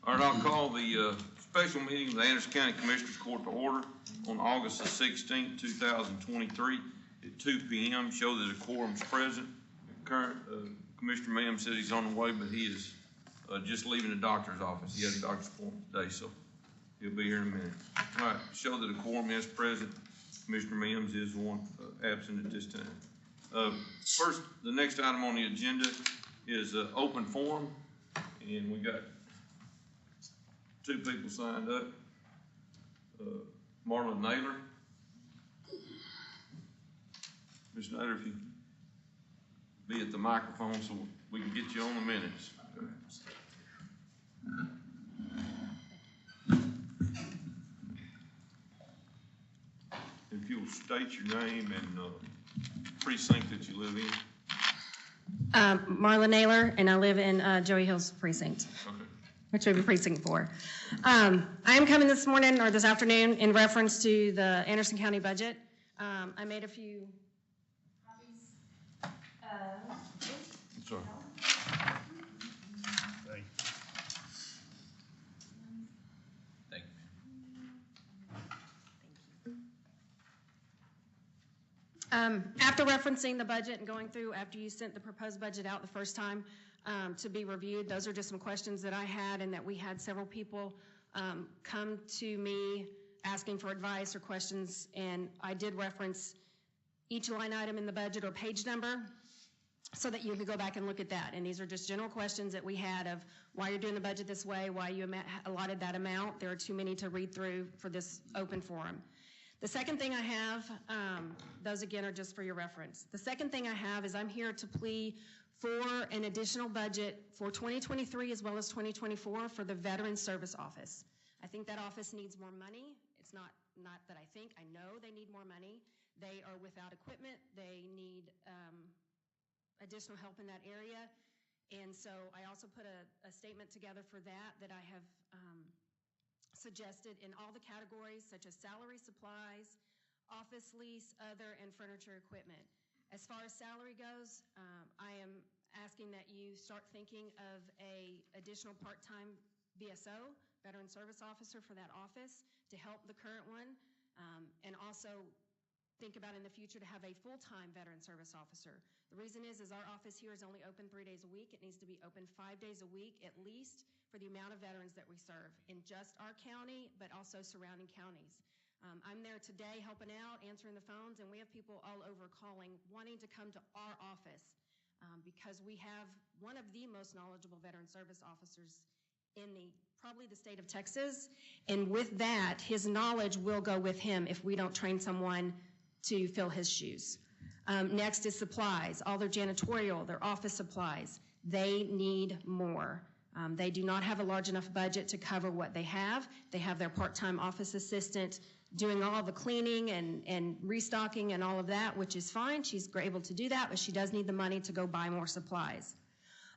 All right, I'll call the special meeting of the Anderson County Commissioners Court to order on August the 16th, 2023 at 2 p.m. Show that a quorum's present. Current Commissioner Mam said he's on the way, but he is just leaving the doctor's office. He has a doctor's appointment today, so he'll be here in a minute. All right, show that a quorum is present. Commissioner Mims is one absent at this time. First, the next item on the agenda is open forum, and we got 2 people signed up. Marla Naylor. Ms. Naylor, if you be at the microphone so we can get you on the minutes. If you'll state your name and precinct that you live in. Marla Naylor, and I live in Joey Hills precinct. Okay. Which would be precinct 4. I am coming this morning or this afternoon in reference to the Anderson County budget. I made a few copies. Sorry. Thank you. After referencing the budget and going through after you sent the proposed budget out the first time to be reviewed, those are just some questions that I had and that we had several people come to me asking for advice or questions, and I did reference each line item in the budget or page number so that you could go back and look at that. And these are just general questions that we had of why you're doing the budget this way, why you allotted that amount. There are too many to read through for this open forum. The second thing I have, those again are just for your reference. The second thing I have is I'm here to plea for an additional budget for 2023 as well as 2024 for the Veteran Service Office. I think that office needs more money. It's not that I think, I know they need more money. They are without equipment. They need additional help in that area. And so I also put a statement together for that I have suggested in all the categories such as salary, supplies, office lease, other, and furniture equipment. As far as salary goes, I am asking that you start thinking of a additional part-time VSO, Veteran Service Officer, for that office to help the current one, and also think about in the future to have a full-time Veteran Service Officer. The reason is our office here is only open 3 days a week. It needs to be open 5 days a week at least for the amount of veterans that we serve in just our county, but also surrounding counties. I'm there today helping out, answering the phones, and we have people all over calling, wanting to come to our office because we have one of the most knowledgeable Veteran Service Officers in probably the state of Texas. And with that, his knowledge will go with him if we don't train someone to fill his shoes. Next is supplies, all their janitorial, their office supplies. They need more. They do not have a large enough budget to cover what they have. They have their part-time office assistant doing all the cleaning and restocking and all of that, which is fine. She's able to do that, but she does need the money to go buy more supplies.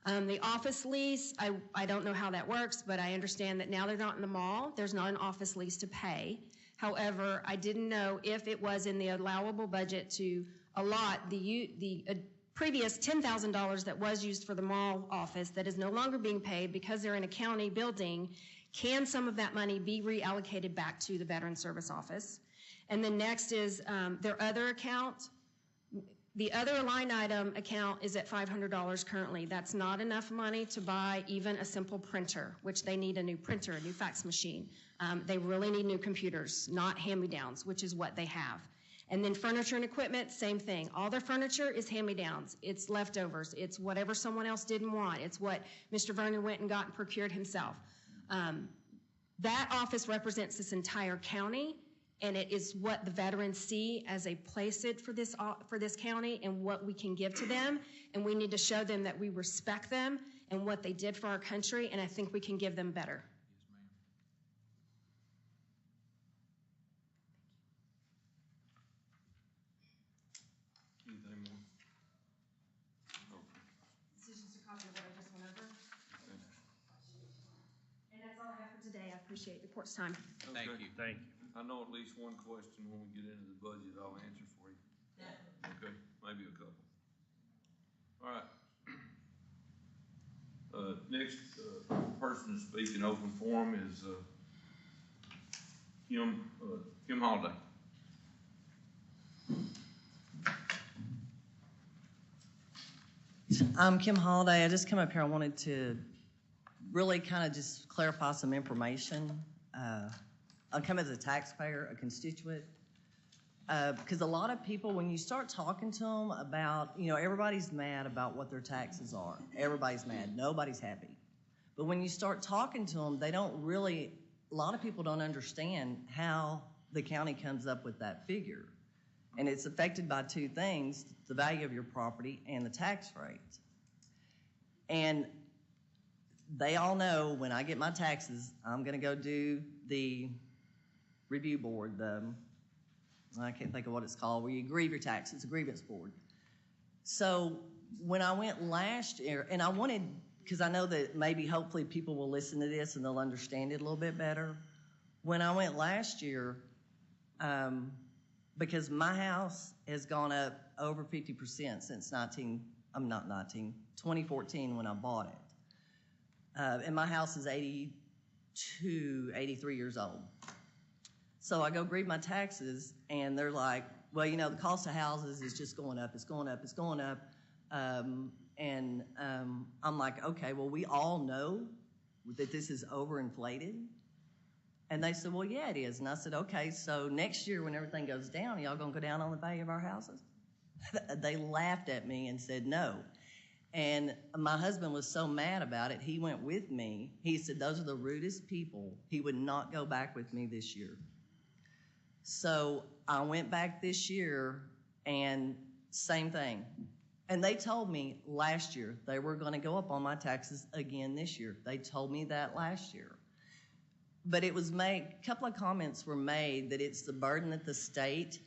The office lease, I don't know how that works, but I understand that now they're not in the mall. There's not an office lease to pay. However, I didn't know if it was in the allowable budget to allot the previous $10,000 that was used for the mall office that is no longer being paid because they're in a county building. Can some of that money be reallocated back to the Veteran Service Office? And then next is their other account. The other line item account is at $500 currently. That's not enough money to buy even a simple printer, which they need a new printer, a new fax machine. They really need new computers, not hand-me-downs, which is what they have. And then furniture and equipment, same thing. All their furniture is hand-me-downs. It's leftovers. It's whatever someone else didn't want. It's what Mr. Vernon went and got and procured himself. That office represents this entire county, and it is what the veterans see as a place for this county and what we can give to them. And we need to show them that we respect them and what they did for our country, and I think we can give them better. Appreciate the court's time. Okay. Thank you. Thank you. I know at least one question when we get into the budget I'll answer for you. Yeah. Okay, maybe a couple. All right. Next, person to speak in open forum is Kim Holiday. I'm Kim Holiday. I just come up here. I wanted to really kind of just clarify some information. I come as a taxpayer, a constituent, because a lot of people, when you start talking to them about, everybody's mad about what their taxes are. Everybody's mad. Nobody's happy. But when you start talking to them, a lot of people don't understand how the county comes up with that figure. And it's affected by two things, the value of your property and the tax rate. And they all know when I get my taxes, I'm gonna go do the review board, I can't think of what it's called, where you grieve your taxes, a grievance board. So when I went last year, and I wanted, because I know that maybe hopefully people will listen to this and they'll understand it a little bit better. When I went last year, because my house has gone up over 50% since 2014 when I bought it. And my house is 83 years old. So I go grieve my taxes and they're like, well, the cost of houses is just going up, it's going up, it's going up. I'm like, okay, well, we all know that this is overinflated. And they said, well, yeah, it is. And I said, okay, so next year when everything goes down, y'all gonna go down on the value of our houses? They laughed at me and said no. And my husband was so mad about it, he went with me. He said, those are the rudest people. He would not go back with me this year. So I went back this year and same thing. And they told me last year they were gonna go up on my taxes again this year. They told me that last year. But it was made, a couple of comments were made that it's the burden that the state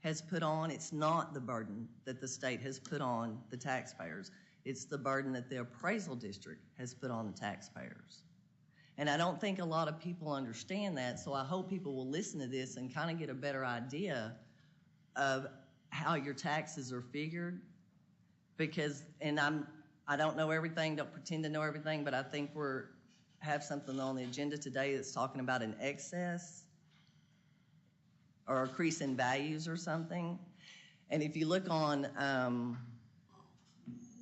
has put on. It's not the burden that the state has put on the taxpayers. It's the burden that the appraisal district has put on the taxpayers. And I don't think a lot of people understand that, so I hope people will listen to this and kind of get a better idea of how your taxes are figured. Because, and I don't know everything, don't pretend to know everything, but I think have something on the agenda today that's talking about an excess or a increase in values or something. And if you look on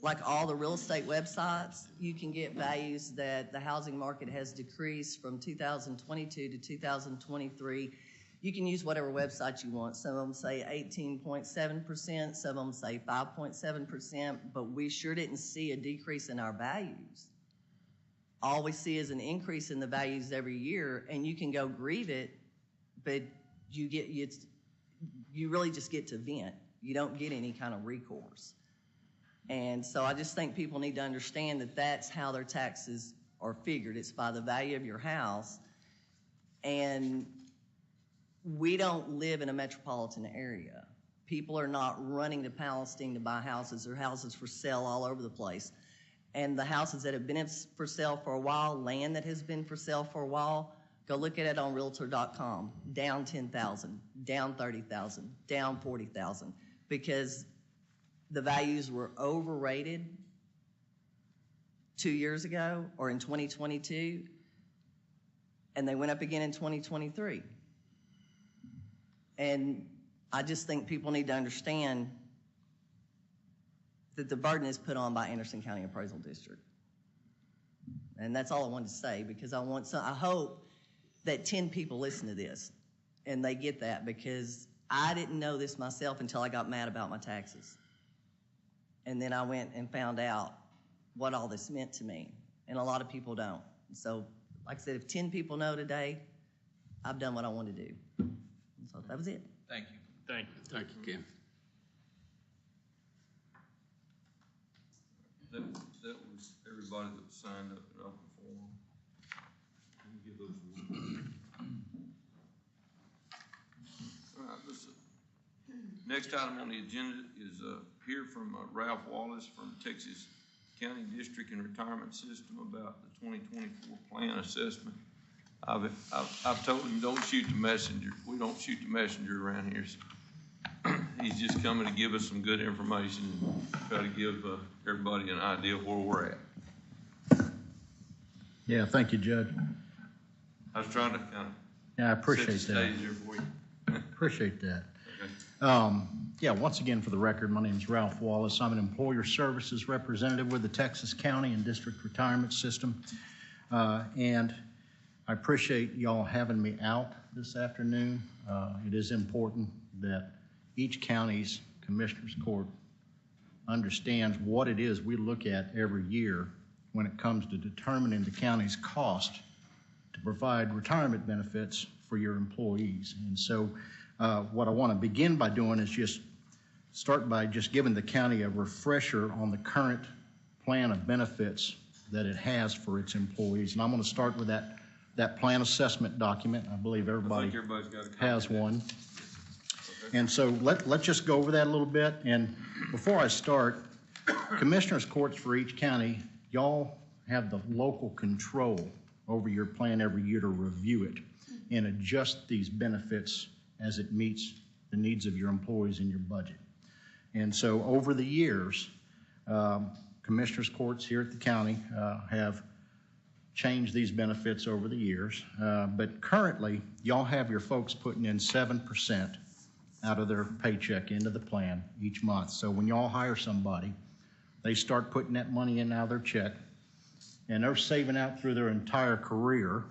like all the real estate websites, you can get values that the housing market has decreased from 2022 to 2023. You can use whatever website you want. Some of them say 18.7%, some of them say 5.7%, but we sure didn't see a decrease in our values. All we see is an increase in the values every year, and you can go grieve it, but you really just get to vent. You don't get any kind of recourse. And so I just think people need to understand that that's how their taxes are figured. It's by the value of your house. And we don't live in a metropolitan area. People are not running to Palestine to buy houses. There are houses for sale all over the place. And the houses that have been for sale for a while, land that has been for sale for a while, go look at it on Realtor.com. Down 10,000, down 30,000, down 40,000, because the values were overrated 2 years ago or in 2022, and they went up again in 2023. And I just think people need to understand that the burden is put on by Anderson County Appraisal District. And that's all I wanted to say, because I hope that 10 people listen to this and they get that, because I didn't know this myself until I got mad about my taxes. And then I went and found out what all this meant to me, and a lot of people don't. So, like I said, if 10 people know today, I've done what I wanted to do. So that was it. Thank you. Thank you. Thank you, Kim. That was everybody that was signed up in open forum. Let me give those to you. All right, listen. Next item on the agenda is hear from Ralph Wallace from Texas County District and Retirement System about the 2024 plan assessment. I've told him don't shoot the messenger. We don't shoot the messenger around here. So he's just coming to give us some good information and try to give everybody an idea of where we're at. Yeah, thank you, Judge. I was trying to kind of Yeah, I set the appreciate that. stage here for you. Appreciate that. Okay. Yeah, once again, for the record, my name is Ralph Wallace. I'm an employer services representative with the Texas County and District Retirement System. And I appreciate y'all having me out this afternoon. It is important that each county's commissioner's court understands what it is we look at every year when it comes to determining the county's cost to provide retirement benefits for your employees. And so what I want to begin by doing is just start by just giving the county a refresher on the current plan of benefits that it has for its employees. And I'm going to start with that plan assessment document. I believe everybody everybody's got a copy has of that. one. And so let's just go over that a little bit. And before I start, commissioners' courts for each county, y'all have the local control over your plan every year to review it and adjust these benefits as it meets the needs of your employees in your budget. And so over the years, commissioners' courts here at the county have changed these benefits over the years. But currently, y'all have your folks putting in 7% out of their paycheck into the plan each month. So when y'all hire somebody, they start putting that money in out of their check, and they're saving out through their entire career.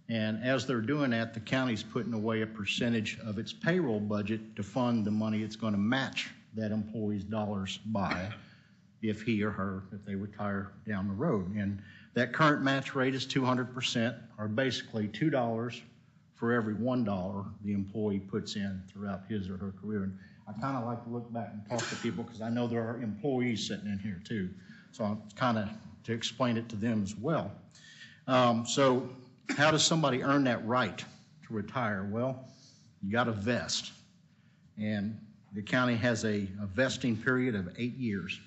And as they're doing that, the county's putting away a percentage of its payroll budget to fund the money it's going to match that employee's dollars by if he or her, if they retire down the road. And that current match rate is 200%, or basically $2 for every $1 the employee puts in throughout his or her career. And I kind of like to look back and talk to people because I know there are employees sitting in here too. So I'm kind of to explain it to them as well. So how does somebody earn that right to retire? Well, you got to vest. And the county has a vesting period of 8 years.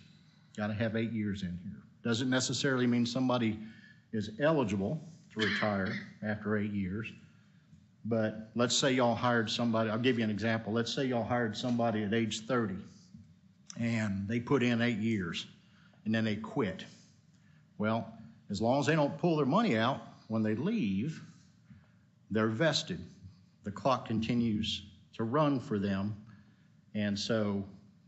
Got to have 8 years in here. Doesn't necessarily mean somebody is eligible to retire after 8 years. But let's say y'all hired somebody, I'll give you an example. Let's say y'all hired somebody at age 30 and they put in 8 years and then they quit. Well, as long as they don't pull their money out when they leave, they're vested. The clock continues to run for them. And so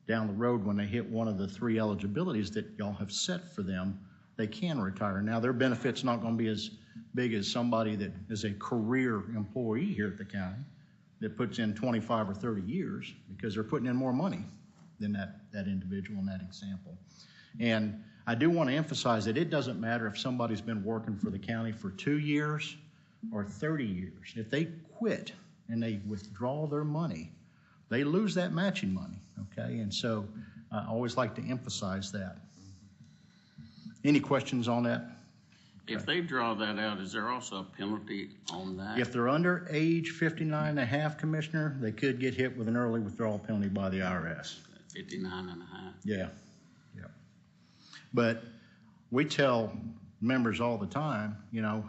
down the road, when they hit one of the 3 eligibilities that y'all have set for them, they can retire. Now, their benefit's not going to be as big as somebody that is a career employee here at the county that puts in 25 or 30 years because they're putting in more money than that individual in that example. And I do want to emphasize that it doesn't matter if somebody's been working for the county for 2 years or 30 years. If they quit and they withdraw their money, they lose that matching money, okay? And so I always like to emphasize that. Any questions on that? If they draw that out, is there also a penalty on that? If they're under age 59 and a half, Commissioner, they could get hit with an early withdrawal penalty by the IRS. 59 and a half. Yeah. But we tell members all the time, you know,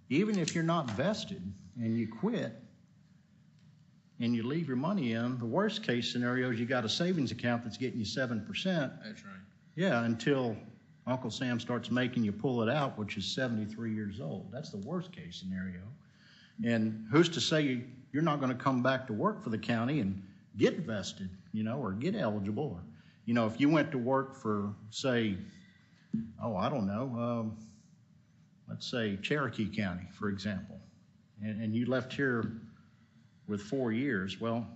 even if you're not vested and you quit and you leave your money in, the worst case scenario is you got a savings account that's getting you 7%. That's right. Yeah, until Uncle Sam starts making you pull it out, which is 73 years old. That's the worst case scenario. And who's to say you're not going to come back to work for the county and get vested, you know, or get eligible? Or, you know, if you went to work for, say, let's say Cherokee County, for example, and you left here with 4 years, well,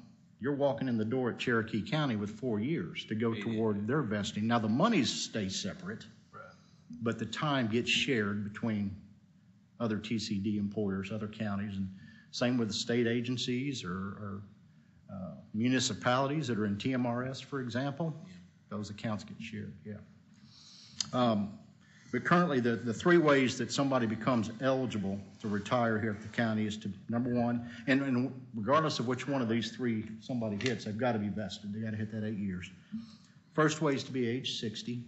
you're walking in the door at Cherokee County with 4 years to go toward their vesting. Now, the monies stay separate, but the time gets shared between other TCD employers, other counties, and same with the state agencies or municipalities that are in TMRS, for example. Those accounts get shared, But currently, the 3 ways that somebody becomes eligible to retire here at the county is to, number one, and regardless of which one of these 3 somebody hits, they've got to be vested. They've got to hit that 8 years. First way is to be age 60.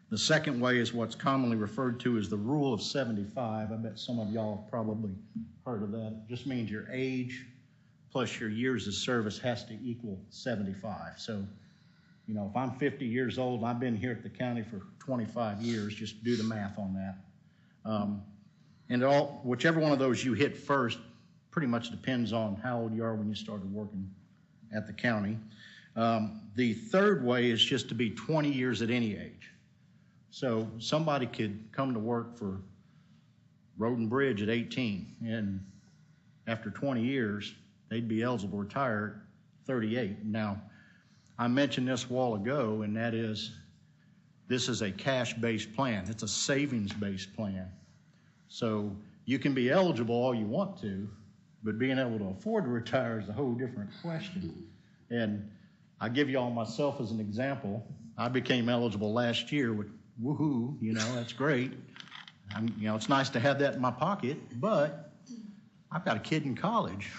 The second way is what's commonly referred to as the rule of 75. I bet some of y'all have probably heard of that. It just means your age plus your years of service has to equal 75. So, you know, if I'm 50 years old and I've been here at the county for 25 years, just do the math on that. And whichever one of those you hit first pretty much depends on how old you are when you started working at the county. The third way is just to be 20 years at any age. So somebody could come to work for Road and Bridge at 18, and after 20 years, they'd be eligible to retire at 38. Now, I mentioned this a while ago, and that is, this is a cash-based plan. It's a savings-based plan. So you can be eligible all you want to, but being able to afford to retire is a whole different question. And I give y'all myself as an example. I became eligible last year with woohoo, that's great. It's nice to have that in my pocket, but I've got a kid in college.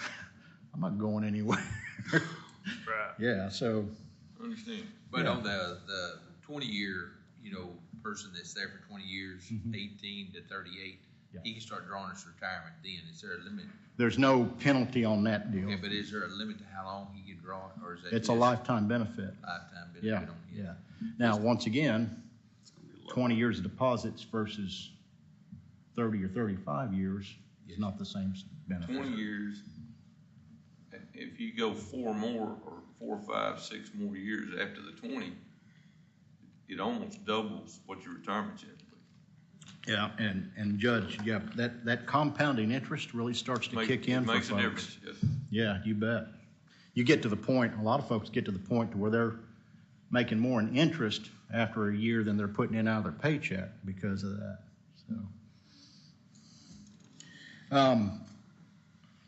I'm not going anywhere. Right. Yeah, so. Understand. But Yeah. on the 20-year, person that's there for 20 years, 18 to 38, Yeah. he can start drawing his retirement then. Is there a limit? There's no penalty on that deal. Okay, but is there a limit to how long he can draw it, or is that It's just a lifetime benefit. lifetime benefit Yeah, on his? yeah. Now, once again, 20 years of deposits versus 30 or 35 years is not the same benefit. 20 years, if you go 4 more, or 4, 5, 6 more years after the 20, it almost doubles what your retirement check would be. Yeah, and Judge, yeah, that compounding interest really starts to kick in for Makes a folks. difference, yes. Yeah, you bet. You get to the point, a lot of folks get to the point to where they're making more in interest after a year than they're putting in out of their paycheck because of that, so.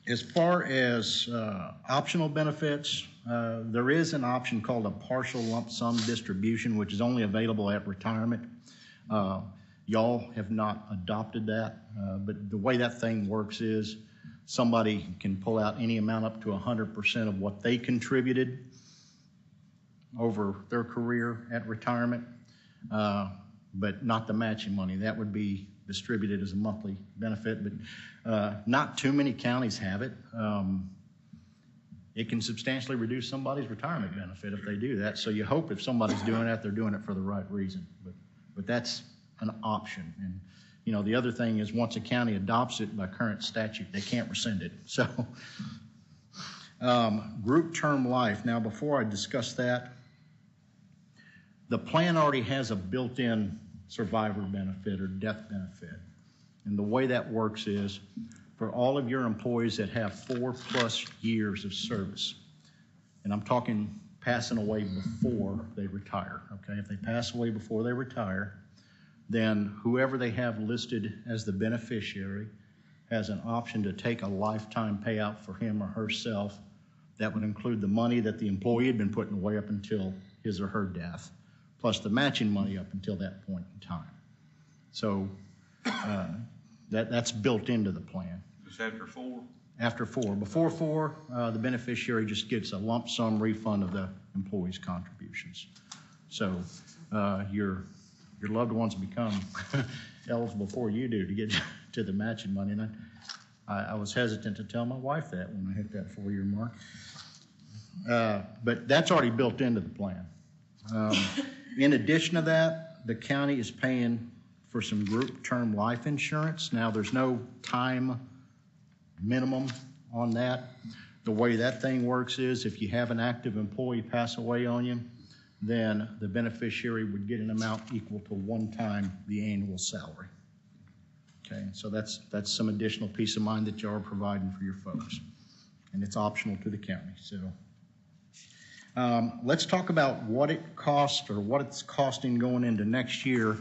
As far as optional benefits, there is an option called a partial lump sum distribution, which is only available at retirement. Y'all have not adopted that, but the way that thing works is somebody can pull out any amount up to 100% of what they contributed over their career at retirement, but not the matching money. That would be distributed as a monthly benefit, but not too many counties have it. It can substantially reduce somebody's retirement benefit if they do that. So you hope if somebody's doing that, they're doing it for the right reason. But that's an option. And the other thing is once a county adopts it by current statute, they can't rescind it. So group term life. Now, before I discuss that, the plan already has a built-in survivor benefit or death benefit. And the way that works is for all of your employees that have 4+ years of service, and I'm talking passing away before they retire, okay? If they pass away before they retire, then whoever they have listed as the beneficiary has an option to take a lifetime payout for him or herself. That would include the money that the employee had been putting away up until his or her death, plus the matching money up until that point in time. So that's built into the plan. It's after 4? After 4. Before 4, the beneficiary just gets a lump sum refund of the employee's contributions. So your loved ones become eligible before you do to get to the matching money. And I was hesitant to tell my wife that when I hit that 4-year mark. But that's already built into the plan. In addition to that, the county is paying for some group term life insurance. Now, there's no time minimum on that. The way that thing works is if you have an active employee pass away on you, then the beneficiary would get an amount equal to 1 time the annual salary. Okay, so that's some additional peace of mind that you are providing for your folks. And it's optional to the county, so. Let's talk about what it costs or what it's costing going into next year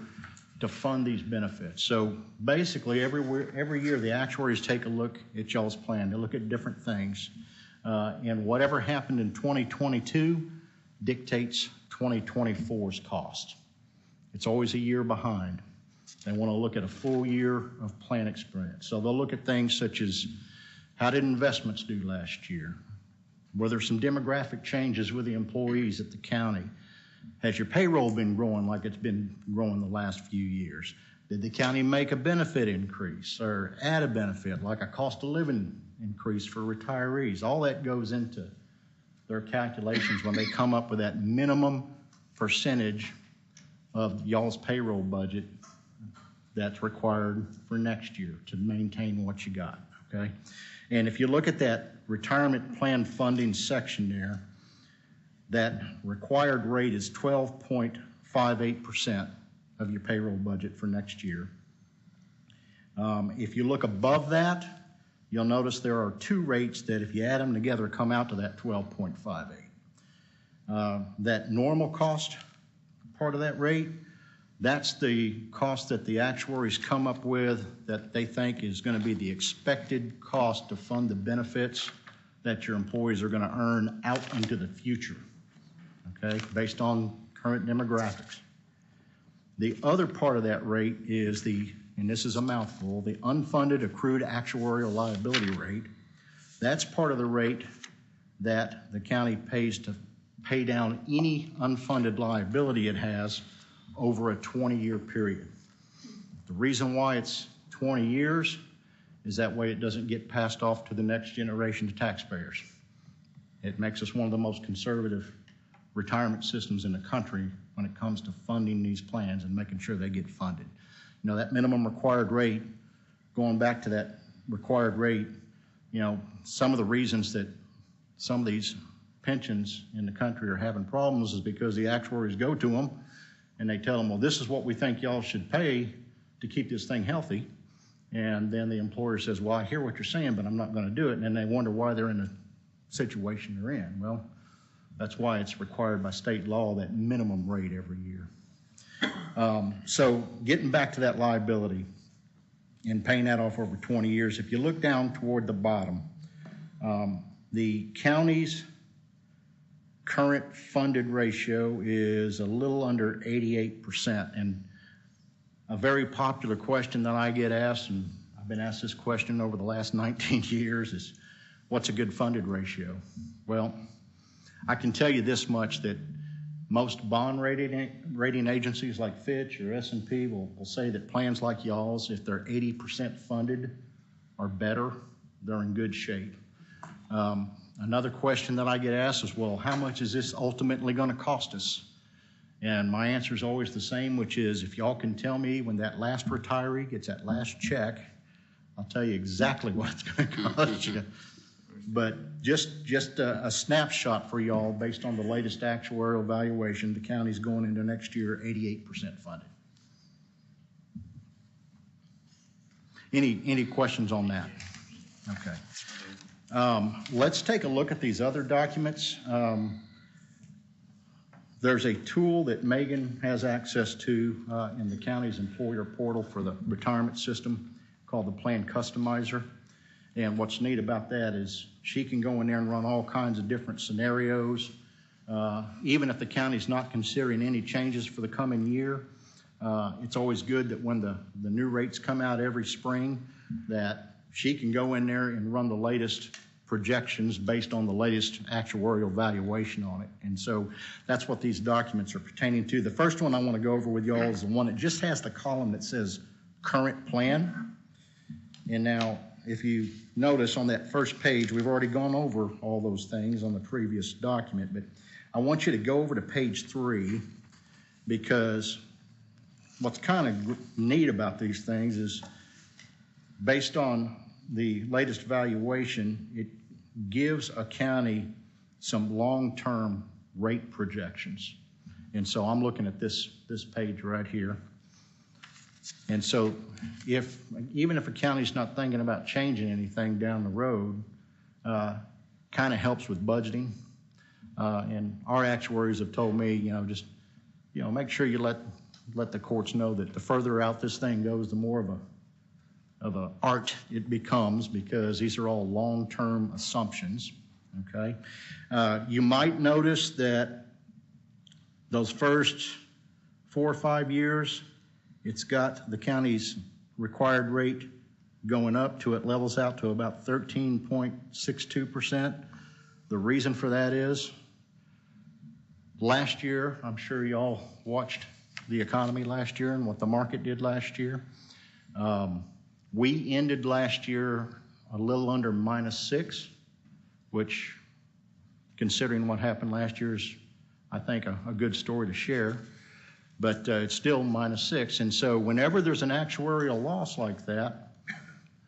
to fund these benefits. So basically, every year the actuaries take a look at y'all's plan. They look at different things. And whatever happened in 2022 dictates 2024's cost. It's always a year behind. They want to look at a full year of plan experience. So they'll look at things such as how did investments do last year? Were there some demographic changes with the employees at the county? Has your payroll been growing like it's been growing the last few years? Did the county make a benefit increase or add a benefit like a cost of living increase for retirees? All that goes into their calculations when they come up with that minimum percentage of y'all's payroll budget that's required for next year to maintain what you got, okay? And if you look at that retirement plan funding section there, that required rate is 12.58% of your payroll budget for next year. If you look above that, you'll notice there are two rates that if you add them together come out to that 12.58. That normal cost part of that rate, that's the cost that the actuaries come up with that they think is going to be the expected cost to fund the benefits that your employees are going to earn out into the future, okay, based on current demographics. The other part of that rate is and this is a mouthful, the unfunded accrued actuarial liability rate. That's part of the rate that the county pays to pay down any unfunded liability it has over a 20-year period. The reason why it's 20 years is that way it doesn't get passed off to the next generation of taxpayers. It makes us one of the most conservative retirement systems in the country when it comes to funding these plans and making sure they get funded. You know, that minimum required rate, going back to that required rate, you know, some of the reasons that some of these pensions in the country are having problems is because the actuaries go to them and they tell them, well, this is what we think y'all should pay to keep this thing healthy. And then the employer says, well, I hear what you're saying, but I'm not going to do it. And then they wonder why they're in the situation they're in. Well, that's why it's required by state law, that minimum rate every year. So getting back to that liability and paying that off over 20 years, if you look down toward the bottom, the county's current funded ratio is a little under 88%. And a very popular question that I get asked, and I've been asked this question over the last 19 years, is what's a good funded ratio? Well, I can tell you this much, that most bond rating agencies like Fitch or S&P will say that plans like y'all's, if they're 80% funded or better, they're in good shape. Another question that I get asked is, well, how much is this ultimately going to cost us? And my answer is always the same, which is, if y'all can tell me when that last retiree gets that last check, I'll tell you exactly what it's going to cost you. But just a snapshot for y'all based on the latest actuarial valuation, the county's going into next year 88% funded. Any questions on that? Okay. Let's take a look at these other documents. There's a tool that Megan has access to in the county's employer portal for the retirement system called the Plan Customizer. And what's neat about that is she can go in there and run all kinds of different scenarios. Even if the county's not considering any changes for the coming year, it's always good that when the new rates come out every spring, that she can go in there and run the latest projections based on the latest actuarial valuation on it. And so that's what these documents are pertaining to. The first one I want to go over with y'all is the one that just has the column that says current plan. And now, if you notice on that first page, we've already gone over all those things on the previous document, but I want you to go over to page 3, because what's kind of neat about these things is based on the latest valuation, it gives a county some long-term rate projections. And so I'm looking at this page right here. And so even if a county's not thinking about changing anything down the road, kind of helps with budgeting. And our actuaries have told me, just make sure you let the courts know that the further out this thing goes, the more of a art it becomes, because these are all long-term assumptions. Okay, you might notice that those first 4 or 5 years, it's got the county's required rate going up to, it levels out to about 13.62%. The reason for that is last year, I'm sure y'all watched the economy last year and what the market did last year. We ended last year a little under -6, which, considering what happened last year, is, I think, a good story to share. but it's still -6. And so whenever there's an actuarial loss like that,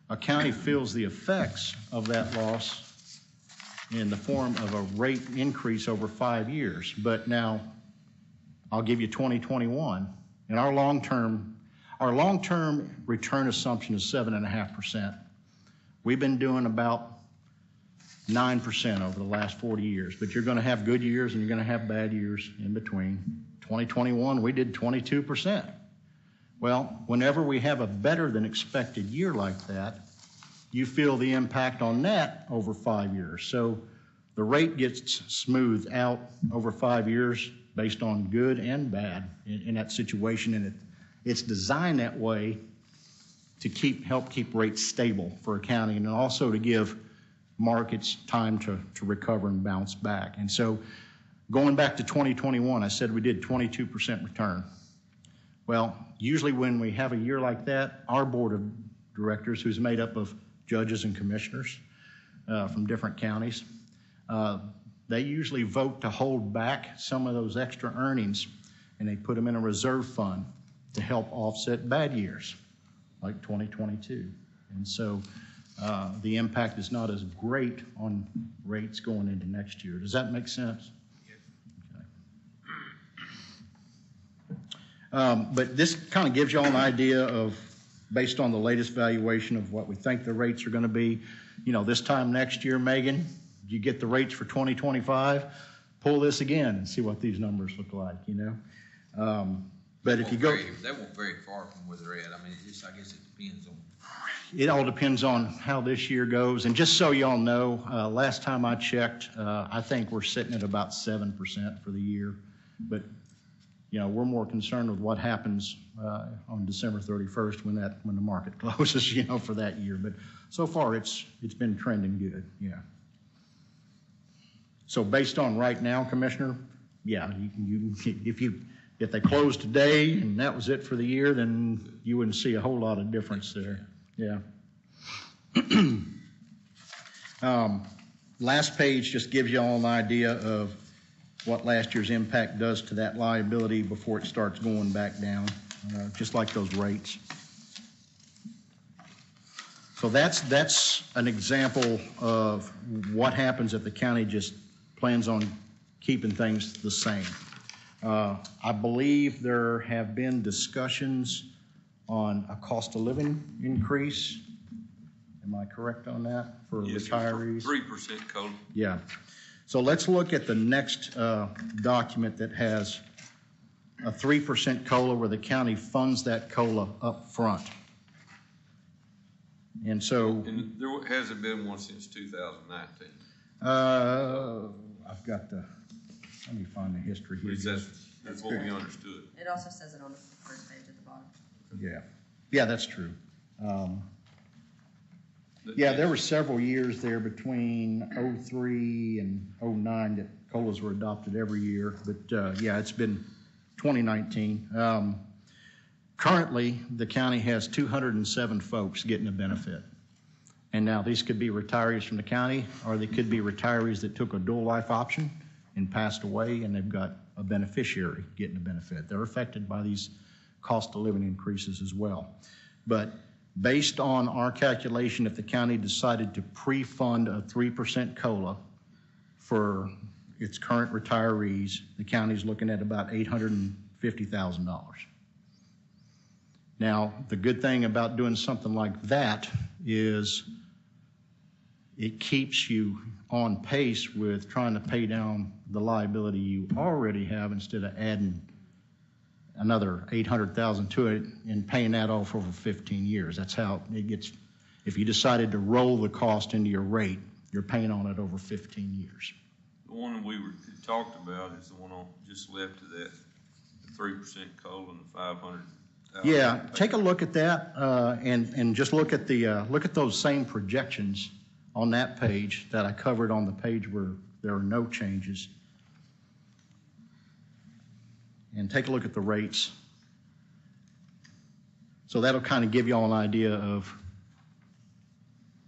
a county feels the effects of that loss in the form of a rate increase over 5 years. But now, I'll give you 2021, and our long-term return assumption is 7.5%. We've been doing about 9% over the last 40 years, but you're gonna have good years and you're gonna have bad years in between. 2021, we did 22%. Well, whenever we have a better than expected year like that, you feel the impact on that over 5 years. So the rate gets smoothed out over 5 years based on good and bad in that situation, and it's designed that way to help keep rates stable for a county, and also to give markets time to recover and bounce back. And so going back to 2021, I said we did 22% return. Well, usually when we have a year like that, our board of directors, who's made up of judges and commissioners from different counties, they usually vote to hold back some of those extra earnings, and they put them in a reserve fund to help offset bad years, like 2022. And so the impact is not as great on rates going into next year. Does that make sense? Okay. But this kind of gives you all an idea of, based on the latest valuation of what we think the rates are going to be. You know, this time next year, Megan, you get the rates for 2025, pull this again and see what these numbers look like, you know? But if you go... That won't very far from where they're at. I mean, I guess it depends on... It all depends on how this year goes. And just so y'all know, last time I checked, I think we're sitting at about 7% for the year. But, you know, we're more concerned with what happens on December 31st when the market closes, you know, for that year. But so far, it's been trending good, yeah. So based on right now, Commissioner, yeah, if they closed today and that was it for the year, then you wouldn't see a whole lot of difference there. Yeah. Last page just gives you all an idea of what last year's impact does to that liability before it starts going back down, just like those rates. So that's an example of what happens if the county just plans on keeping things the same. I believe there have been discussions on a cost of living increase. Am I correct on that for retirees? 3% COLA. Yeah. So let's look at the next document that has a 3% COLA where the county funds that COLA up front. And so... And there hasn't been one since 2019. I've got the... Let me find the history here. That's what we understood. It also says it on the first page at the bottom. Yeah. Yeah, that's true. Yeah, there were several years there between '03 and '09 that COLAs were adopted every year. But yeah, it's been 2019. Currently, the county has 207 folks getting a benefit. And now these could be retirees from the county, or they could be retirees that took a dual life option and passed away, and they've got a beneficiary getting a benefit. They're affected by these cost of living increases as well. But based on our calculation, if the county decided to pre-fund a 3% COLA for its current retirees, the county's looking at about $850,000. Now, the good thing about doing something like that is it keeps you on pace with trying to pay down the liability you already have instead of adding another $800,000 to it and paying that off over 15 years. That's how it gets. If you decided to roll the cost into your rate, you're paying on it over 15 years. The one we talked about is the one on just left of that, the 3% COLA and the 500,000. Yeah, take a look at that and just look at those same projections on that page that I covered on the page where there are no changes. And take a look at the rates. So that'll kind of give you all an idea of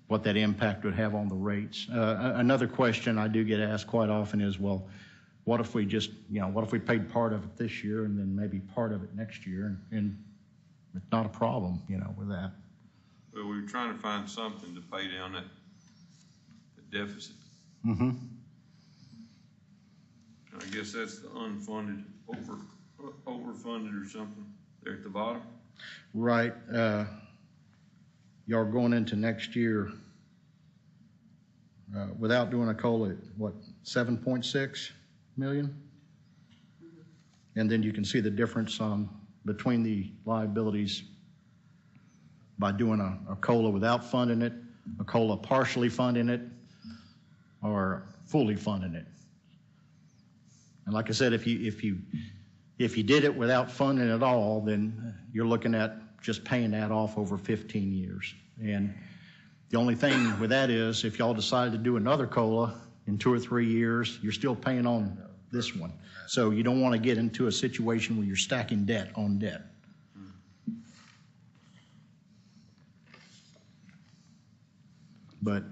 what that impact would have on the rates. Another question I do get asked quite often is, well, what if we just, what if we paid part of it this year and then maybe part of it next year, and it's not a problem, with that. Well, we were trying to find something to pay down that deficit. Mm-hmm. I guess that's the unfunded, overfunded or something there at the bottom. Right. Y'all are going into next year without doing a COLA at, what, 7.6 million? And then you can see the difference between the liabilities by doing a COLA without funding it, a COLA partially funding it, or fully funding it. And like I said, if you did it without funding it all, then you're looking at just paying that off over 15 years. And the only thing with that is, if y'all decide to do another COLA in 2 or 3 years, you're still paying on this one. So you don't want to get into a situation where you're stacking debt on debt. But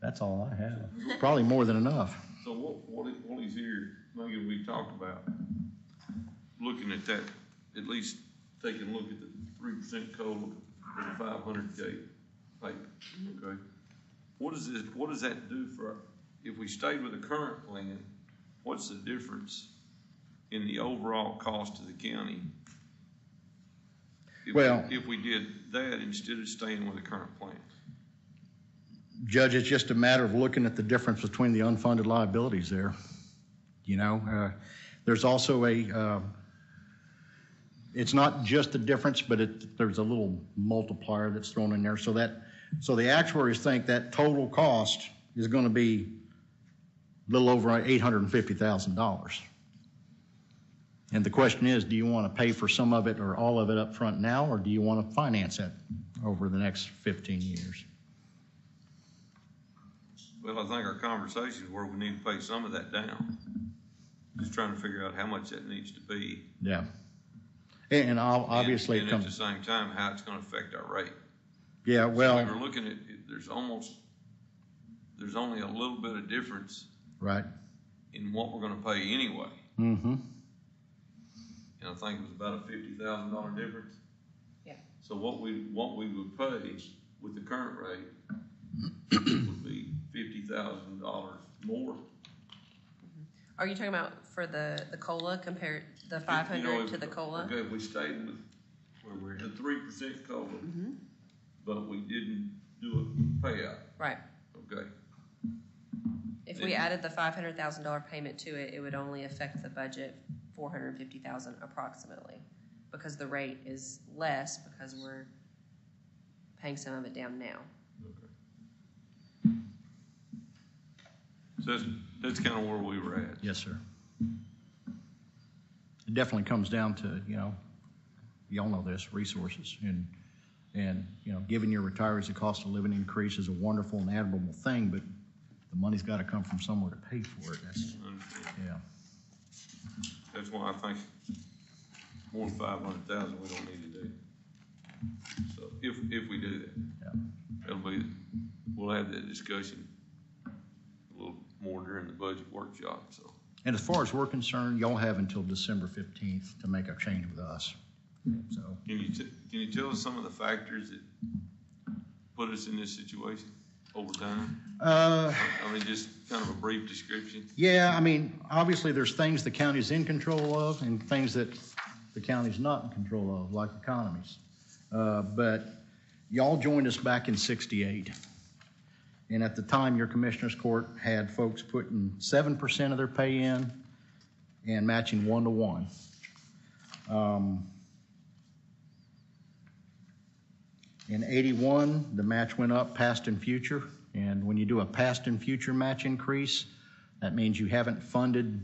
that's all I have. Probably more than enough. So what is here, maybe we talked about, looking at that, at least taking a look at the 3% COLA for the 500K payment, okay? What does that do for, if we stayed with the current plan, what's the difference in the overall cost to the county if we did that instead of staying with the current plan? Judge, it's just a matter of looking at the difference between the unfunded liabilities there. There's also it's not just the difference, but there's a little multiplier that's thrown in there. So the actuaries think that total cost is going to be a little over $850,000. And the question is, do you want to pay for some of it or all of it up front now, or do you want to finance it over the next 15 years? Well, I think our conversation is where we need to pay some of that down. Just trying to figure out how much that needs to be. Yeah. And obviously and at the same time, how it's going to affect our rate. Yeah, well. So we were looking at, there's only a little bit of difference. Right. In what we're going to pay anyway. Mm-hmm. And I think it was about a $50,000 difference. Yeah. So what we would pay with the current rate would be $50,000 more. Are you talking about for the COLA compared, the 500 to the COLA? Okay, if we stayed with where we're at the 3% COLA, but we didn't do a payout. Right. Okay. If we added the $500,000 payment to it, it would only affect the budget $450,000 approximately, because the rate is less because we're paying some of it down now. Okay. So that's kind of where we were at. Yes, sir. It definitely comes down to, y'all know this, resources. And giving your retirees a cost of living increase is a wonderful and admirable thing, but the money's got to come from somewhere to pay for it. Yeah. That's why I think more than 500,000 we don't need to do. So if we do that, we'll have that discussion a little more during the budget workshop. So. And as far as we're concerned, y'all have until December 15th to make a change with us. So. Can you tell us some of the factors that put us in this situation over time? Just kind of a brief description. Yeah, obviously there's things the county's in control of and things that the county's not in control of, like economies. But y'all joined us back in '68. And at the time, your commissioner's court had folks putting 7% of their pay in and matching 1-to-1. In '81, the match went up past and future. And when you do a past and future match increase, that means you haven't funded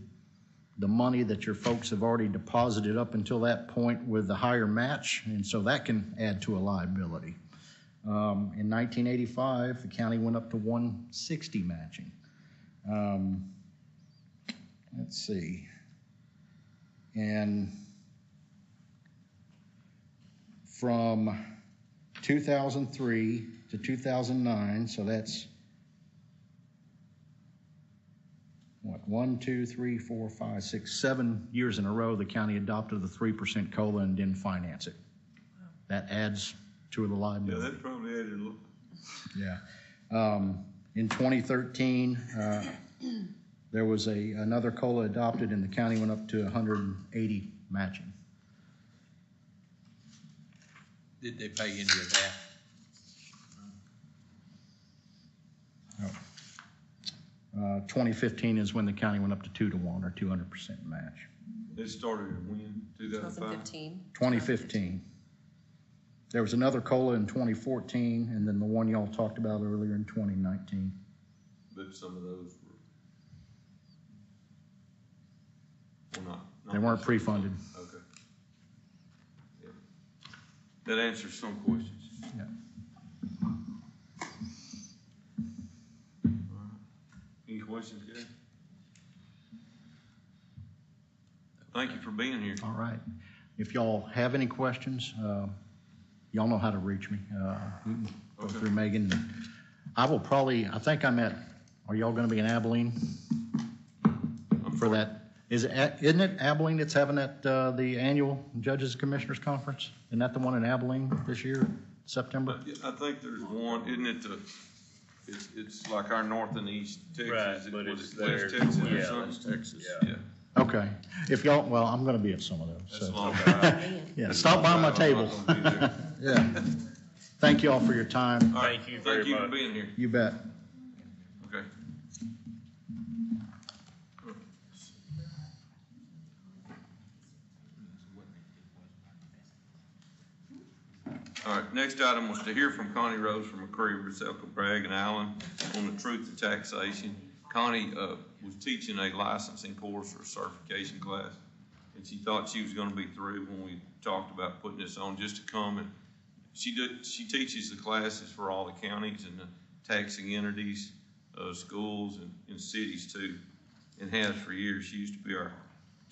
the money that your folks have already deposited up until that point with the higher match. And so that can add to a liability. In 1985, the county went up to 160 matching. Let's see. And from 2003 to 2009, so that's what, 7 years in a row, the county adopted the 3% COLA and didn't finance it. That adds to the Yeah, liability. that probably added a little. Yeah. In 2013, there was another COLA adopted and the county went up to 180 matching. Did they pay any of that? 2015 is when the county went up to 2-to-1 or 200% match. It started in when, 2005? 2015. 2015. There was another COLA in 2014, and then the one y'all talked about earlier in 2019. But some of those were not. They weren't pre-funded. Okay. Yeah. That answers some questions. Yeah. Any questions, Gary? Thank you for being here. All right. If y'all have any questions, y'all know how to reach me. You can go Okay. through Megan. I think I'm at, are y'all gonna be in Abilene for that? Isn't it Abilene that's having the annual Judges and Commissioners Conference? Isn't that the one in Abilene this year, September? I think there's one, isn't it it's like our north and east Texas. Right, but Was it's it there. West Texas or Yeah, something? West Texas. Yeah. Okay. If y'all, well, I'm gonna be at some of those, That's a so. long drive. Yeah, stop by my table. I'm not gonna be there. Yeah. Thank you all for your time. All right, Thank you very Thank you for much. being here. You bet. Okay. All right, next item was to hear from Connie Rose from McCreary, Elko, Bragg, and Allen on the truth of taxation. Connie was teaching a licensing course or certification class, and she thought she was gonna be through when we talked about putting this on, just to come and, she teaches the classes for all the counties and the taxing entities, schools and cities too, and has for years. She used to be our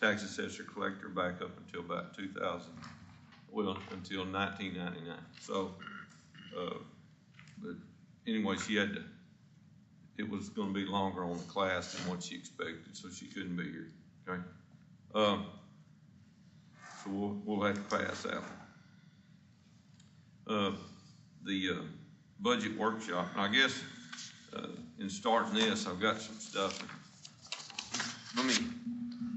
tax assessor collector back up until about until 1999. So, but anyway, it was gonna be longer on the class than what she expected, so she couldn't be here, okay? So we'll have to pass that one. The budget workshop, and I guess, in starting this, I've got some stuff.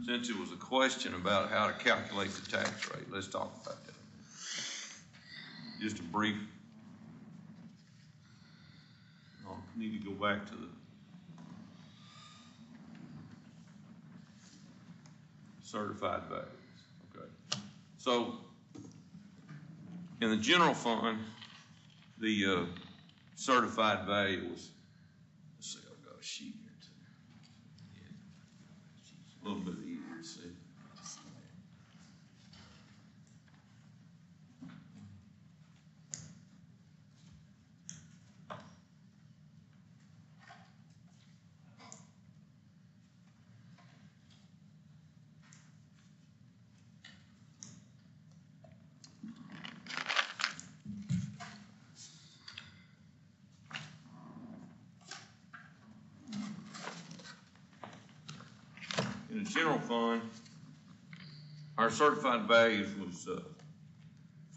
Since it was a question about how to calculate the tax rate, let's talk about that. Just a brief, I'll need to go back to the certified values, okay? So, in the general fund, the certified value was, let's see, I've got a sheet here too. Yeah. A little bit easier to see. In the general fund, our certified values was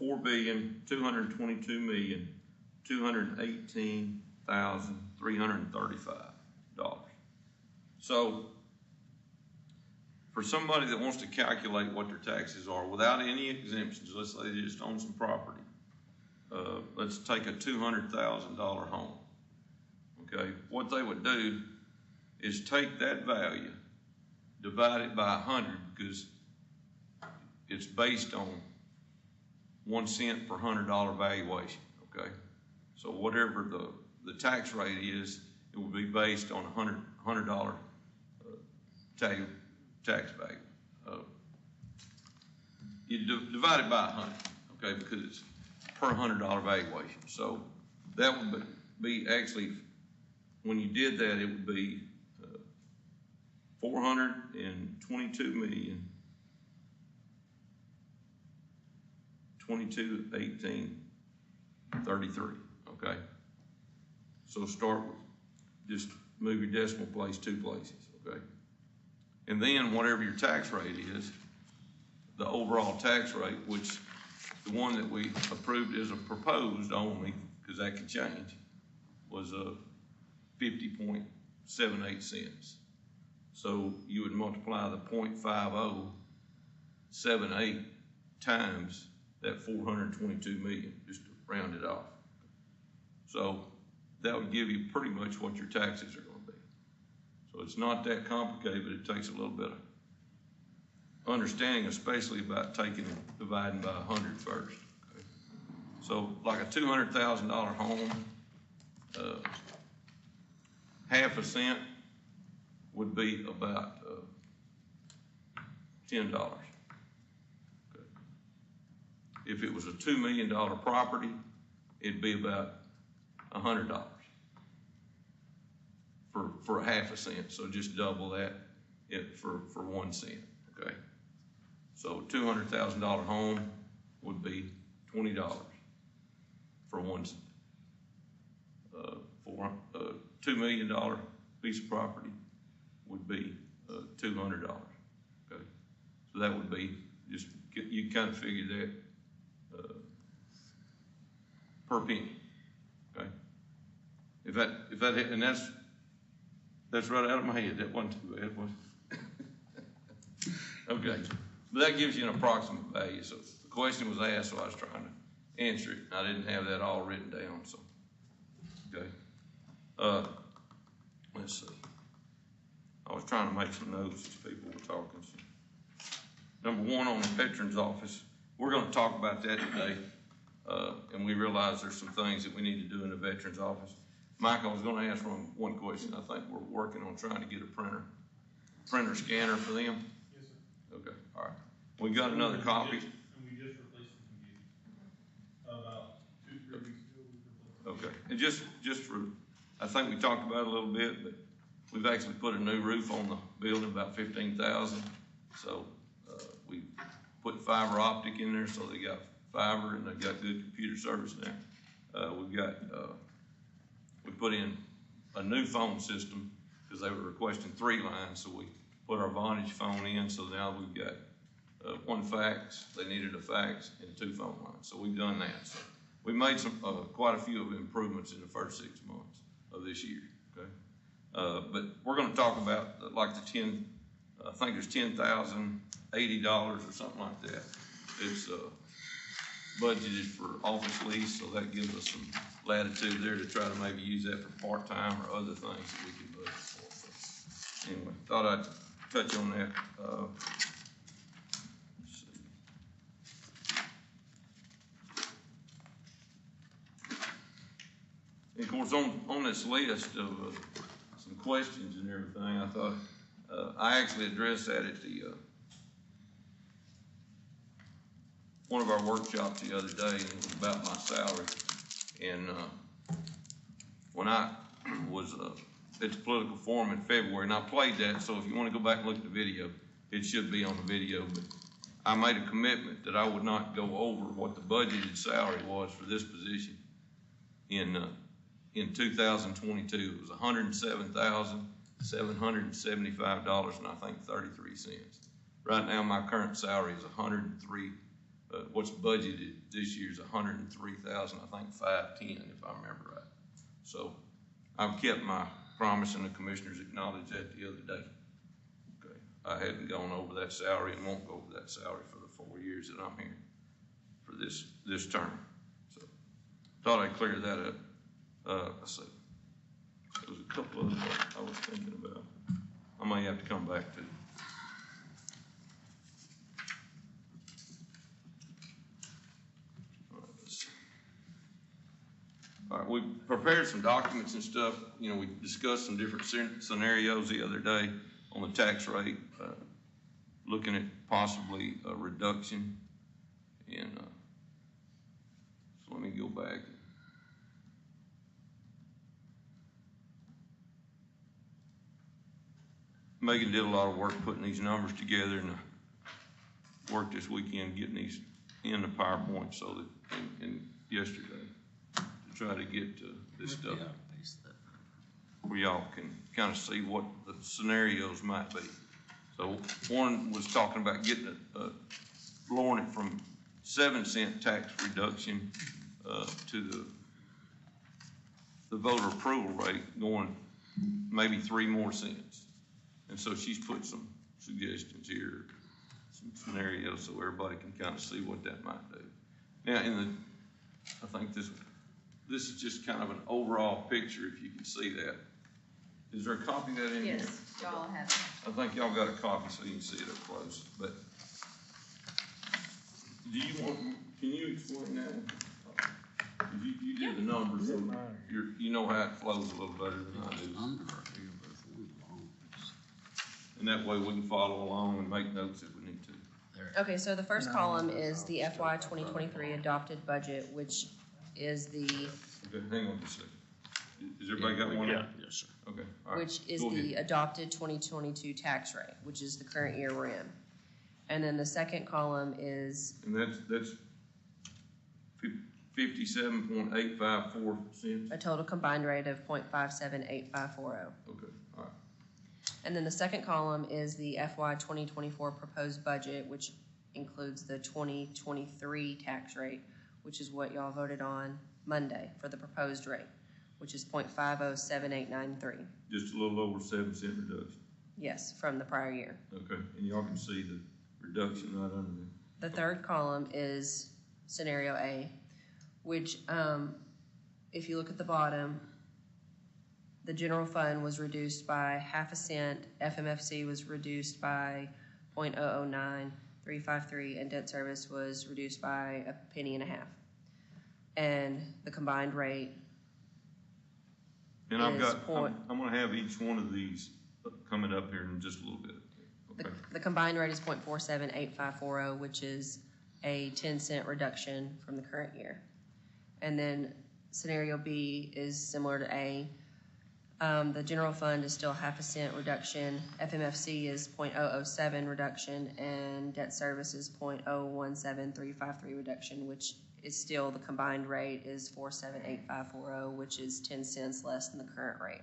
$4,222,218,335. So, for somebody that wants to calculate what their taxes are without any exemptions, let's say they just own some property. Let's take a $200,000 home. Okay, what they would do is take that value, divide it by 100, because it's based on 1 cent per $100 valuation, okay? So whatever the tax rate is, it will be based on $100 tax value. You divide it by 100, okay, because it's per $100 valuation. So that would be actually, when you did that, it would be $422,022,1833, okay? So start with, just move your decimal place 2 places, okay? And then whatever your tax rate is, the overall tax rate, which the one that we approved as a proposed only, because that could change, was 50.78 cents. So you would multiply the 0.5078 times that 422 million, just to round it off. So that would give you pretty much what your taxes are going to be. So it's not that complicated, but it takes a little bit of understanding, especially about taking and dividing by 100 first. Okay? So like a $200,000 home, half a cent would be about $10. Okay. If it was a $2 million property, it'd be about $100 for a half a cent. So just double that for 1 cent. Okay. So $200,000 home would be $20 for 1 cent. For a $2 million piece of property would be $200. Okay. So that would be just, you kind of figure that per penny. Okay. If that, and that's right out of my head. That wasn't too bad, was it? Okay. But that gives you an approximate value. So the question was asked, so I was trying to answer it. I didn't have that all written down, so. Okay. Let's see. I was trying to make some notes as people were talking. So. Number one, on the Veterans Office, we're going to talk about that today. And we realize there's some things that we need to do in the Veterans Office. Mike, I was going to ask one question. I think we're working on trying to get a printer scanner for them. Yes, sir. Okay, all right. We got another copy. And we just replaced the computer. About 2-3 weeks ago, we replaced it. Okay, and just for, I think we talked about it a little bit, but we've actually put a new roof on the building, about $15,000. So we put fiber optic in there, so they got fiber and they got good computer service now. We put in a new phone system because they were requesting 3 lines, so we put our Vonage phone in. So now we've got 1 fax. They needed a fax and 2 phone lines. So we've done that. So we made quite a few of improvements in the first 6 months of this year. Okay, but we're going to talk about like the I think there's $10,080 or something like that. It's budgeted for office lease, so that gives us some latitude there to try to maybe use that for part-time or other things that we can budget for. So anyway, thought I'd touch on that. Let's see. And of course, on this list of some questions and everything, I thought I actually addressed that at the one of our workshops the other day, and it was about my salary. And when I was at the political forum in February, and I played that, so if you want to go back and look at the video, it should be on the video. But I made a commitment that I would not go over what the budgeted salary was for this position in 2022. It was $107,775 and I think 33 cents. Right now, my current salary is $103. What's budgeted this year is $103,000, I think 510, if I remember right. So I've kept my promise, and the commissioners acknowledged that the other day. Okay, I hadn't gone over that salary and won't go over that salary for the 4 years that I'm here for this term. So thought I'd clear that up. Let's see. There was a couple of others I was thinking about. I may have to come back to. All right, we prepared some documents and stuff. You know, we discussed some different scenarios the other day on the tax rate, looking at possibly a reduction. And so let me go back. Megan did a lot of work putting these numbers together, and worked this weekend getting these in the PowerPoint so that, and yesterday, try to get to this stuff where y'all can kind of see what the scenarios might be. So one was talking about getting lowering it from 7-cent tax reduction, to the voter approval rate going maybe 3 more cents. And so she's put some suggestions here, some scenarios, so everybody can kind of see what that might do. Now, I think this is just kind of an overall picture, if you can see that. Is there a copy of that in here? Yes, y'all have it. I think y'all got a copy so you can see it up close, but can you explain that? You did the numbers, so you know how it flows a little better than I do. And that way we can follow along and make notes if we need to. Okay, so the first column is the FY 2023 adopted budget, which is the, Okay, hang on just a second. Has everybody got one? Yeah, yes, sir. Okay, all right. which is Go ahead. the adopted 2022 tax rate, which is the current year we're in. And then the second column is, And that's 57.854 cents? a total combined rate of 0.578540. Okay, all right. And then the second column is the FY 2024 proposed budget, which includes the 2023 tax rate, which is what y'all voted on Monday for the proposed rate, which is 0.507893. Just a little over 7-cent reduction. Yes, from the prior year. Okay, and y'all can see the reduction right under there. The third column is scenario A, which, if you look at the bottom, the general fund was reduced by 0.5 cent, FMFC was reduced by 0.009353, and debt service was reduced by 1.5 pennies. And the combined rate And I've is got, point- I'm gonna have each one of these coming up here in just a little bit. Okay, The combined rate is 0.478540, which is a 10-cent reduction from the current year. And then scenario B is similar to A. The general fund is still 0.5 cent reduction. FMFC is 0.007 reduction, and debt service is 0.017353 reduction, which is still, the combined rate is 478,540, which is 10 cents less than the current rate.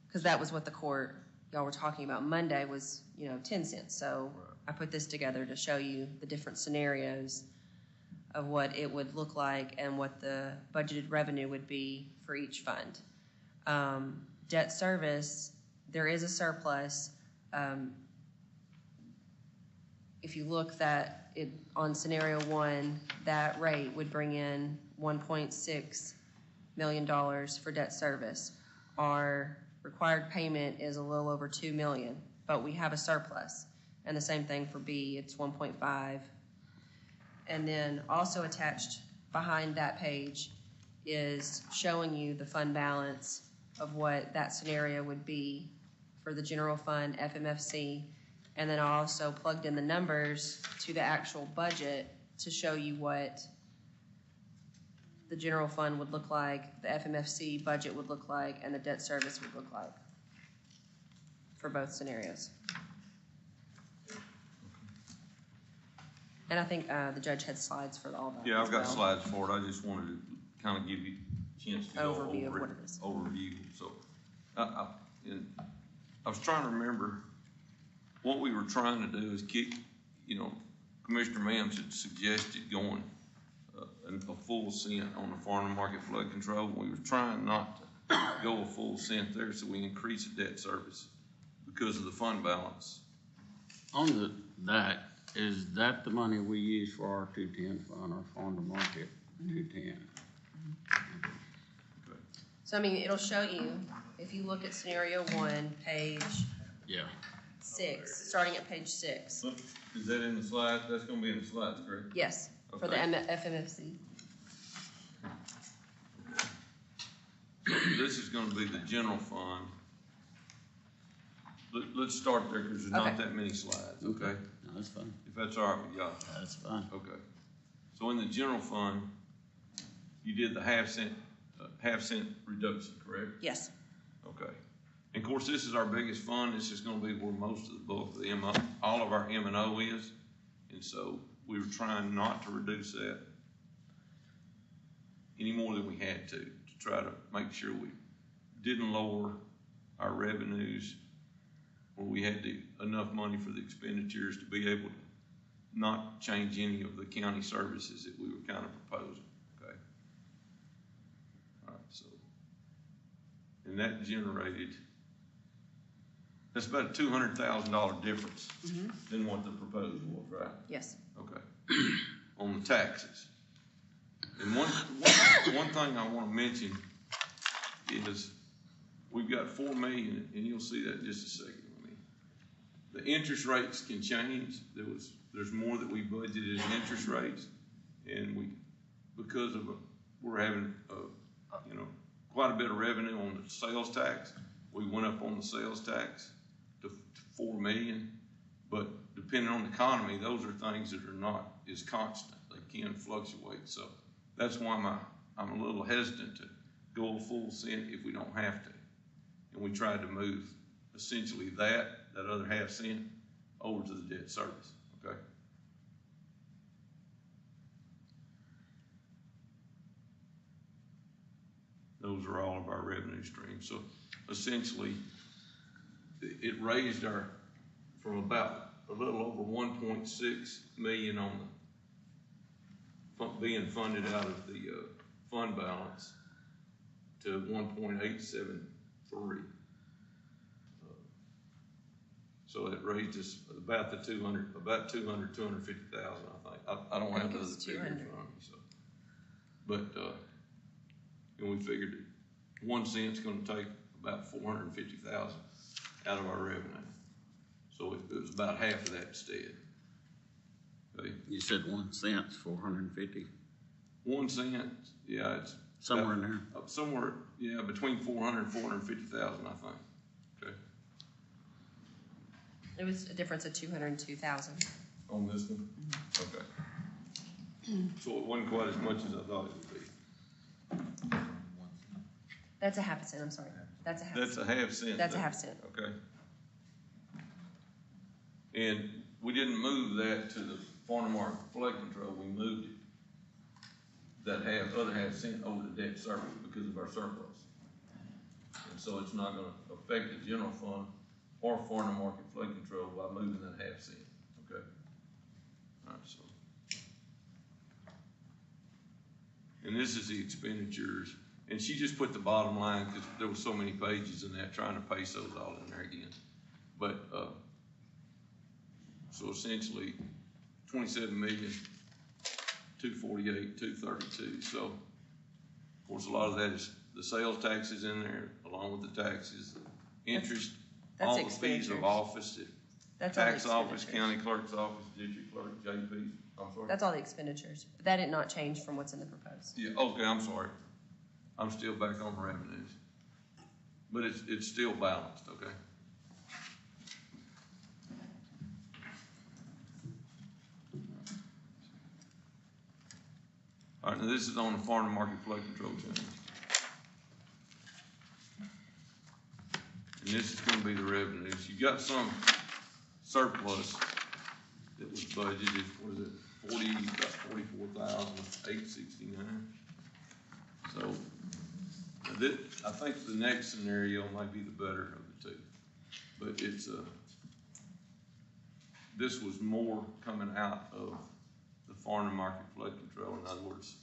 Because that was what the court, y'all were talking about Monday, was, 10 cents. So I put this together to show you the different scenarios of what it would look like and what the budgeted revenue would be for each fund. Debt service, there is a surplus. If you look on scenario 1, that rate would bring in $1.6 million for debt service. Our required payment is a little over $2 million, but we have a surplus. And the same thing for B, it's 1.5. And then also attached behind that page is showing you the fund balance of what that scenario would be for the general fund, FMFC, and then I also plugged in the numbers to the actual budget to show you what the general fund would look like, the FMFC budget would look like, and the debt service would look like for both scenarios. And I think the judge had slides for all that. yeah, I've as got well. slides for it. I just wanted to kind of give you a chance to go Overview of over what it. it is. Overview. So, I was trying to remember what we were trying to do is keep, Commissioner Mams had suggested going a full cent on the farm and market flood control. We were trying not to go a full cent there, so we increased the debt service because of the fund balance. Is that the money we use for our 210 fund, our farm to market 210? Okay. So, it'll show you, if you look at scenario 1, page Yeah. 6, starting at page 6. Look, is that in the slides? That's gonna be in the slides, correct? Yes, for the Okay. FMFC. This is gonna be the general fund. Let's start there, because there's not Okay. that many slides, okay? No, that's fine. If that's all right with y'all. That's fine. Okay. So in the general fund, you did the 0.5 cent reduction, correct? Yes. Okay. And of course, this is our biggest fund. This is gonna be where most of the bulk of the all of our M&O is. And so we were trying not to reduce that any more than we had to try to make sure we didn't lower our revenues where we had enough money for the expenditures to be able to not change any of the county services that we were kind of proposing, okay? All right, so, and that generated, that's about a $200,000 difference than what the proposal was, right? Yes. Okay, on the taxes. And one thing I want to mention is we've got $4 million, and you'll see that in just a second. I mean, the interest rates can change. There's more that we budgeted in interest rates, and because of we're having quite a bit of revenue on the sales tax. We went up on the sales tax to $4 million, but depending on the economy, those are things that are not as constant. They can fluctuate. So that's why I'm a little hesitant to go a full cent if we don't have to. And we tried to move essentially that other half cent over to the debt service, okay? Those are all of our revenue streams. So essentially, it raised from about a little over 1.6 million on being funded out of the fund balance to 1.873. So it raised us about 250,000, I think. I don't have the other figure in front of me, so. But, and we figured that 1 cent's gonna take about 450,000 out of our revenue. So it was about half of that instead. Okay. You said 1 cent, 450. 1 cent, yeah, it's Somewhere in there. Somewhere, yeah, between 400 and 450,000, I think. Okay. It was a difference of 202,000. On this one? Okay. So it wasn't quite as much as I thought it would be. That's a half a cent, I'm sorry. That's a half That's cent. a half cent. That's a half cent. Okay. And we didn't move that to the farm market flood control, we moved it, that other half cent over to debt service because of our surplus. And so it's not gonna affect the general fund or farm market flood control by moving that half cent, okay? All right, so. And this is the expenditures, and she just put the bottom line because there were so many pages in that, trying to paste those all in there again. But, so essentially, 27,248,232. So, of course, a lot of that is the sales taxes in there, along with the taxes, interest, That's all the fees of expenditures. office, That's all the tax office, expenditures. county clerk's office, district clerk, JP. I'm sorry. That's all the expenditures. But that did not change from what's in the proposed. Yeah, okay, I'm sorry. I'm still back on the revenues. But it's still balanced, okay? All right, now this is on the farm market flood control change. And this is gonna be the revenues. You got some surplus that was budgeted, what is it, about 44,869. So, I think the next scenario might be the better of the two. But this was more coming out of the farm and market flood control. In other words,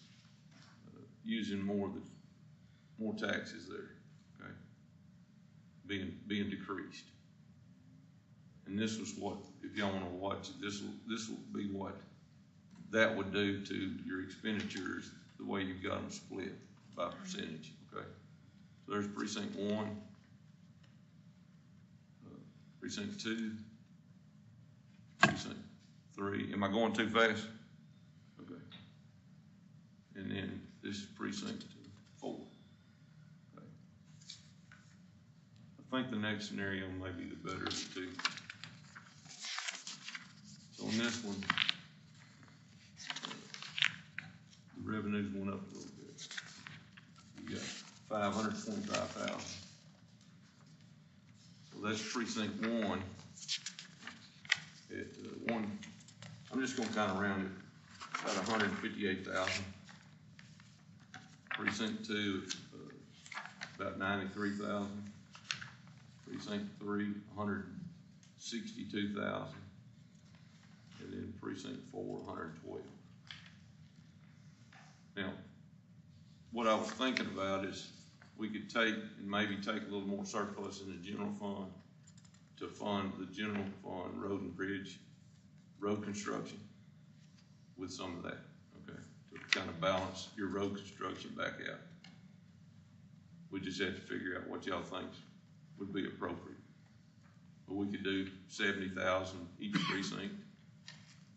using more taxes there, okay? Being decreased. And this was what, if y'all wanna watch it, this will be what that would do to your expenditures, the way you've got them split by percentage, okay? So there's precinct 1, precinct 2, precinct 3. Am I going too fast? Okay. And then this is precinct 4. Okay. I think the next scenario may be the better of the two. So on this one, the revenues went up a little bit. You got 525,000. So that's precinct 1 at I'm just gonna kind of round it, about 158,000. Precinct 2, about 93,000. Precinct 3, $62,000. And then precinct 4, $112,000. Now, what I was thinking about is we could take and maybe take a little more surplus in the general fund to fund the general fund road and bridge, road construction with some of that, okay? To kind of balance your road construction back out. We just have to figure out what y'all think would be appropriate. But we could do 70,000 each precinct,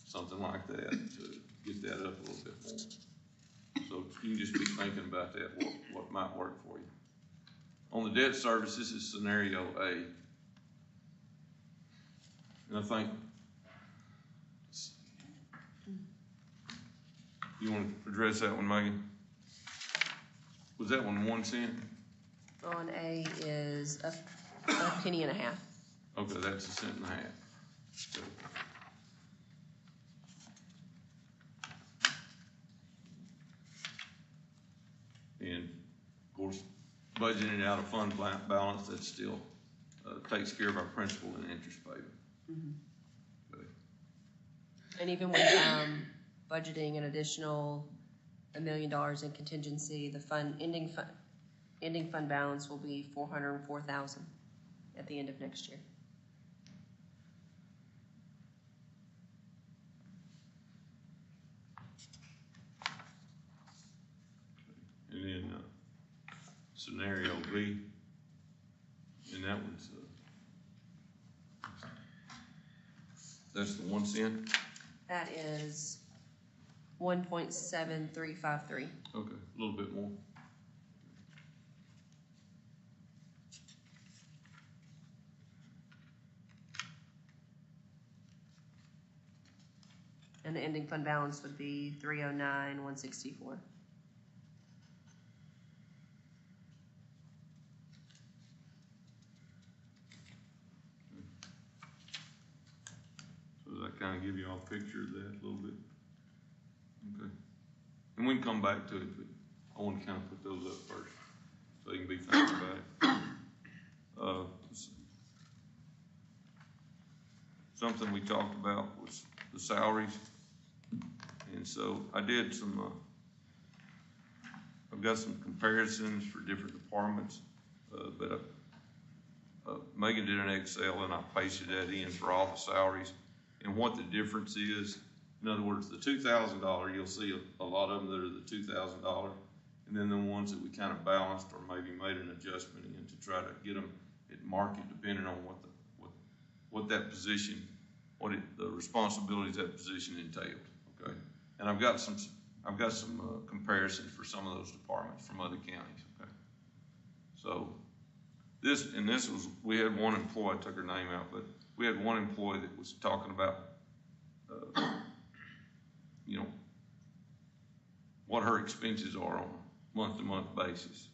something like that, to get that up a little bit more. So you can just be thinking about that, what might work for you. On the debt service, this is scenario A. And I think, you want to address that one, Megan? Was that one 1 cent? On A is a penny and a half. Okay, that's 1.5 cents. Okay. And of course, budgeting out of fund balance, that still takes care of our principal and interest payment. Okay. And even with budgeting an additional $1 million in contingency, the ending fund balance will be $404,000 at the end of next year. And then scenario B, and that one's that's the 1 cent. That is 1.7353. Okay, a little bit more. And the ending fund balance would be 309,164. So does that kind of give you all a picture of that a little bit? Okay. And we can come back to it, but I want to kind of put those up first so you can be thinking about it. Something we talked about was the salaries. And so I did some, I've got some comparisons for different departments, but Megan did an Excel and I pasted that in for all the salaries and what the difference is. In other words, the $2,000, you'll see a lot of them that are the $2,000, and then the ones that we kind of balanced or maybe made an adjustment in to try to get them at market depending on what that position, the responsibilities that position entailed. Okay, and I've got some comparisons for some of those departments from other counties. Okay, so this was, we had one employee, I took her name out, but we had one employee that was talking about you know, what her expenses are on a month-to-month basis.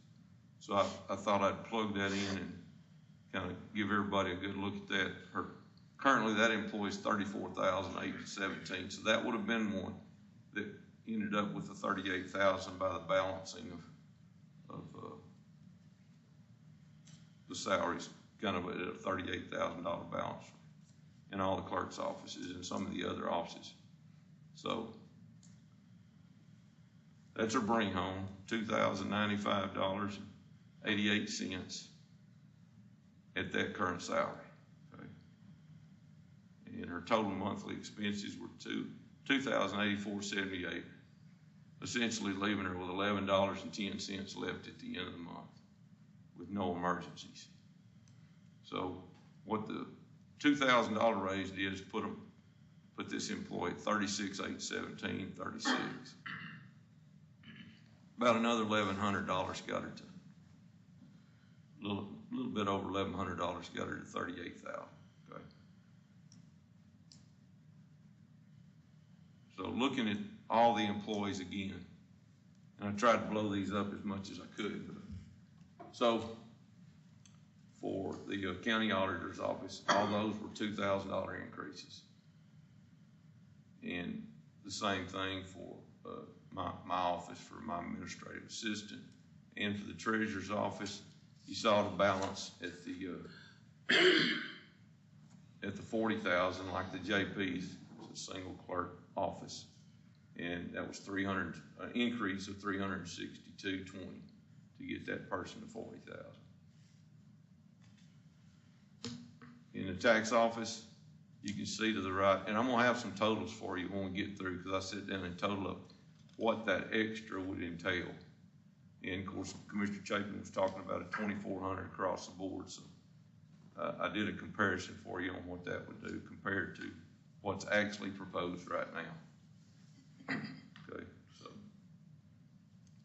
So I thought I'd plug that in and kind of give everybody a good look at that. Currently that employee's $34,817, so that would have been one that ended up with the $38,000 by the balancing of the salaries, kind of at a $38,000 balance in all the clerk's offices and some of the other offices. So that's her bring home, $2,095.88 at that current salary. Okay. And her total monthly expenses were $2,084.78, essentially leaving her with $11.10 left at the end of the month with no emergencies. So what the $2,000 raise did is put this employee at $36,817.36. About another $1,100 got her to a little bit over $1,100 got her to $38,000. Okay. So looking at all the employees again, and I tried to blow these up as much as I could. So for the county auditor's office, all those were $2,000 increases. And the same thing for my office for my administrative assistant. And for the treasurer's office, you saw the balance at the at the 40,000, like the JP's, it's a single clerk office. And that was increase of 362.20 to get that person to 40,000. In the tax office, you can see to the right, and I'm gonna have some totals for you when we get through, because I sit down and total up what that extra would entail. And of course, Commissioner Chapin was talking about a 2,400 across the board, so I did a comparison for you on what that would do compared to what's actually proposed right now. Okay, so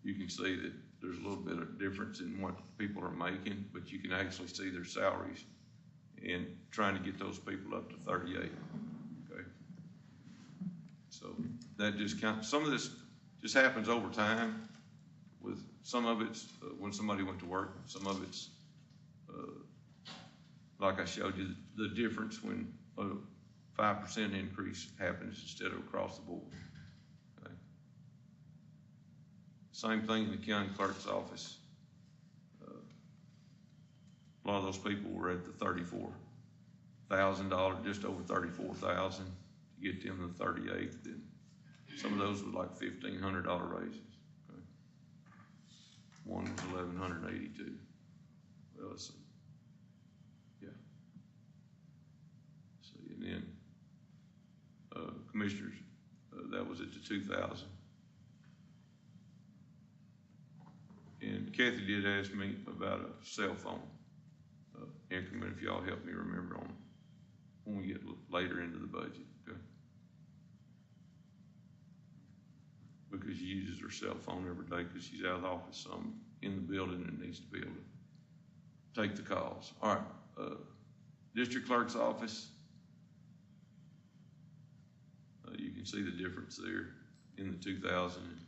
you can see that there's a little bit of difference in what people are making, but you can actually see their salaries and trying to get those people up to 38. Okay, so that just some of this just happens over time. With some of it's when somebody went to work, some of it's like I showed you, the difference when a 5% increase happens instead of across the board. Okay. Same thing in the county clerk's office. A lot of those people were at the $34,000, just over $34,000 to get them to 38. Then some of those were like $1,500 raises. Okay. One was $1,182. Well, let's see. Yeah. See, and then commissioners, that was at the 2,000. And Kathy did ask me about a cell phone increment, if y'all help me remember on when we get later into the budget, okay? Because she uses her cell phone every day because she's out of the office, so I'm in the building and needs to be able to take the calls. All right, district clerk's office. You can see the difference there in the 2,000 and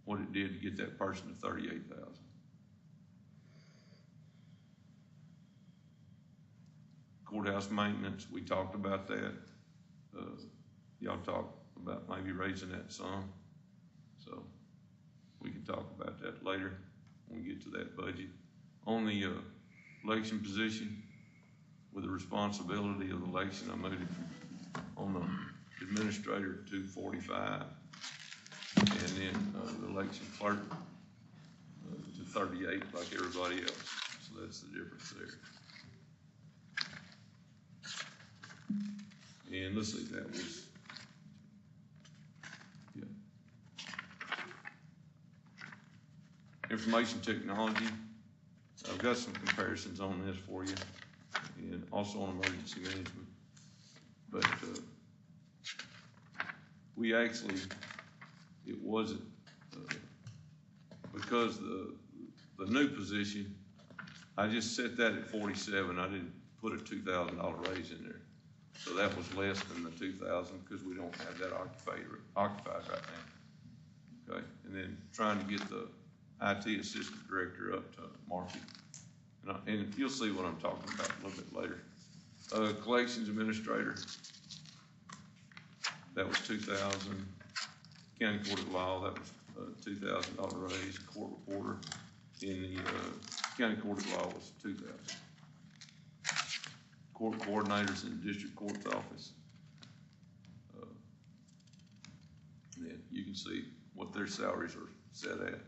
what it did to get that person to 38,000. Courthouse maintenance, we talked about that. Y'all talked about maybe raising that some. So we can talk about that later when we get to that budget. On the election position, with the responsibility of the election, I moved it on the administrator to 45, and then the election clerk to 38 like everybody else. So that's the difference there. And let's see, that was, yeah. Information technology, I've got some comparisons on this for you, and also on emergency management. But we actually, it wasn't, because the new position, I just set that at 47. I didn't put a $2,000 raise in there. So that was less than the 2,000 because we don't have that occupied right now. Okay, and then trying to get the IT assistant director up to market. And you'll see what I'm talking about a little bit later. Collections administrator, that was 2,000. County court of law, that was a $2,000 raise. Court reporter in the county court of law was 2,000. Court coordinators in the district court's office. Then you can see what their salaries are set at.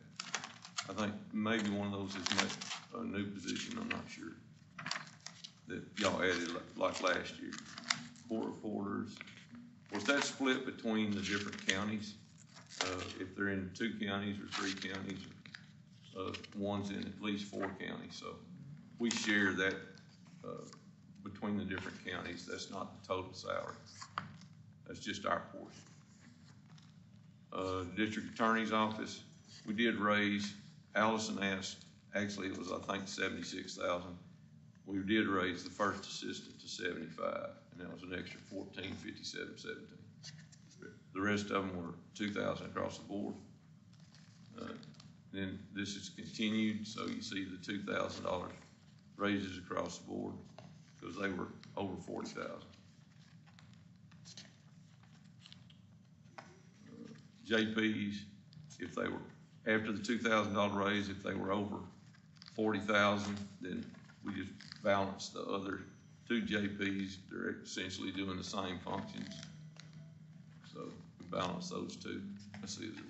I think maybe one of those is a new position, I'm not sure, that y'all added like last year. Court reporters, was that split between the different counties? If they're in 2 counties or 3 counties, one's in at least 4 counties. So we share that between the different counties. That's not the total salary. That's just our portion. District attorney's office, we did raise, Allison asked, actually it was I think 76,000. We did raise the first assistant to 75, and that was an extra 14, 57, 17. The rest of them were 2,000 across the board. Then this is continued, so you see the $2,000 raises across the board because they were over 40,000. JPs, if they were after the $2,000 raise, if they were over 40,000, then we just balanced the other two JPs, they're essentially doing the same functions. So we balance those two. I see it as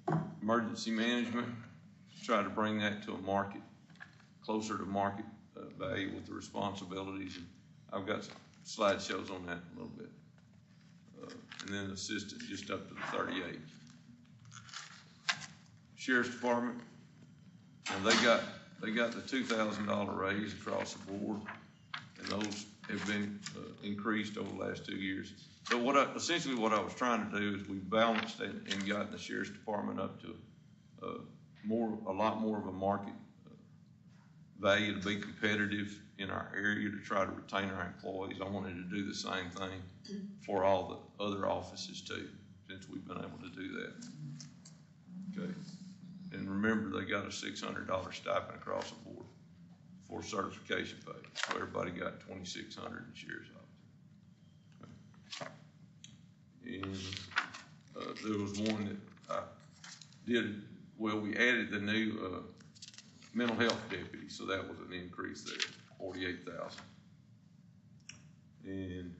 one. Emergency management, try to bring that to a market, closer to market value with the responsibilities. And I've got some slideshows on that a little bit. And then assistant just up to the 38. Sheriff's Department, and they got the $2,000 raise across the board, and those have been increased over the last 2 years. So essentially what I was trying to do is we balanced it and gotten the Sheriff's Department up to a lot more of a market value to be competitive in our area to try to retain our employees. I wanted to do the same thing for all the other offices too, since we've been able to do that. Okay. And remember, they got a $600 stipend across the board for certification pay. So everybody got $2,600 in Sheriff's Office. Okay. And there was one that I did, well, we added the new mental health deputy, so that was an increase there, 48,000. And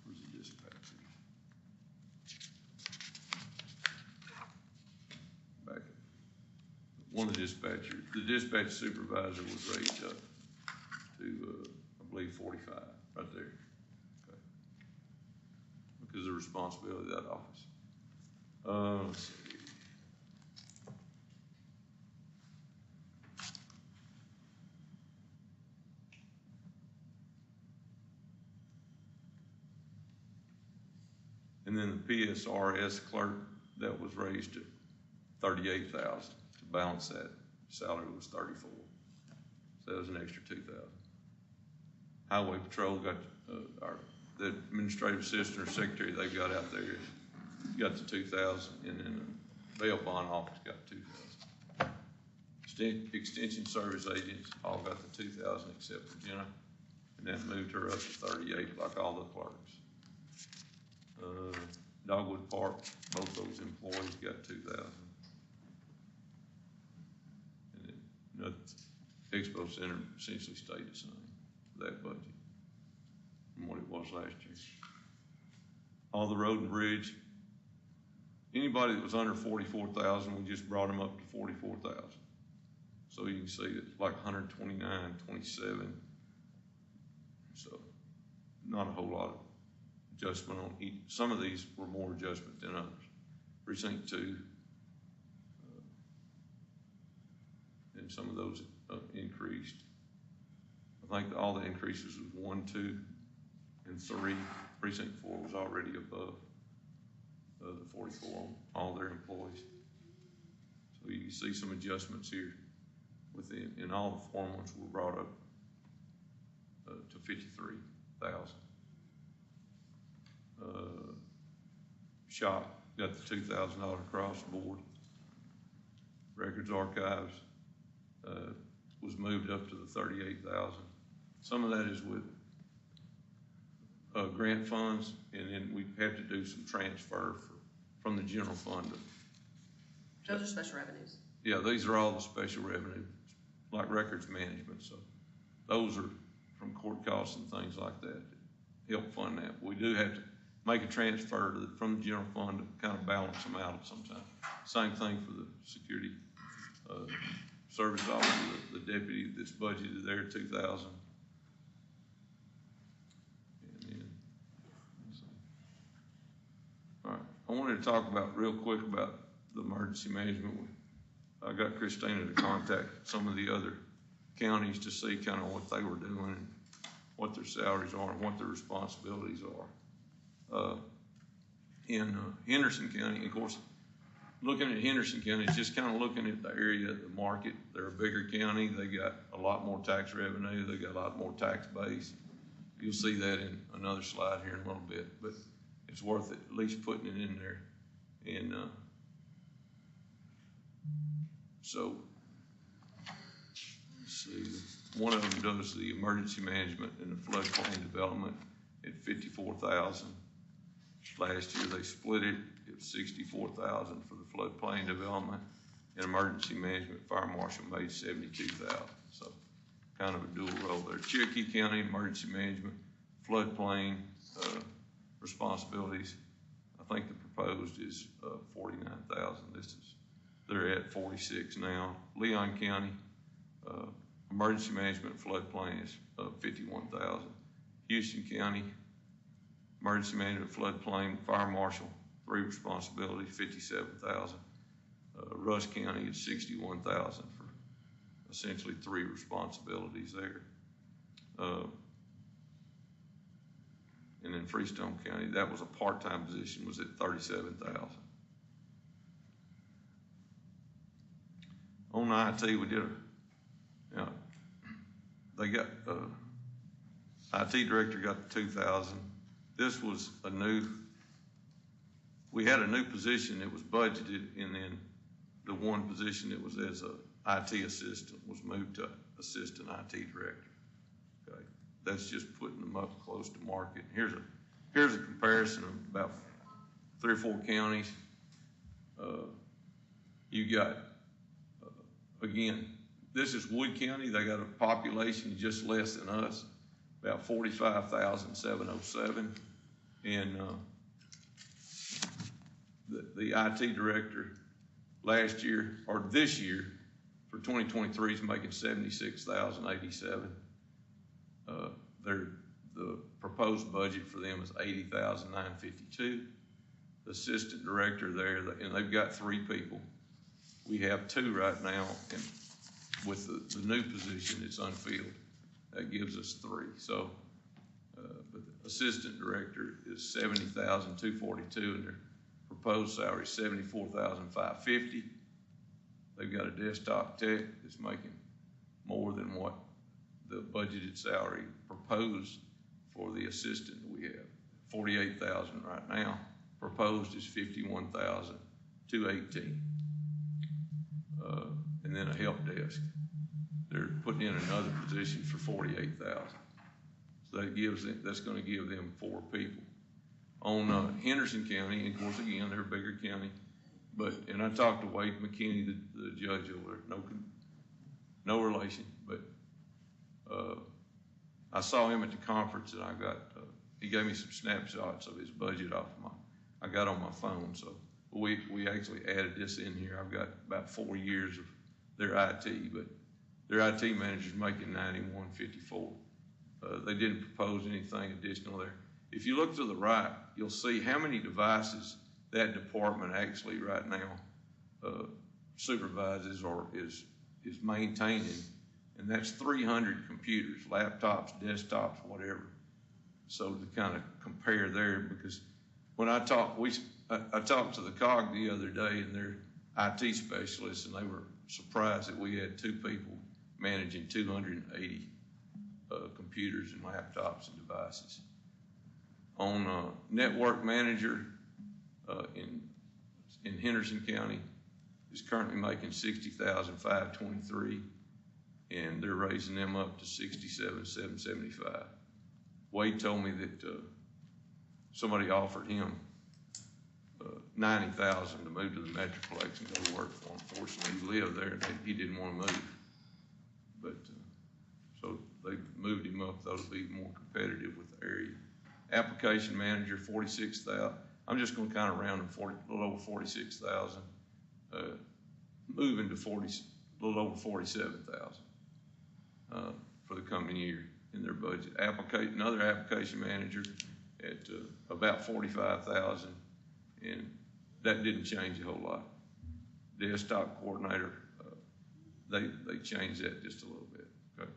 where's the dispatcher? Back up. One of the dispatch supervisor was raised up to, I believe, 45, right there. Okay. Because of the responsibility of that office. Let's see. And then the PSRS clerk, that was raised to 38,000 to balance that. Salary was 34. So that was an extra 2,000. Highway Patrol got the administrative assistant or secretary they've got out there got the 2,000, and then the bail bond office got 2,000. Extension service agents all got the 2,000 except for Jenna, and that moved her up to 38 like all the clerks. Dogwood Park, both those employees got 2,000. And then, Expo Center essentially stayed the same for that budget from what it was last year. All the road and bridge, anybody that was under 44,000, we just brought them up to 44,000. So you can see it's like 129, 27. So not a whole lot of adjustment on each. Some of these were more adjustment than others. Precinct 2, and some of those increased. I think all the increases was 1, 2, and 3. Precinct 4 was already above the 44 on all their employees. So you can see some adjustments here within, and all the foremans were brought up to 53,000. Shop got the $2,000 across the board. Records Archives was moved up to the 38,000. Some of that is with grant funds, and then we have to do some transfer from the general fund. Those are special revenues. Yeah, these are all the special revenue, like records management. So those are from court costs and things like that help fund that. We do have to make a transfer from the general fund to kind of balance them out at some time. Same thing for the security service officer, the deputy that's budgeted there, 2,000. And then, all right, I wanted to talk about real quick about the emergency management. I got Christina to contact some of the other counties to see kind of what they were doing and what their salaries are and what their responsibilities are. In Henderson County, of course, looking at Henderson County is just kind of looking at the area, the market. They're a bigger county. They got a lot more tax revenue. They got a lot more tax base. You'll see that in another slide here in a little bit, but it's worth it, at least putting it in there. And so, let's see, one of them does the emergency management and the floodplain development at 54,000. Last year they split it. It was 64,000 for the floodplain development, and emergency management fire marshal made 72,000. So kind of a dual role there. Cherokee County Emergency Management, floodplain, responsibilities. I think the proposed is, 49,000. They're at 46 now. Leon County, Emergency Management floodplain is, 51,000. Houston County, Emergency Management floodplain, fire marshal, 3 responsibilities, 57,000. Rush County is 61,000 for essentially 3 responsibilities there. And then Freestone County, that was a part-time position, was at 37,000. On IT, we did they got, IT director got 2,000. This was we had a new position that was budgeted, and then the one position that was as a IT assistant was moved to assistant IT director. Okay, that's just putting them up close to market. Here's a comparison of about 3 or 4 counties. You got, again, this is Wood County. They got a population just less than us, about 45,707. And the IT director last year, or this year, for 2023 is making 76,087. The proposed budget for them is 80,952. The assistant director there, and they've got 3 people. We have 2 right now, and with the new position that's unfilled, that gives us 3. So, but the assistant director is 70,242, and their proposed salary is 74,550. They've got a desktop tech that's making more than what the budgeted salary proposed for the assistant that we have. 48,000 right now. Proposed is 51,218. And then a help desk. They're putting in another position for 48,000. So that's going to give them 4 people. On Henderson County, and of course, again, they're a bigger county. And I talked to Wade McKinney, the judge over there, no relation, but I saw him at the conference, and he gave me some snapshots of his budget I got on my phone, so we actually added this in here. I've got about 4 years of their IT, but their IT manager's making 9154. They didn't propose anything additional there. If you look to the right, you'll see how many devices that department actually right now supervises or is maintaining, and that's 300 computers, laptops, desktops, whatever. So to kind of compare there, because when I talked to the COG the other day and their IT specialists, and they were surprised that we had 2 people managing 280 computers and laptops and devices. On network manager in Henderson County is currently making 60,523, and they're raising them up to 67,775. Wade told me that somebody offered him $90,000 to move to the Metroplex and go to work for him. Fortunately, he lived there and he didn't want to move. But so they moved him up, though, to be more competitive with the area. Application manager, 46,000. I'm just going to kind of round them a little over 46,000. Moving to a little over 47,000 for the coming year in their budget. Another application manager at about 45,000, and that didn't change a whole lot. Desktop coordinator, they changed that just a little bit. Okay,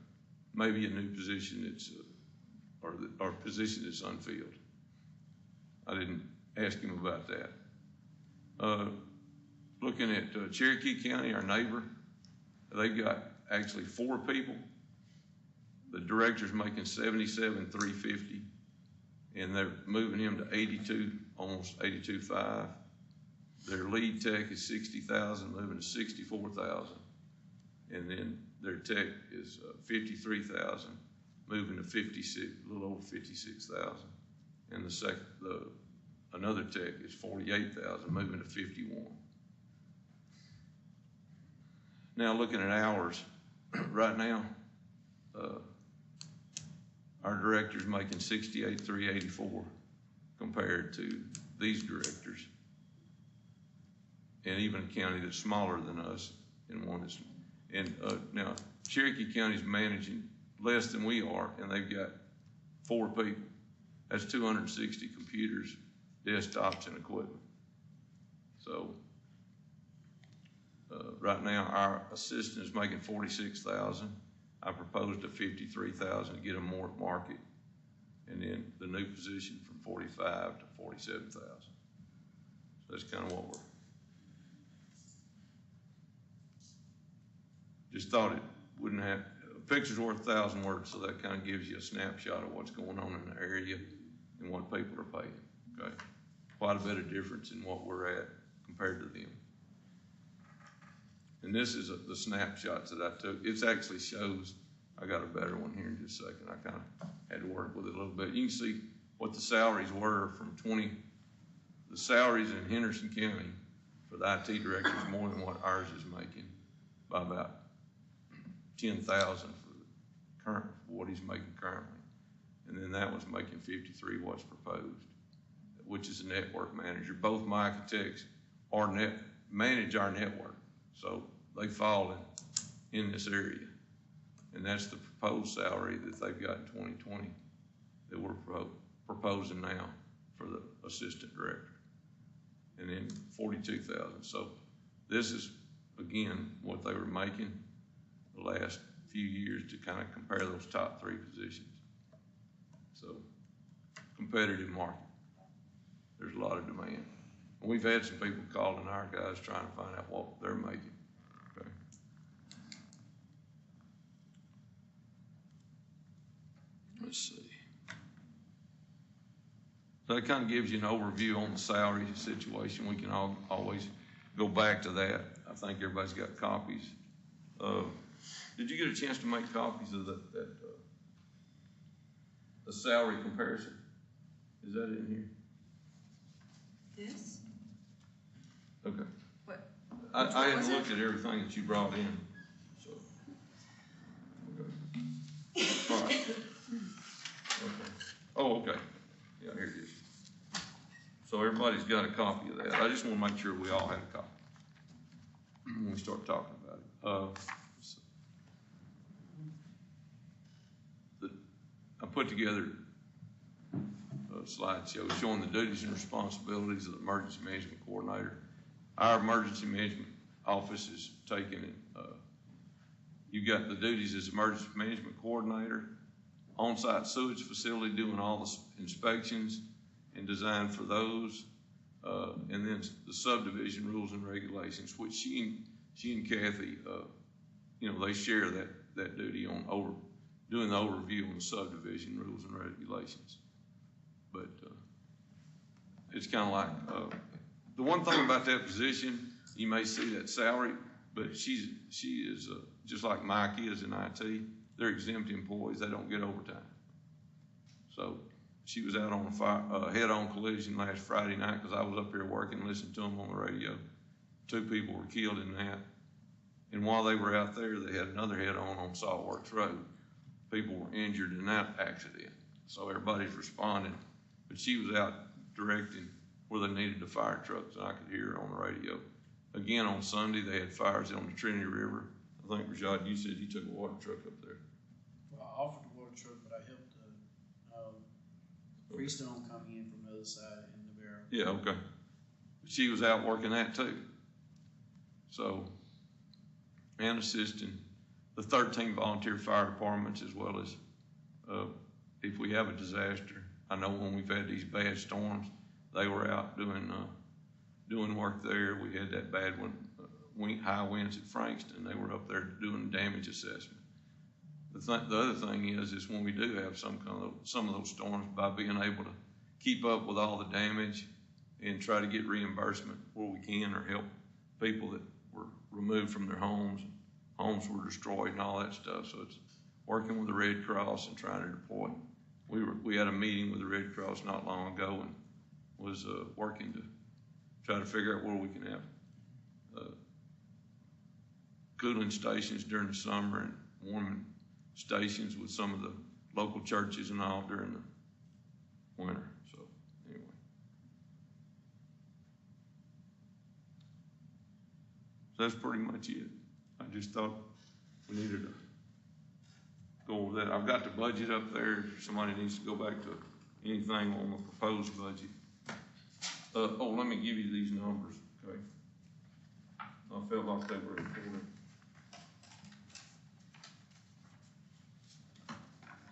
maybe a new position that's or position that's unfilled. I didn't ask him about that. Looking at Cherokee County, our neighbor, they've got actually 4 people. The director's making 77,350, and they're moving him to 82, almost 82.5. Their lead tech is 60,000, moving to 64,000, and then their tech is 53,000, moving to 56, a little over 56,000, and another tech is 48,000, moving to 51. Now looking at hours, right now, our director's making 68,384 compared to these directors. And even a county that's smaller than us, and one that's, and now Cherokee County's managing less than we are, and they've got 4 people. That's 260 computers, desktops, and equipment. So right now, our assistant is making 46,000. I proposed a 53,000 to get them more at market, and then the new position from 45 to 47,000. So that's kind of what we're. Just thought it wouldn't have, a picture's worth 1,000 words, so that kind of gives you a snapshot of what's going on in the area and what people are paying, okay? Quite a bit of difference in what we're at compared to them. And this is the snapshots that I took. It actually shows, I got a better one here in just a second. I kind of had to work with it a little bit. You can see what the salaries were from the salaries in Henderson County for the IT director is more than what ours is making by about 10,000 for the current, what he's making currently. And then that was making 53 what's proposed, which is a network manager. Both my architects manage our network. So they fall in this area. And that's the proposed salary that they've got in 2020 that we're proposing now for the assistant director. And then 42,000. So this is, again, what they were making the last few years to kind of compare those top 3 positions. So competitive market. There's a lot of demand. And we've had some people calling our guys trying to find out what they're making. Okay. Let's see. So that kind of gives you an overview on the salary situation. We can always go back to that. I think everybody's got copies. Did you get a chance to make copies of the salary comparison? Is that in here? This? Okay. What? I hadn't looked at everything that you brought in, so. Okay. All right. Okay. Oh, okay. Yeah, here it is. So everybody's got a copy of that. I just want to make sure we all have a copy when we start talking about it. I put together a slideshow showing the duties and responsibilities of the emergency management coordinator. Our emergency management office is taking it. You got the duties as emergency management coordinator, on-site sewage facility doing all the inspections and design for those, and then the subdivision rules and regulations, which she and Kathy, they share that duty on doing the overview on the subdivision rules and regulations. But it's kind of like, the one thing about that position, you may see that salary, but she is just like Mike is in IT. They're exempt employees. They don't get overtime. So she was out on a head-on collision last Friday night because I was up here working, listening to them on the radio. 2 people were killed in that. And while they were out there, they had another head-on Saltworks Road. People were injured in that accident. So everybody's responding. But she was out directing where they needed the fire trucks, and I could hear her on the radio. Again, on Sunday, they had fires on the Trinity River. I think, Rashad, you said you took a water truck up there. Well, I offered the water truck, but I helped Freestone coming in from the other side in the barrel. Yeah, okay. She was out working that too. So, and assisting the 13 volunteer fire departments, as well as if we have a disaster. I know when we've had these bad storms, they were out doing work there. We had that bad one, high winds at Frankston. They were up there doing damage assessment. The other thing is when we do have some of those storms, by being able to keep up with all the damage and try to get reimbursement where we can, or help people that were removed from their homes were destroyed and all that stuff. So it's working with the Red Cross and trying to deploy. We had a meeting with the Red Cross not long ago and was working to try to figure out where we can have cooling stations during the summer and warming stations with some of the local churches and all during the winter, so anyway. So that's pretty much it. I just thought we needed to go over that. I've got the budget up there. If somebody needs to go back to anything on the proposed budget. Let me give you these numbers, okay? I felt like they were important.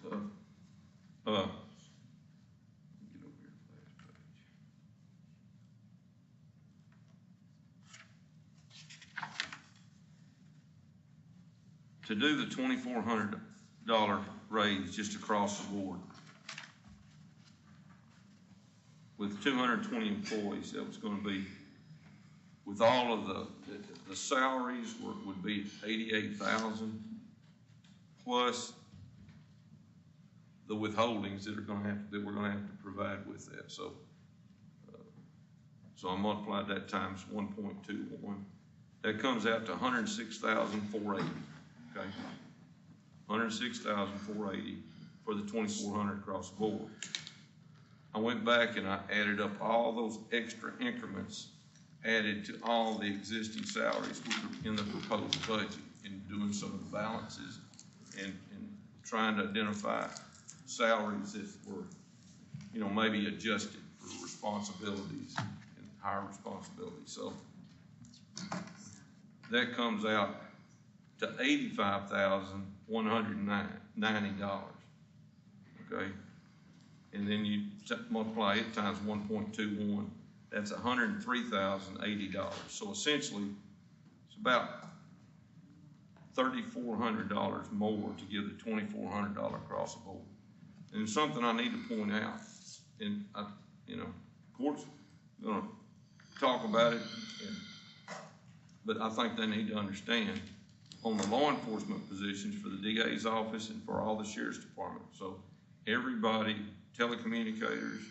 So, get over here to the last page. To do the $2,400 raise just across the board, with 220 employees, that was going to be, with all of the salaries would be 88,000 plus the withholdings that we're going to have to provide with that. So, I multiplied that times 1.21. That comes out to 106,480. Okay, 106,480 for the 2,400 across the board. I went back and I added up all those extra increments added to all the existing salaries in the proposed budget and doing some of the balances and trying to identify salaries that were, maybe adjusted for responsibilities and higher responsibilities. So that comes out to $85,190, okay? And then you multiply it times 1.21, that's $103,080. So essentially, it's about $3,400 more to give the $2,400 across the board. And it's something I need to point out, and courts gonna talk about it, but I think they need to understand on the law enforcement positions for the DA's office and for all the sheriff's department. So everybody, telecommunicators,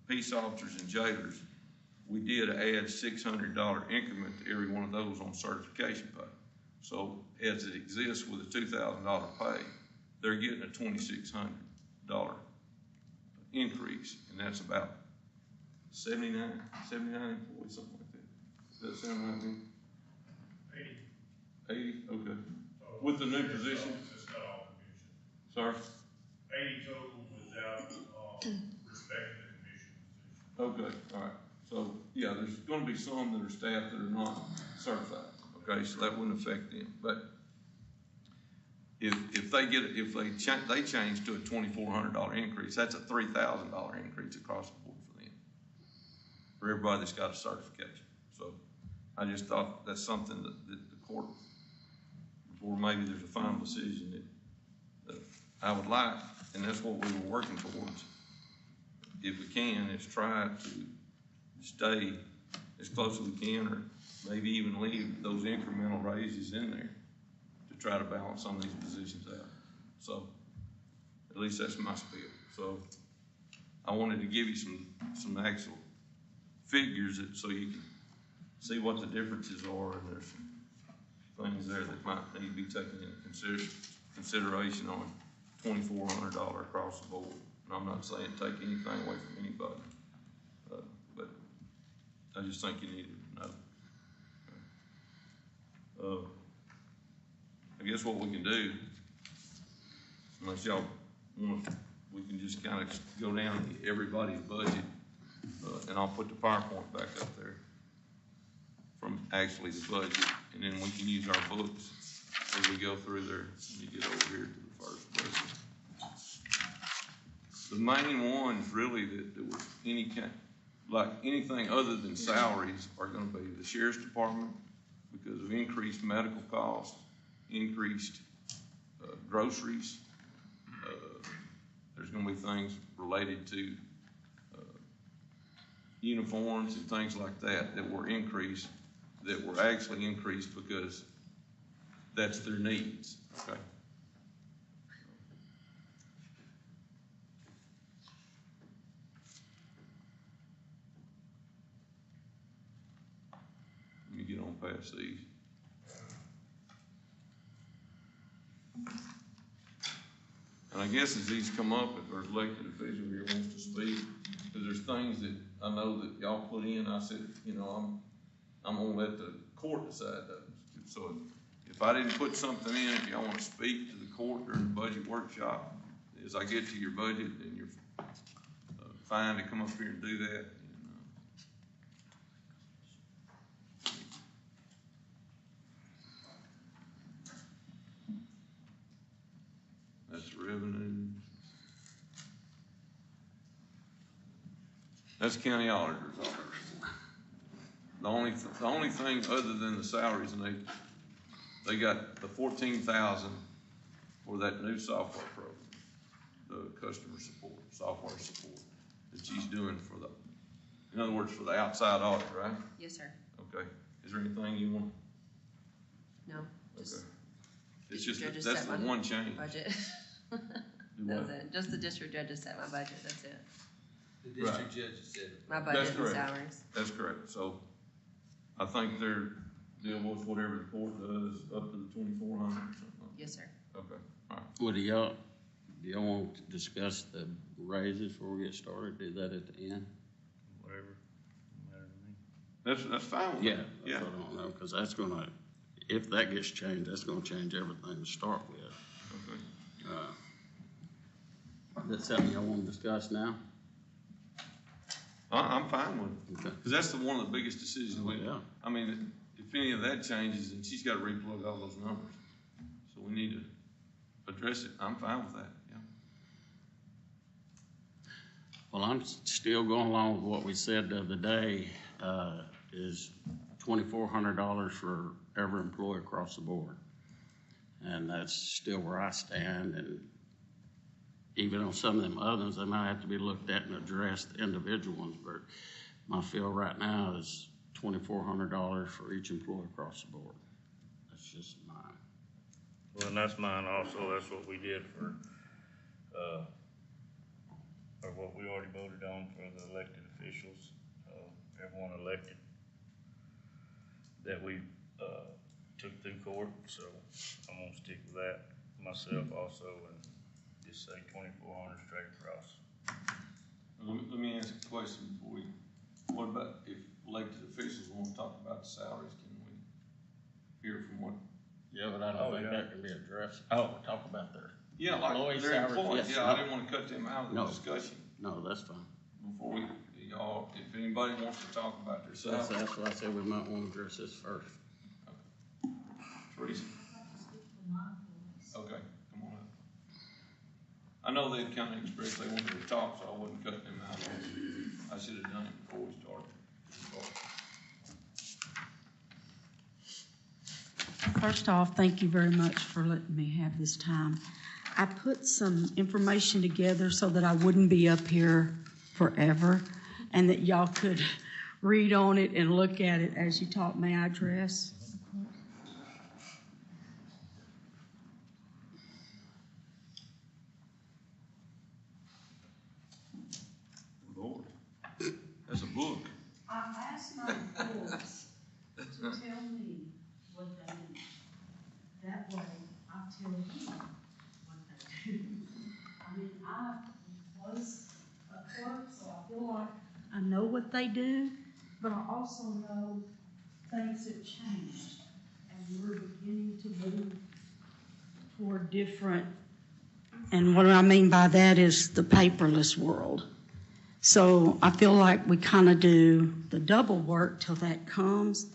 peace officers and jailers, we did add $600 increment to every one of those on certification pay. So as it exists with a $2,000 pay, they're getting a $2,600 increase, and that's about 79 employees, something like that. Does that sound right to me? 80, okay. With the new position? It's not all commission. Sorry? 80 total without respecting the commission position. Okay, all right. So, yeah, there's gonna be some that are staff that are not certified, okay? So that wouldn't affect them. But if they change to a $2,400 increase, that's a $3,000 increase across the board for them, for everybody that's got a certification. So I just thought that's something that the court, before maybe there's a final decision that I would like, and that's what we were working towards. If we can, is try to stay as close as we can, or maybe even leave those incremental raises in there to try to balance some of these positions out. So at least that's my spiel. So I wanted to give you some actual figures so you can see what the differences are, and there's some things there that might need to be taken into consideration on $2,400 across the board. And I'm not saying take anything away from anybody, but I just think you need to know. I guess what we can do, unless y'all want, we can just kind of go down to everybody's budget, and I'll put the PowerPoint back up there from actually the budget, and then we can use our books as we go through there. Let me get over here to the first budget. The main ones really that was any kind, like anything other than salaries, are going to be the sheriff's department because of increased medical costs, increased groceries. There's going to be things related to uniforms and things like that were increased, that were actually increased because that's their needs, okay? Let me get on past these. I guess as these come up, if there's elected official here wants to speak, because there's things that I know that y'all put in, I said, you know, I'm gonna let the court decide those. So if I didn't put something in, if y'all wanna speak to the court during the budget workshop, as I get to your budget, then you're fine to come up here and do that. That's revenue. That's county auditor's office. The only thing other than the salaries, and they got the 14,000 for that new software program, the customer support, software support that she's doing for the, in other words, for the outside audit, right? Yes, sir. Okay. Is there anything you want? No, just. Okay. It's just, judges that's set the my one change. Budget. That's it. Just the district judges set my budget, that's it. The district judge said. My That's budget and correct. salaries. That's correct. So I think they're dealing with whatever the court does up to the 2,400 or something. Yes, sir. Okay, all right. Well, do y'all want to discuss the raises before we get started? Do that at the end? Whatever, doesn't matter to me. That's fine with me. Yeah, that's what I don't know, because that's gonna, if that gets changed, that's gonna change everything to start with. Okay. That's something y'all want to discuss now? I'm fine with it. Okay. Because that's one of the biggest decisions we, Yeah. I mean, if any of that changes, then she's got to replug all those numbers. So we need to address it. I'm fine with that, yeah. Well, I'm still going along with what we said the other day, is $2,400 for every employee across the board. And that's still where I stand, and even on some of them others, they might have to be looked at and addressed, individual ones, but my feel right now is $2,400 for each employee across the board. That's just mine. Well, and that's mine also, that's what we did for, or what we already voted on for the elected officials, everyone elected that we, took through court, so I'm gonna stick with that myself also, and just say 2,400 straight across. Let me ask a question before we, what about if elected officials want to talk about the salaries, can we hear from what? Yeah, but I don't think that can be addressed. Oh, talk about their Yeah, like employee their salaries. employees, Yes, yeah, no. I didn't want to cut them out of the No. discussion No, that's fine. before we, y'all, if anybody wants to talk about their That's salaries. why I said we might want to address this first. Teresa? Okay, come on up. I know they'd kind of expressed they wanted to talk, so I wouldn't cut them out. I should have done it before we started. First off, thank you very much for letting me have this time. I put some information together so that I wouldn't be up here forever and that y'all could read on it and look at it as you talk. May I address? Lord, that's a book. I asked my boys to tell me what they do. That way, I'll tell you what they do. I mean, I was a clerk, so I feel like I know what they do, but I also know things have changed, and we're beginning to move toward different, and what I mean by that is the paperless world. So I feel like we kind of do the double work till that comes.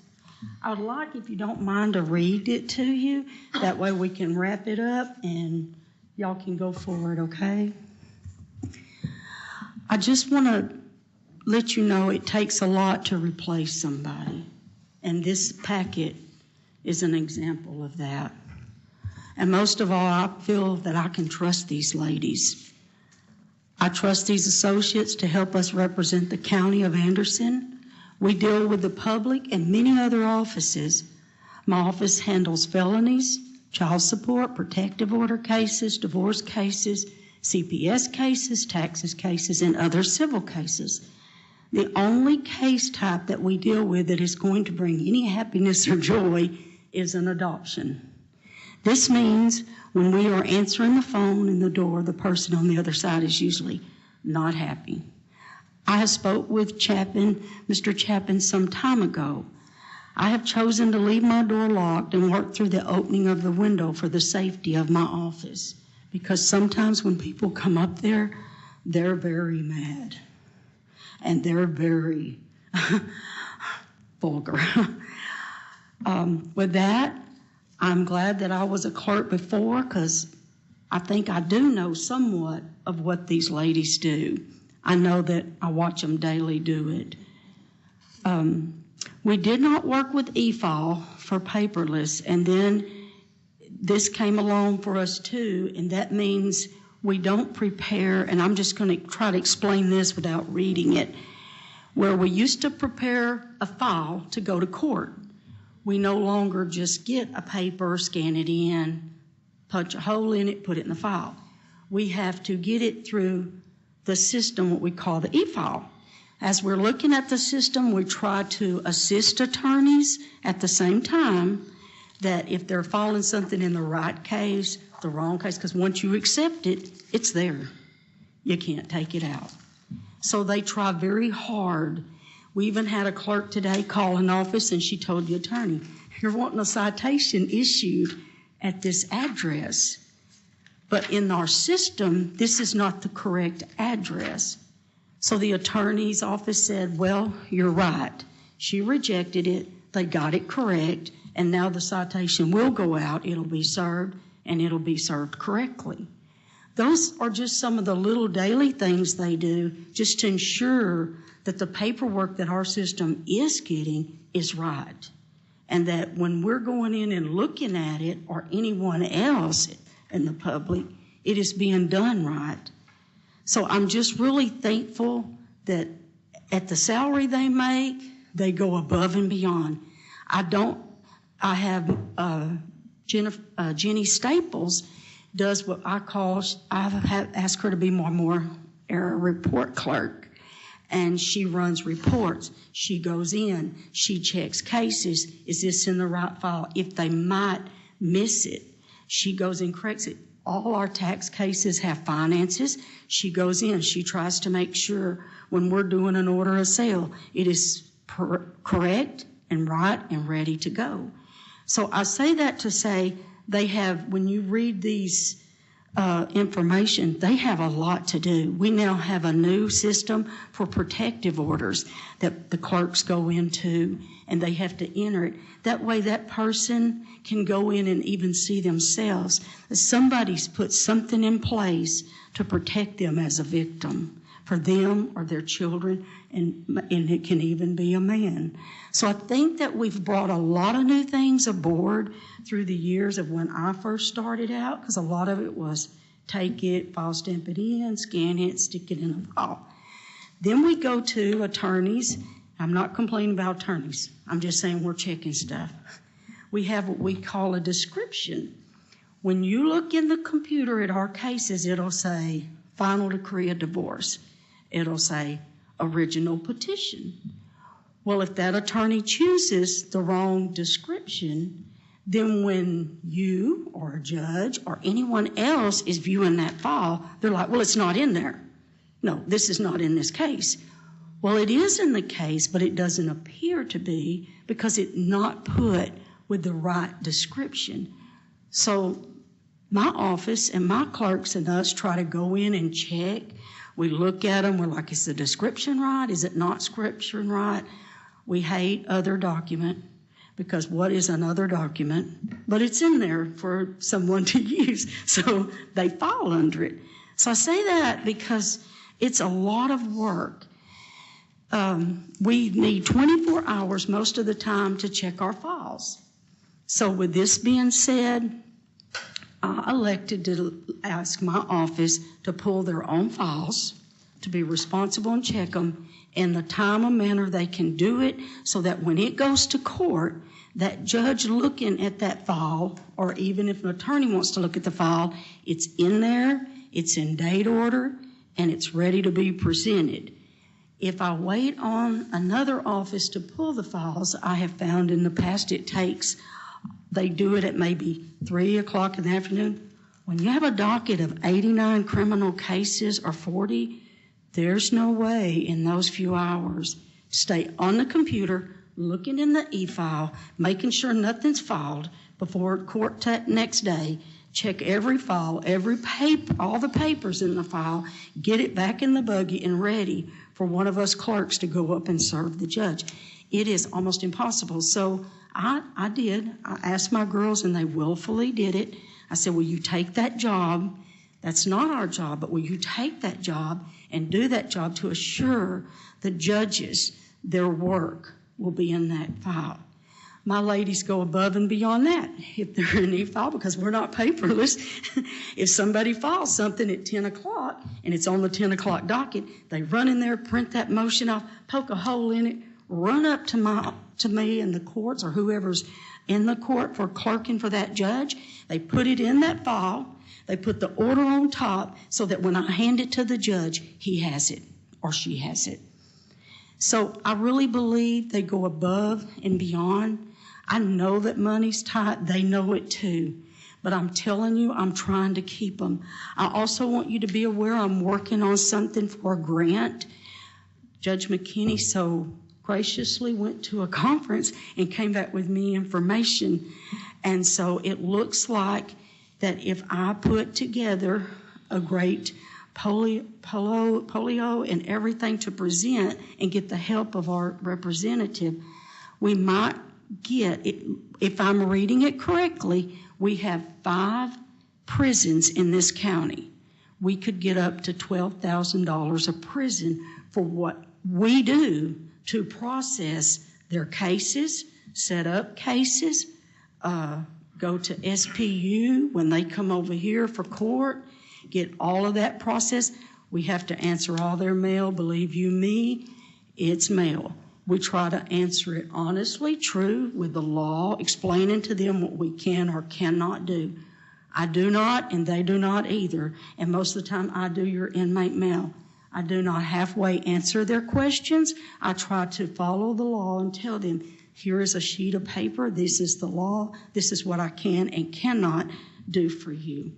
I would like, if you don't mind, to read it to you. That way we can wrap it up and y'all can go forward, okay? I just want to let you know it takes a lot to replace somebody. And this packet is an example of that. And most of all, I feel that I can trust these ladies. I trust these associates to help us represent the county of Anderson. We deal with the public and many other offices. My office handles felonies, child support, protective order cases, divorce cases, CPS cases, taxes cases, and other civil cases. The only case type that we deal with that is going to bring any happiness or joy is an adoption. This means when we are answering the phone in the door, the person on the other side is usually not happy. I have spoke with Mr. Chapin some time ago. I have chosen to leave my door locked and work through the opening of the window for the safety of my office, because sometimes when people come up there, they're very mad and they're very vulgar. With that, I'm glad that I was a clerk before, because I think I do know somewhat of what these ladies do. I know that I watch them daily do it. We did not work with e-file for paperless, and then this came along for us too, and that means we don't prepare, and I'm just going to try to explain this without reading it, where we used to prepare a file to go to court. We no longer just get a paper, scan it in, punch a hole in it, put it in the file. We have to get it through the system, what we call the e-file. As we're looking at the system, we try to assist attorneys at the same time, that if they're filing something in the right case, the wrong case, because once you accept it, it's there. You can't take it out. So they try very hard. We even had a clerk today call an office, and she told the attorney, "You're wanting a citation issued at this address. But in our system, this is not the correct address." So the attorney's office said, "Well, you're right." She rejected it. They got it correct. And now the citation will go out. It'll be served, and it'll be served correctly. Those are just some of the little daily things they do just to ensure that the paperwork that our system is getting is right. And that when we're going in and looking at it, or anyone else in the public, it is being done right. So I'm just really thankful that at the salary they make, they go above and beyond. I have Jenny Staples does what I call, I've asked her to be more a report clerk. And she runs reports. She goes in, she checks cases. Is this in the right file? If they might miss it, she goes and corrects it. All our tax cases have finances. She goes in, she tries to make sure when we're doing an order of sale, it is correct and right and ready to go. So I say that to say they have, when you read these information, they have a lot to do. We now have a new system for protective orders that the clerks go into, and they have to enter it. That way that person can go in and even see themselves that somebody's put something in place to protect them as a victim for them or their children, and it can even be a man. So I think that we've brought a lot of new things aboard through the years of when I first started out, because a lot of it was take it, file stamp it in, scan it, stick it in a file. Then we go to attorneys. I'm not complaining about attorneys. I'm just saying we're checking stuff. We have what we call a description. When you look in the computer at our cases, it'll say final decree of divorce. It'll say original petition. Well, if that attorney chooses the wrong description, then when you or a judge or anyone else is viewing that file, they're like, well, it's not in there. No, this is not in this case. Well, it is in the case, but it doesn't appear to be because it's not put with the right description. So my office and my clerks and us try to go in and check. We look at them. We're like, is the description right? Is it not description right? We hate other document, because what is another document? But it's in there for someone to use, so they fall under it. So I say that because it's a lot of work. We need 24 hours most of the time to check our files. So with this being said, I elected to ask my office to pull their own files, to be responsible and check them in the time and manner they can do it, so that when it goes to court, that judge looking at that file, or even if an attorney wants to look at the file, it's in there, it's in date order, and it's ready to be presented. If I wait on another office to pull the files, I have found in the past it takes They do it at maybe 3 o'clock in the afternoon. When you have a docket of 89 criminal cases or 40, there's no way in those few hours to stay on the computer, looking in the e-file, making sure nothing's filed before court next day, check every file, every paper, all the papers in the file, get it back in the buggy and ready for one of us clerks to go up and serve the judge. It is almost impossible. So I did. I asked my girls, and they willfully did it. I said, will you take that job? That's not our job, but will you take that job and do that job to assure the judges their work will be in that file? My ladies go above and beyond that if they're in e-file, because we're not paperless. If somebody files something at 10 o'clock and it's on the 10 o'clock docket, they run in there, print that motion off, poke a hole in it, run up to me in the courts or whoever's in the court for clerking for that judge. They put it in that file. They put the order on top so that when I hand it to the judge, he has it or she has it. So I really believe they go above and beyond. I know that money's tight. They know it too. But I'm telling you, I'm trying to keep them. I also want you to be aware I'm working on something for a grant. Judge McKinney so graciously went to a conference and came back with me information. And so it looks like that if I put together a great polio and everything to present and get the help of our representative, we might get, if I'm reading it correctly, we have 5 prisons in this county. We could get up to $12,000 a prison for what we do to process their cases, set up cases, go to SPU when they come over here for court, get all of that process. We have to answer all their mail. Believe you me, it's mail. We try to answer it honestly, true, with the law, explaining to them what we can or cannot do. I do not, and they do not either. And most of the time, I do your inmate mail. I do not halfway answer their questions. I try to follow the law and tell them, here is a sheet of paper. This is the law. This is what I can and cannot do for you.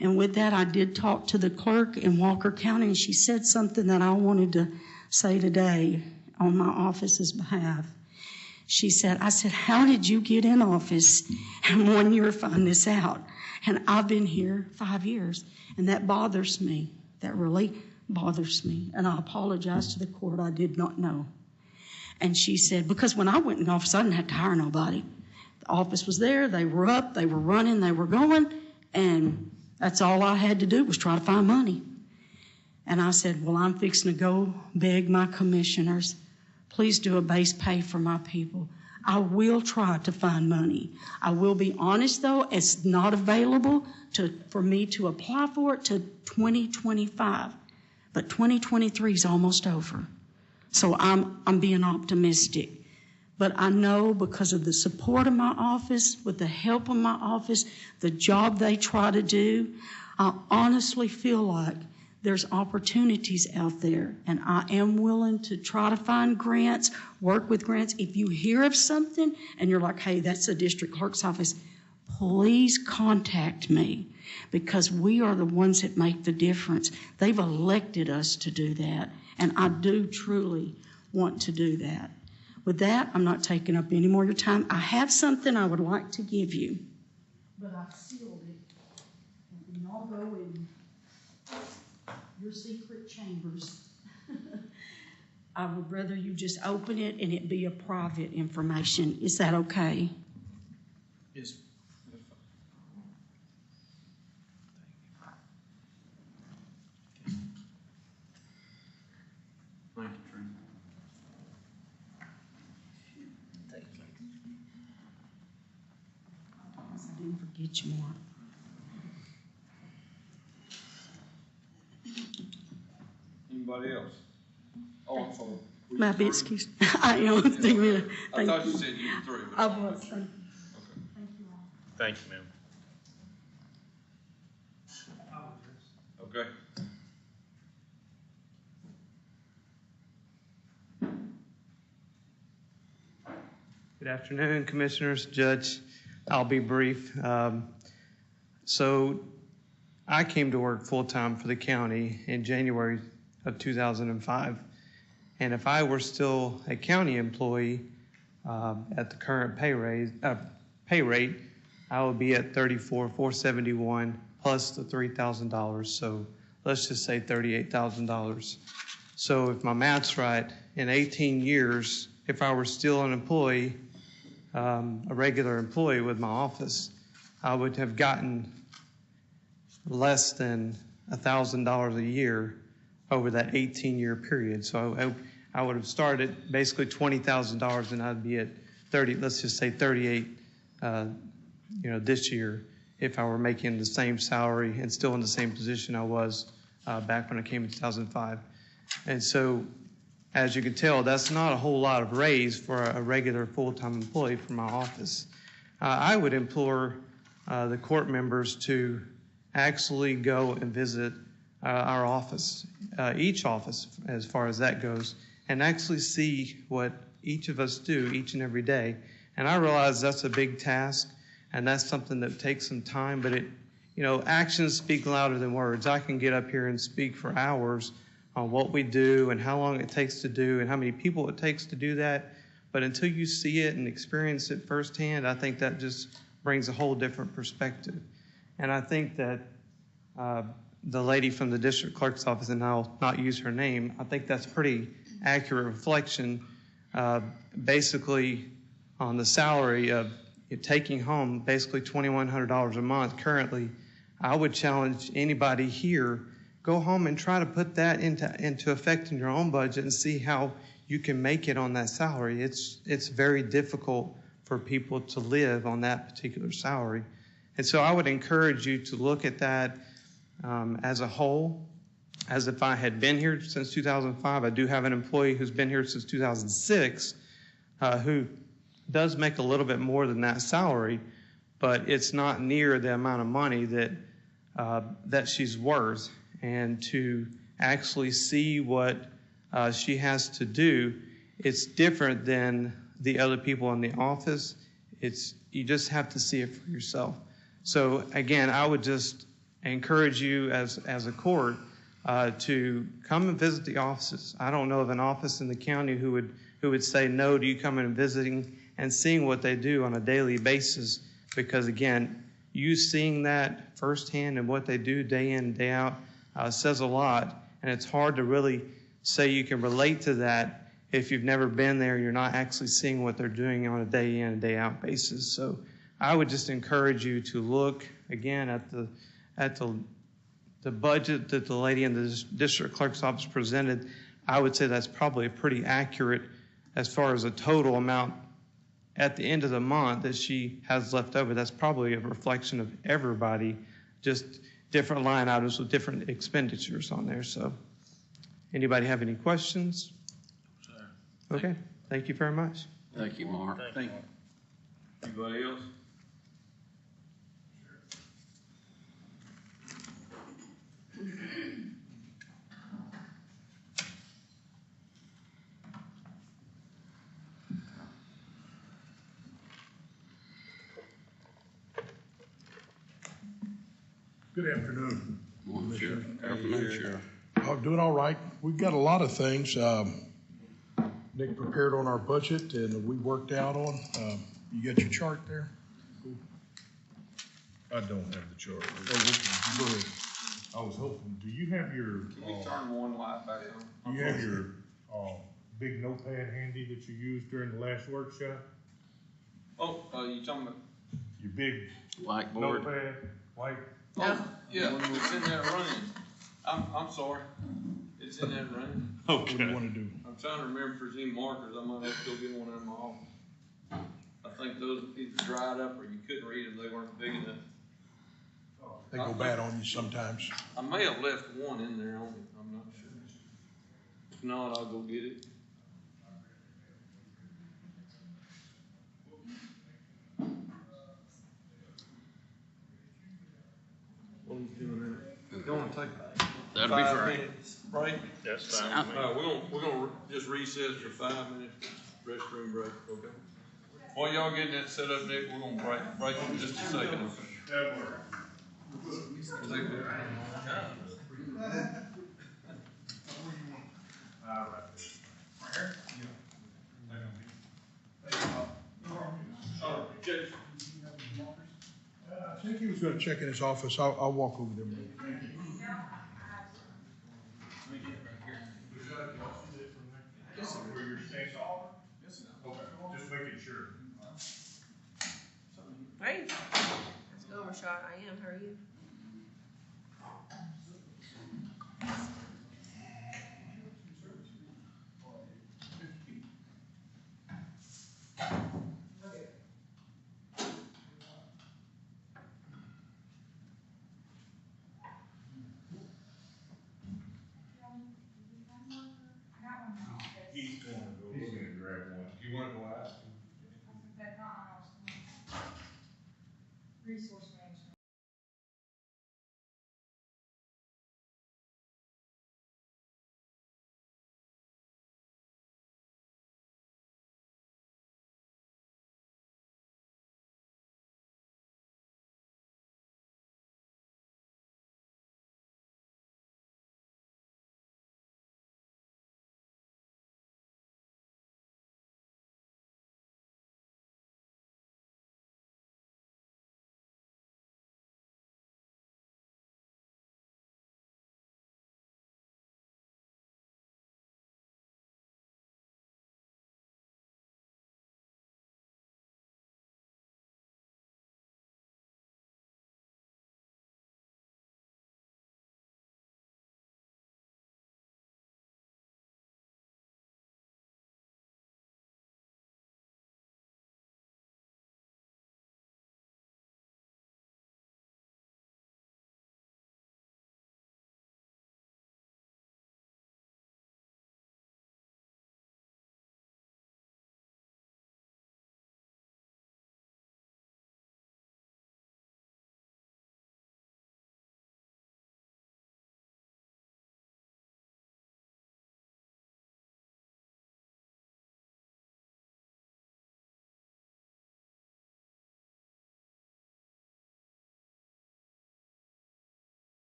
And with that, I did talk to the clerk in Walker County, and she said something that I wanted to say today on my office's behalf. She said, I said, how did you get in office and 1 year find this out? And I've been here 5 years, and that bothers me. That really bothers me. And I apologize to the court. I did not know. And she said, because when I went in office, I didn't have to hire nobody. The office was there. They were up. They were running. They were going. And that's all I had to do was try to find money. And I said, well, I'm fixing to go beg my commissioners, please do a base pay for my people. I will try to find money. I will be honest, though, it's not available for me to apply for it to 2025. But 2023 is almost over. So I'm being optimistic. But I know because of the support of my office, with the help of my office, the job they try to do, I honestly feel like there's opportunities out there, and I am willing to try to find grants, work with grants. If you hear of something and you're like, hey, that's the district clerk's office, please contact me, because we are the ones that make the difference. They've elected us to do that, and I do truly want to do that. With that, I'm not taking up any more of your time. I have something I would like to give you, but I've sealed it, and when y'all go in your secret chambers, I would rather you just open it and it be a private information. Is that okay? Yes. Thank you, Trina. Thank you. I didn't forget you, Mark. Anybody else? Oh, I'm sorry. Were you My through? excuse. I am. Thank you. I thought you said you were through. but- I was. Thank you. Okay. Thank you all. Thank you, ma'am. Okay. Good afternoon, Commissioners, Judge. I'll be brief. So I came to work full-time for the county in January of 2005. And if I were still a county employee at the current pay rate, I would be at $34,471 plus the $3,000. So let's just say $38,000. So if my math's right, in 18 years, if I were still an employee, a regular employee with my office, I would have gotten less than $1,000 a year over that 18-year period. So I would have started basically $20,000, and I'd be at 30. Let's just say 38. This year, if I were making the same salary and still in the same position I was back when I came in 2005. And so, as you can tell, that's not a whole lot of raise for a regular full-time employee for my office. I would implore the court members to actually go and visit our office, each office as far as that goes, and actually see what each of us do each and every day. And I realize that's a big task, and that's something that takes some time, but actions speak louder than words. I can get up here and speak for hours on what we do and how long it takes to do and how many people it takes to do that. But until you see it and experience it firsthand, I think that just brings a whole different perspective. And I think that the lady from the district clerk's office, and I'll not use her name, I think that's pretty accurate reflection, basically on the salary of taking home basically $2,100 a month currently. I would challenge anybody here, go home and try to put that into effect in your own budget and see how you can make it on that salary. It's very difficult for people to live on that particular salary. And so I would encourage you to look at that as a whole, as if I had been here since 2005. I do have an employee who's been here since 2006 who does make a little bit more than that salary, but it's not near the amount of money that she's worth. And to actually see what she has to do, it's different than the other people in the office. You just have to see it for yourself. So again, I would just encourage you as a court to come and visit the offices. I don't know of an office in the county who would say no to you coming and visiting and seeing what they do on a daily basis, because again, you seeing that firsthand and what they do day in and day out says a lot, and it's hard to really say you can relate to that if you've never been there. You're not actually seeing what they're doing on a day in and day out basis. So I would just encourage you to look again at the budget that the lady in the district clerk's office presented. I would say that's probably pretty accurate as far as the total amount at the end of the month that she has left over. That's probably a reflection of everybody, just different line items with different expenditures on there. So anybody have any questions? Okay, thank you very much. Thank you, Mark. Thank you. Anybody else? Good afternoon. Morning, Sheriff. Afternoon, Sheriff. I'm doing all right. We've got a lot of things Nick prepared on our budget and we worked out on. You got your chart there? I don't have the chart. Oh, go ahead. I was hoping, do you have your, Can you turn one light back on? do you have your, big notepad handy that you used during the last workshop? Oh, you talking about? Your big Whiteboard. notepad, white? Oh, yeah, it's in there running. I'm sorry. It's in there running. What do you want to do? I'm trying to remember if there's any markers. I might have to go get one out of my office. I think those either dried up or you couldn't read them. They weren't big enough. They go bad on you sometimes. I may have left one in there on me. I'm not sure. If not, I'll go get it. What are you doing there? You want to take That'd be 5 great. minutes break? That's fine with me. We're gonna just recess for 5 minutes, restroom break, okay? While y'all getting that set up, Nick, we're gonna break for just a second. That works. All right. I think he was gonna check in his office. I'll walk over there. Where your stakes are? Okay, just making sure. Right. Let's go, Rashad. I am. How are you? He's going to go, he's gonna grab one. Do you wanna go ask him? Resource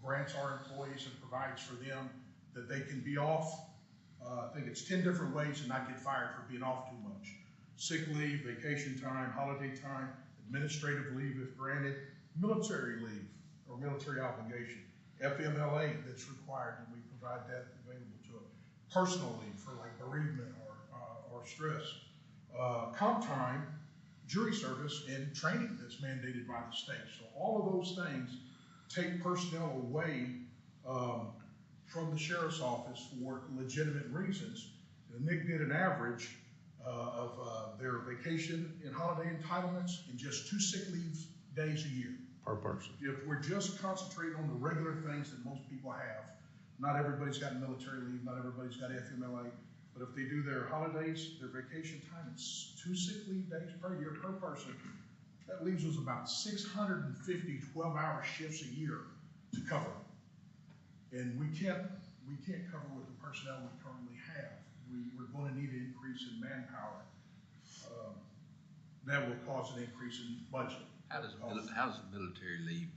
grants our employees and provides for them that they can be off. I think it's 10 different ways to not get fired for being off too much. Sick leave, vacation time, holiday time, administrative leave if granted, military leave or military obligation, FMLA that's required, and we provide that available to them. Personal leave for like bereavement or stress. Comp time, jury service, and training that's mandated by the state. So all of those things take personnel away from the sheriff's office for legitimate reasons. Nick did an average of their vacation and holiday entitlements and just 2 sick leave days a year. Per person. If we're just concentrating on the regular things that most people have, not everybody's got military leave, not everybody's got FMLA, but if they do their holidays, their vacation time, it's 2 sick leave days per year per person. That leaves us about 650 12-hour shifts a year to cover. And we can't cover with the personnel we currently have. We're going to need an increase in manpower. That will cause an increase in budget. How does military leave,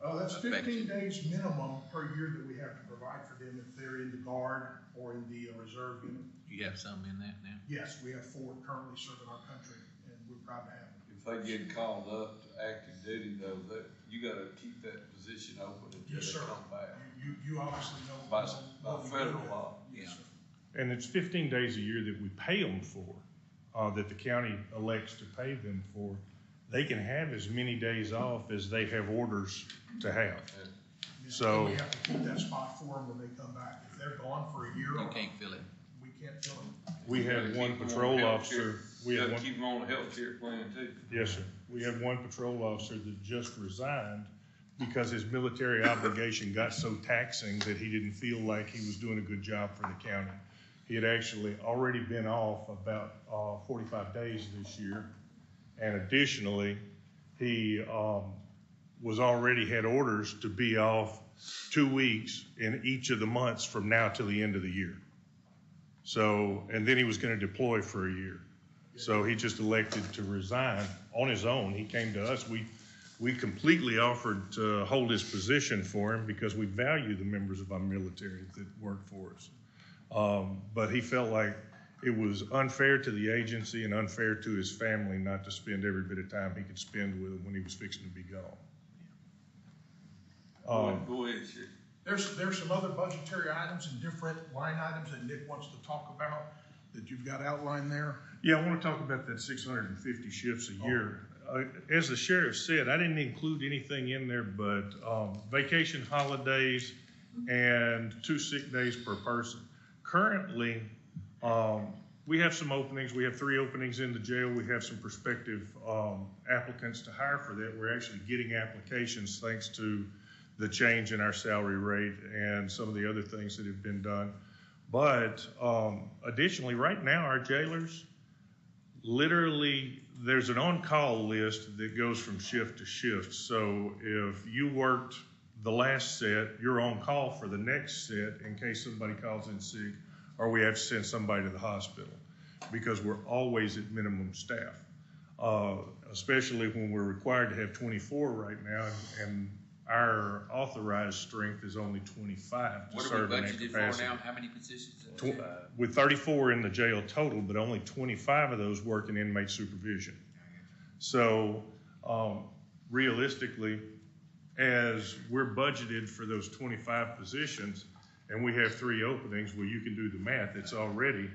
That's affect 15 you? days minimum per year that we have to provide for them if they're in the Guard or in the reserve unit. You have some in that now? Yes, we have 4 currently serving our country, and we're proud to have them. If they get called up to active duty though, that, you gotta keep that position open until Yes, they sir. come back. You obviously know. By what we do federal there. law. Yes, sir. And it's 15 days a year that we pay them for, that the county elects to pay them for. They can have as many days off as they have orders to have. So- We have to keep that spot for them when they come back. If they're gone for a year, You can't fill it. we can't fill them. We You have gotta one keep them on patrol healthcare. officer. You gotta keep them on the healthcare plan too. Yes, sir. We have one patrol officer that just resigned because his military obligation got so taxing that he didn't feel like he was doing a good job for the county. He had actually already been off about 45 days this year. And additionally, he was already had orders to be off 2 weeks in each of the months from now till the end of the year. So, and then he was going to deploy for a year. So he just elected to resign on his own. He came to us. We completely offered to hold his position for him because we value the members of our military that work for us. But he felt like it was unfair to the agency and unfair to his family not to spend every bit of time he could spend with them when he was fixing to be gone. Go ahead, Sheriff. There's some other budgetary items and different line items that Nick wants to talk about that you've got outlined there. Yeah, I want to talk about that 650 shifts a year. As the sheriff said, I didn't include anything in there but vacation, holidays, and 2 sick days per person. Currently, we have some openings. We have 3 openings in the jail. We have some prospective applicants to hire for that. We're actually getting applications thanks to the change in our salary rate and some of the other things that have been done. But additionally, right now, our jailers, literally, there's an on-call list that goes from shift to shift. So if you worked the last set, you're on call for the next set in case somebody calls in sick or we have to send somebody to the hospital because we're always at minimum staff, especially when we're required to have 24 right now, and our authorized strength is only 25 to What are serve we in that budgeted for capacity. now? How many positions? With 34 in the jail total, but only 25 of those work in inmate supervision. So realistically, as we're budgeted for those 25 positions and we have 3 openings, well, you can do the math. It's already,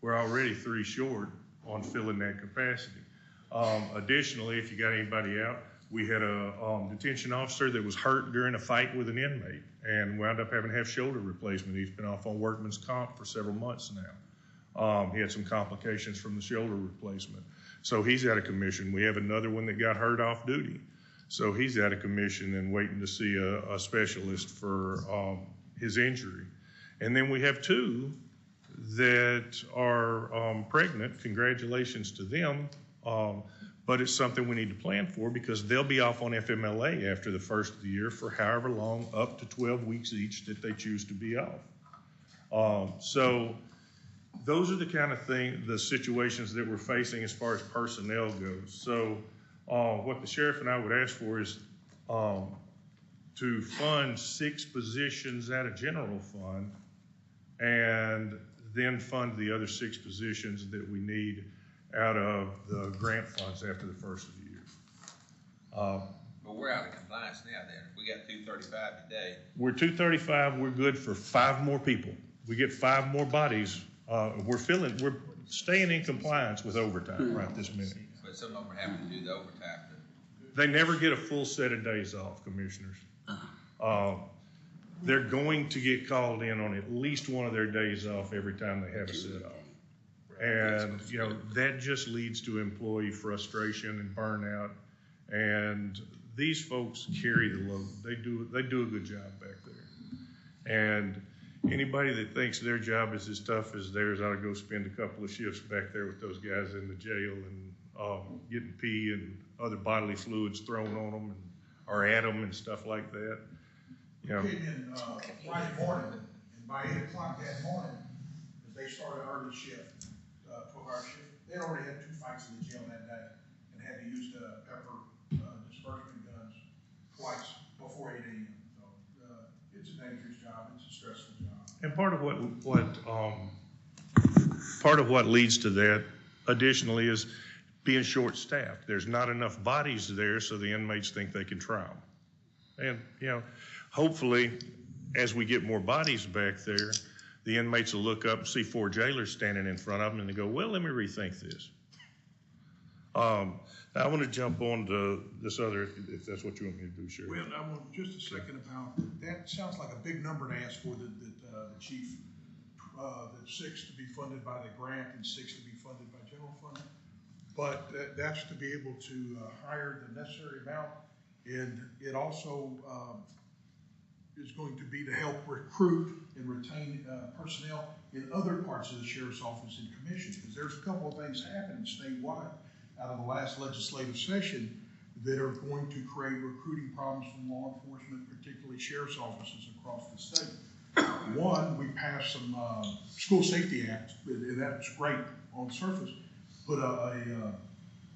we're already 3 short on filling that capacity. Additionally, if you got anybody out, we had a detention officer that was hurt during a fight with an inmate and wound up having to have shoulder replacement. He's been off on workman's comp for several months now. He had some complications from the shoulder replacement. So he's out of commission. We have another one that got hurt off duty. So he's out of commission and waiting to see a specialist for his injury. And then we have 2 that are pregnant. Congratulations to them. But it's something we need to plan for because they'll be off on FMLA after the first of the year for however long, up to 12 weeks each that they choose to be off. So those are the kind of the situations that we're facing as far as personnel goes. So what the sheriff and I would ask for is to fund 6 positions out of general fund and then fund the other 6 positions that we need out of the grant funds after the first of the year. But we're out of compliance now then. If we got 235 today, We're 235, we're good for 5 more people. We get 5 more bodies, we're staying in compliance with overtime right this minute. but some of them are having to do the overtime. They never get a full set of days off, commissioners. They're going to get called in on at least one of their days off every time they have a set off. And, you know, that just leads to employee frustration and burnout. And these folks carry the load. They do a good job back there. And anybody that thinks their job is as tough as theirs ought to go spend a couple of shifts back there with those guys in the jail and getting pee and other bodily fluids thrown on them or at them and stuff like that. You know. Came in Friday morning, and by 8 o'clock that morning, as they started an early shift, 12-hour shift, they'd already had 2 fights in the jail that day and had to use the pepper disbursement guns twice before 8 a.m. So it's a dangerous job. It's a stressful job. And part of what leads to that additionally is being short-staffed. There's not enough bodies there, so the inmates think they can try them. And, you know, hopefully, as we get more bodies back there, the inmates will look up and see 4 jailers standing in front of them and they go, well, let me rethink this. I want to jump on to this other, if that's what you want me to do, Sheriff. Well, I want just a second about, that sounds like a big number to ask for the chief, that 6 to be funded by the grant and 6 to be funded by general fund. But that's to be able to hire the necessary amount. And it also is going to be to help recruit and retain personnel in other parts of the sheriff's office and commission. Because there's a couple of things happening statewide out of the last legislative session that are going to create recruiting problems from law enforcement, particularly sheriff's offices across the state. One, we passed some school safety act, and that's great on the surface. Put a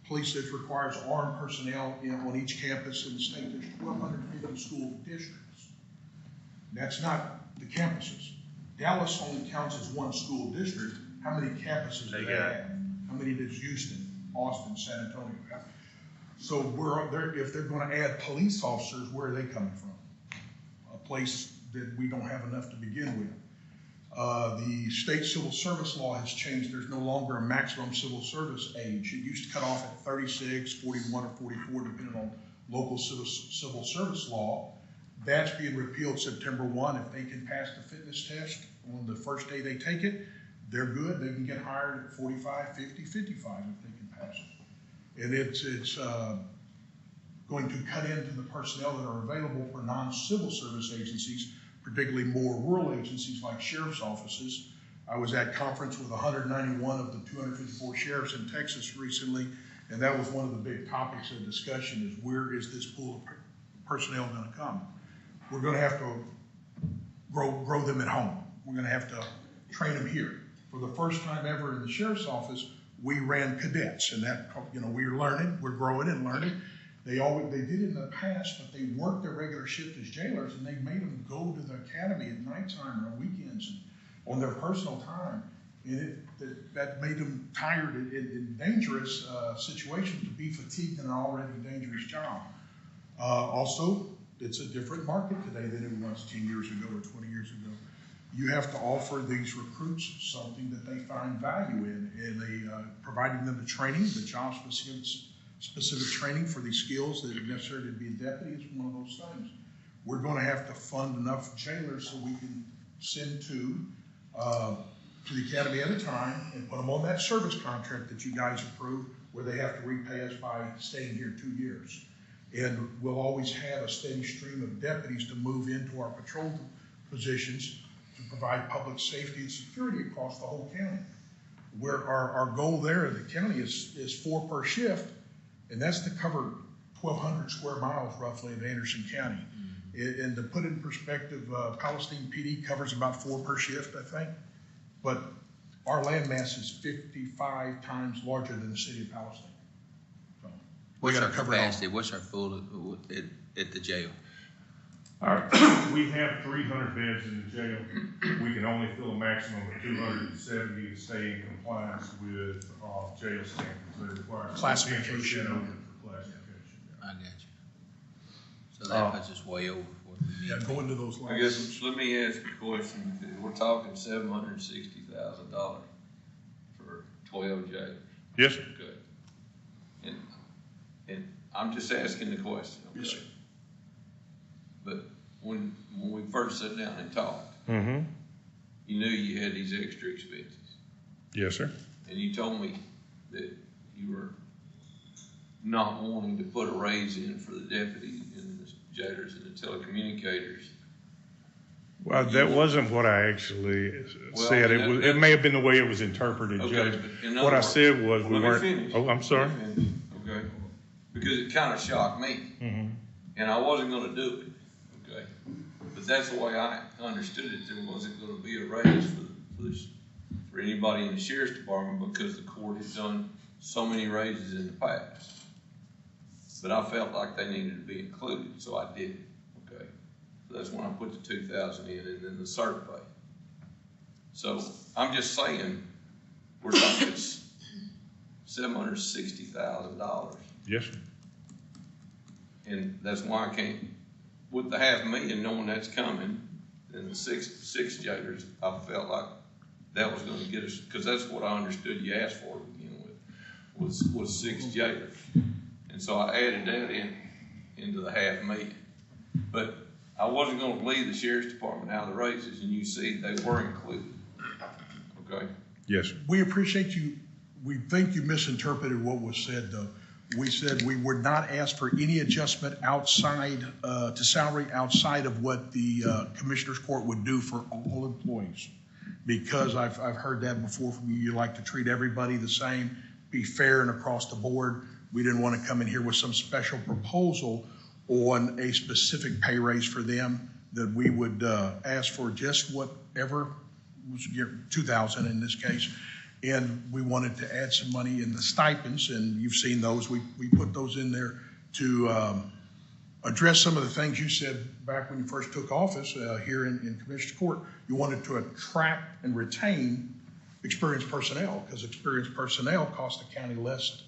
police that requires armed personnel on each campus in the state. There's 1,250 school districts. That's not the campuses. Dallas only counts as 1 school district. How many campuses do they have? How many does Houston, Austin, San Antonio have? So if they're going to add police officers, where are they coming from? A place that we don't have enough to begin with. The state civil service law has changed. There's no longer a maximum civil service age. It used to cut off at 36, 41, or 44, depending on local civil service law. That's being repealed September 1. If they can pass the fitness test on the first day they take it, they're good. They can get hired at 45, 50, 55 if they can pass it. And it's going to cut into the personnel that are available for non-civil service agencies, particularly more rural agencies like sheriff's offices. I was at conference with 191 of the 254 sheriffs in Texas recently, and that was one of the big topics of discussion is where is this pool of personnel going to come? We're going to have to grow them at home. We're going to have to train them here. For the first time ever in the sheriff's office, we ran cadets, and that, you know, we're learning, we're growing and learning. They did it in the past, but they worked their regular shift as jailers, and they made them go to the academy at nighttime or on weekends and on their personal time. And that made them tired in dangerous situations to be fatigued in an already dangerous job. Also, it's a different market today than it was 10 years ago or 20 years ago. You have to offer these recruits something that they find value in, and providing them the training, the job-specific training for these skills that are necessary to be a deputy is one of those things. We're going to have to fund enough jailers so we can send to the academy at a time and put them on that service contract that you guys approved, where they have to repay us by staying here 2 years. And we'll always have a steady stream of deputies to move into our patrol positions to provide public safety and security across the whole county. Where our goal there in the county is 4 per shift, and that's to cover 1,200 square miles roughly of Anderson County. And to put it in perspective, Palestine PD covers about 4 per shift, I think, but our land mass is 55 times larger than the city of Palestine. So What's our capacity? What's our full at the jail? We have 300 beds in the jail. We can only fill a maximum of 270 to stay in compliance with jail standards. They require Classification. 10% open for classification. I got you. So that puts us way over what we need. Yeah, go into those I lines. guess, let me ask a question. We're talking $760,000 for 12 jails. Yes, sir. Okay. And I'm just asking the question, okay? Yes, sir. But when we first sat down and talked, Mm-hmm. you knew you had these extra expenses. Yes, sir. And you told me that you were not wanting to put a raise in for the deputies and the jailers and the telecommunicators. Well, that wasn't what I actually Well, said. I mean, It may have been the way it was interpreted, Okay, Judge. but in What other I words- said was we Let me weren't. finish. Oh, I'm sorry. Let me finish, okay? Because it kind of shocked me, Mm-hmm. and I wasn't gonna do it, okay? But that's the way I understood it. There wasn't gonna be a raise for anybody in the sheriff's department because the court had done so many raises in the past. But I felt like they needed to be included, so I did it, okay? So that's when I put the 2,000 in and then the cert pay. So I'm just saying, we're talking $760,000. Yes, sir. And that's why I can't, with the $500,000 knowing that's coming, and the six jailers, I felt like that was gonna get us, because that's what I understood you asked for to begin with, was 6 jailers. And so I added that into the $500,000. But I wasn't gonna leave the sheriff's department out of the raises, and you see they were included, okay? Yes, sir. We appreciate you. We think you misinterpreted what was said, though. We said we would not ask for any adjustment outside, to salary outside of what the Commissioners Court would do for all employees. Because I've heard that before from you. You like to treat everybody the same, be fair and across the board. We didn't want to come in here with some special proposal on a specific pay raise for them, that we would ask for just whatever was 2,000 in this case. And we wanted to add some money in the stipends, and you've seen those. We put those in there to address some of the things you said back when you first took office here in Commissioner's Court. You wanted to attract and retain experienced personnel, because experienced personnel cost the county less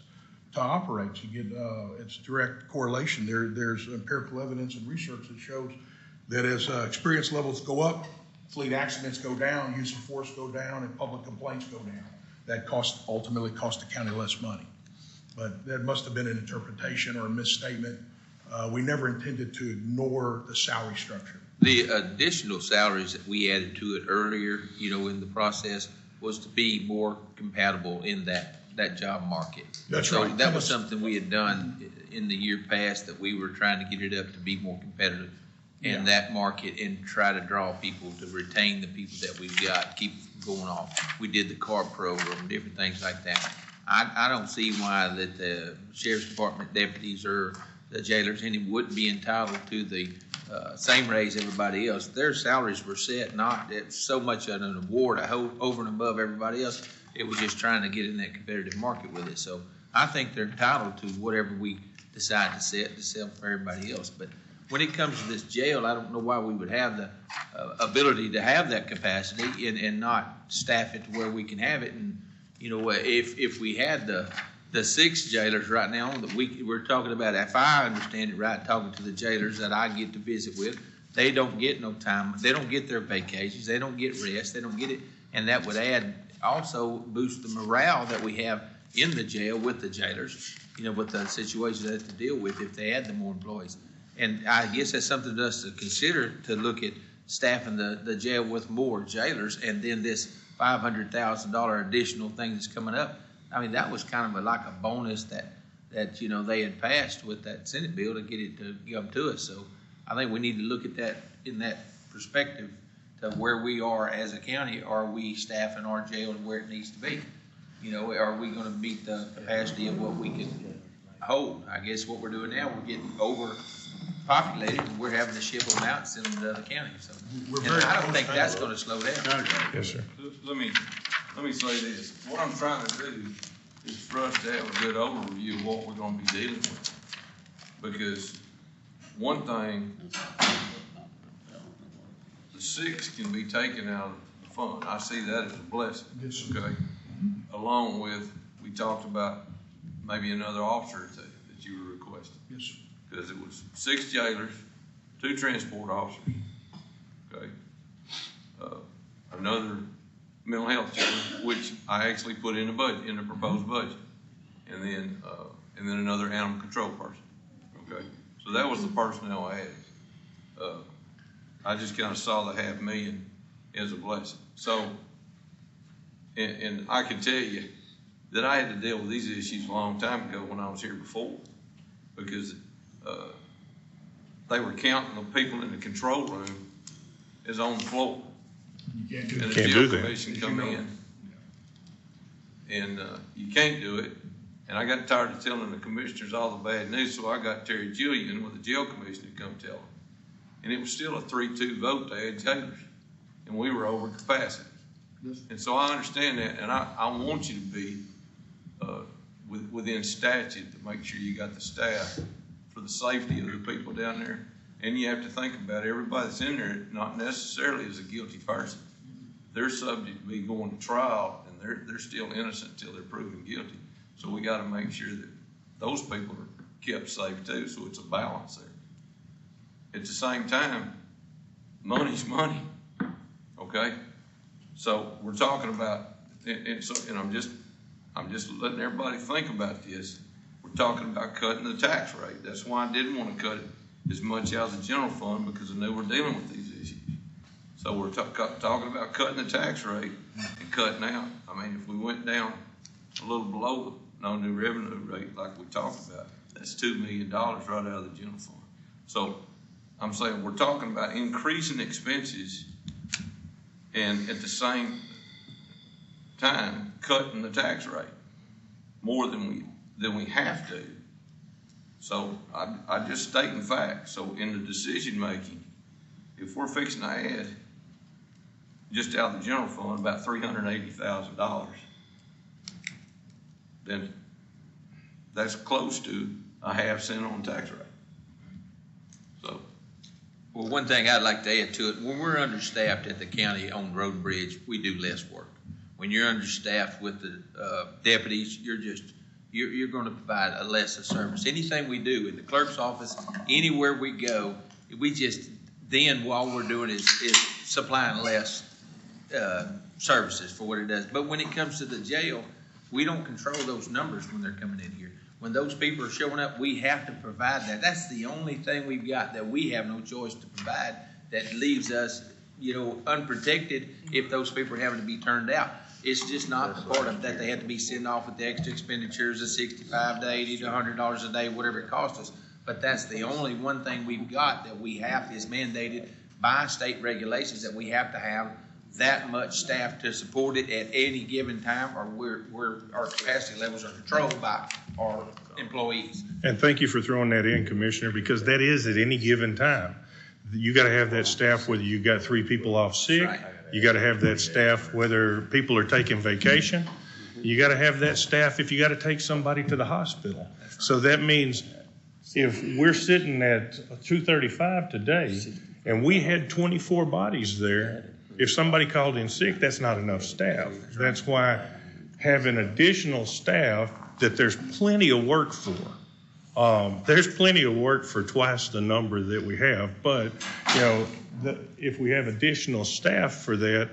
to operate. You get it's direct correlation. There's empirical evidence and research that shows that as experience levels go up, fleet accidents go down, use of force go down, and public complaints go down. That ultimately cost the county less money. But that must have been an interpretation or a misstatement. We never intended to ignore the salary structure. The additional salaries that we added to it earlier, in the process, was to be more compatible in that job market. That's so right. That was something we had done in the year past, that we were trying to get it up to be more competitive in that market and try to draw people to retain the people that we've got, keep going off. We did the CARP program, different things like that. I don't see why that the sheriff's department deputies or the jailers wouldn't be entitled to the same raise everybody else. Their salaries were set, not at so much of an award over and above everybody else. It was just trying to get in that competitive market with it. So I think they're entitled to whatever we decide to set to sell for everybody else. But when it comes to this jail, I don't know why we would have the ability to have that capacity and not staff it to where we can have it. And, if we had the 6 jailers right now that we're talking about, if I understand it right, talking to the jailers that I get to visit with, they don't get no time. They don't get their vacations. They don't get rest. They don't get it. And that would also boost the morale that we have in the jail with the jailers, with the situations they have to deal with if they had the more employees. And I guess that's something for us to consider, to look at staffing the jail with more jailers, and then this $500,000 additional thing that's coming up. I mean, that was kind of like a bonus that they had passed with that Senate bill to get it to give to us. So I think we need to look at that in that perspective to where we are as a county. Are we staffing our jail to where it needs to be? Are we going to meet the capacity of what we can hold? I guess what we're doing now, we're getting overpopulated, and we're having to ship them out and send them to other counties. So, and I don't think that's going to slow down. Yes, sir. Let me say this. What I'm trying to do is for us to have a good overview of what we're going to be dealing with. Because one thing the 6 can be taken out of the fund. I see that as a blessing, okay? Along with, we talked about maybe another officer or two that you were requesting. Yes, sir. Because it was 6 jailers, 2 transport officers, okay? Another mental health jailer, which I actually put in the budget, in the proposed budget. And then another animal control person, okay? So that was the personnel I added. I just kind of saw the $500,000 as a blessing. So, and I can tell you that I had to deal with these issues a long time ago when I was here before, because they were counting the people in the control room as on the floor. You can't do And that. the Can't jail do that. commission come in, and you can't do it. And I got tired of telling the commissioners all the bad news, so I got Terry Gillian with the jail commissioner to come tell them. And it was still a 3-2 vote to add jailers, and we were over capacity. And so I understand that, and I want you to be within statute to make sure you got the staff for the safety of the people down there. And you have to think about everybody that's in there, not necessarily as a guilty person. They're subject to be going to trial, and they're still innocent until they're proven guilty. So we got to make sure that those people are kept safe too, so it's a balance there. At the same time, money's money, okay? So we're talking about, and I'm just letting everybody think about this. We're talking about cutting the tax rate. That's why I didn't want to cut it as much out of the general fund, because I knew we're dealing with these issues. So we're talking about cutting the tax rate and cutting out. I mean, if we went down a little below the no new revenue rate like we talked about, that's $2 million right out of the general fund. So I'm saying we're talking about increasing expenses and at the same time cutting the tax rate more than we have to. So I just stating facts. So in the decision making, if we're fixing to add just out of the general fund about $380,000, then that's close to a half cent on tax rate. So. Well, one thing I'd like to add to it, when we're understaffed at the county on road and bridge, we do less work. When you're understaffed with the deputies, you're going to provide a lesser service. Anything we do in the clerk's office, anywhere we go, then while we're doing is supplying less services for what it does. But when it comes to the jail, we don't control those numbers when they're coming in here. When those people are showing up, we have to provide that. That's the only thing we've got that we have no choice to provide, that leaves us, unprotected if those people are having to be turned out. It's just not the part of that they have to be sitting off with the extra expenditures of $65 to $80 to $100 a day, whatever it costs us. But that's the only one thing we've got that we have is mandated by state regulations, that we have to have that much staff to support it at any given time, or our capacity levels are controlled by our employees. And thank you for throwing that in, Commissioner, because that is at any given time. You got to have that staff whether you got 3 people off sick. Right. You got to have that staff whether people are taking vacation. You got to have that staff if you got to take somebody to the hospital. So that means if we're sitting at 235 today and we had 24 bodies there, if somebody called in sick, that's not enough staff. That's why having additional staff that there's plenty of work for. There's plenty of work for twice the number that we have, but if we have additional staff for that,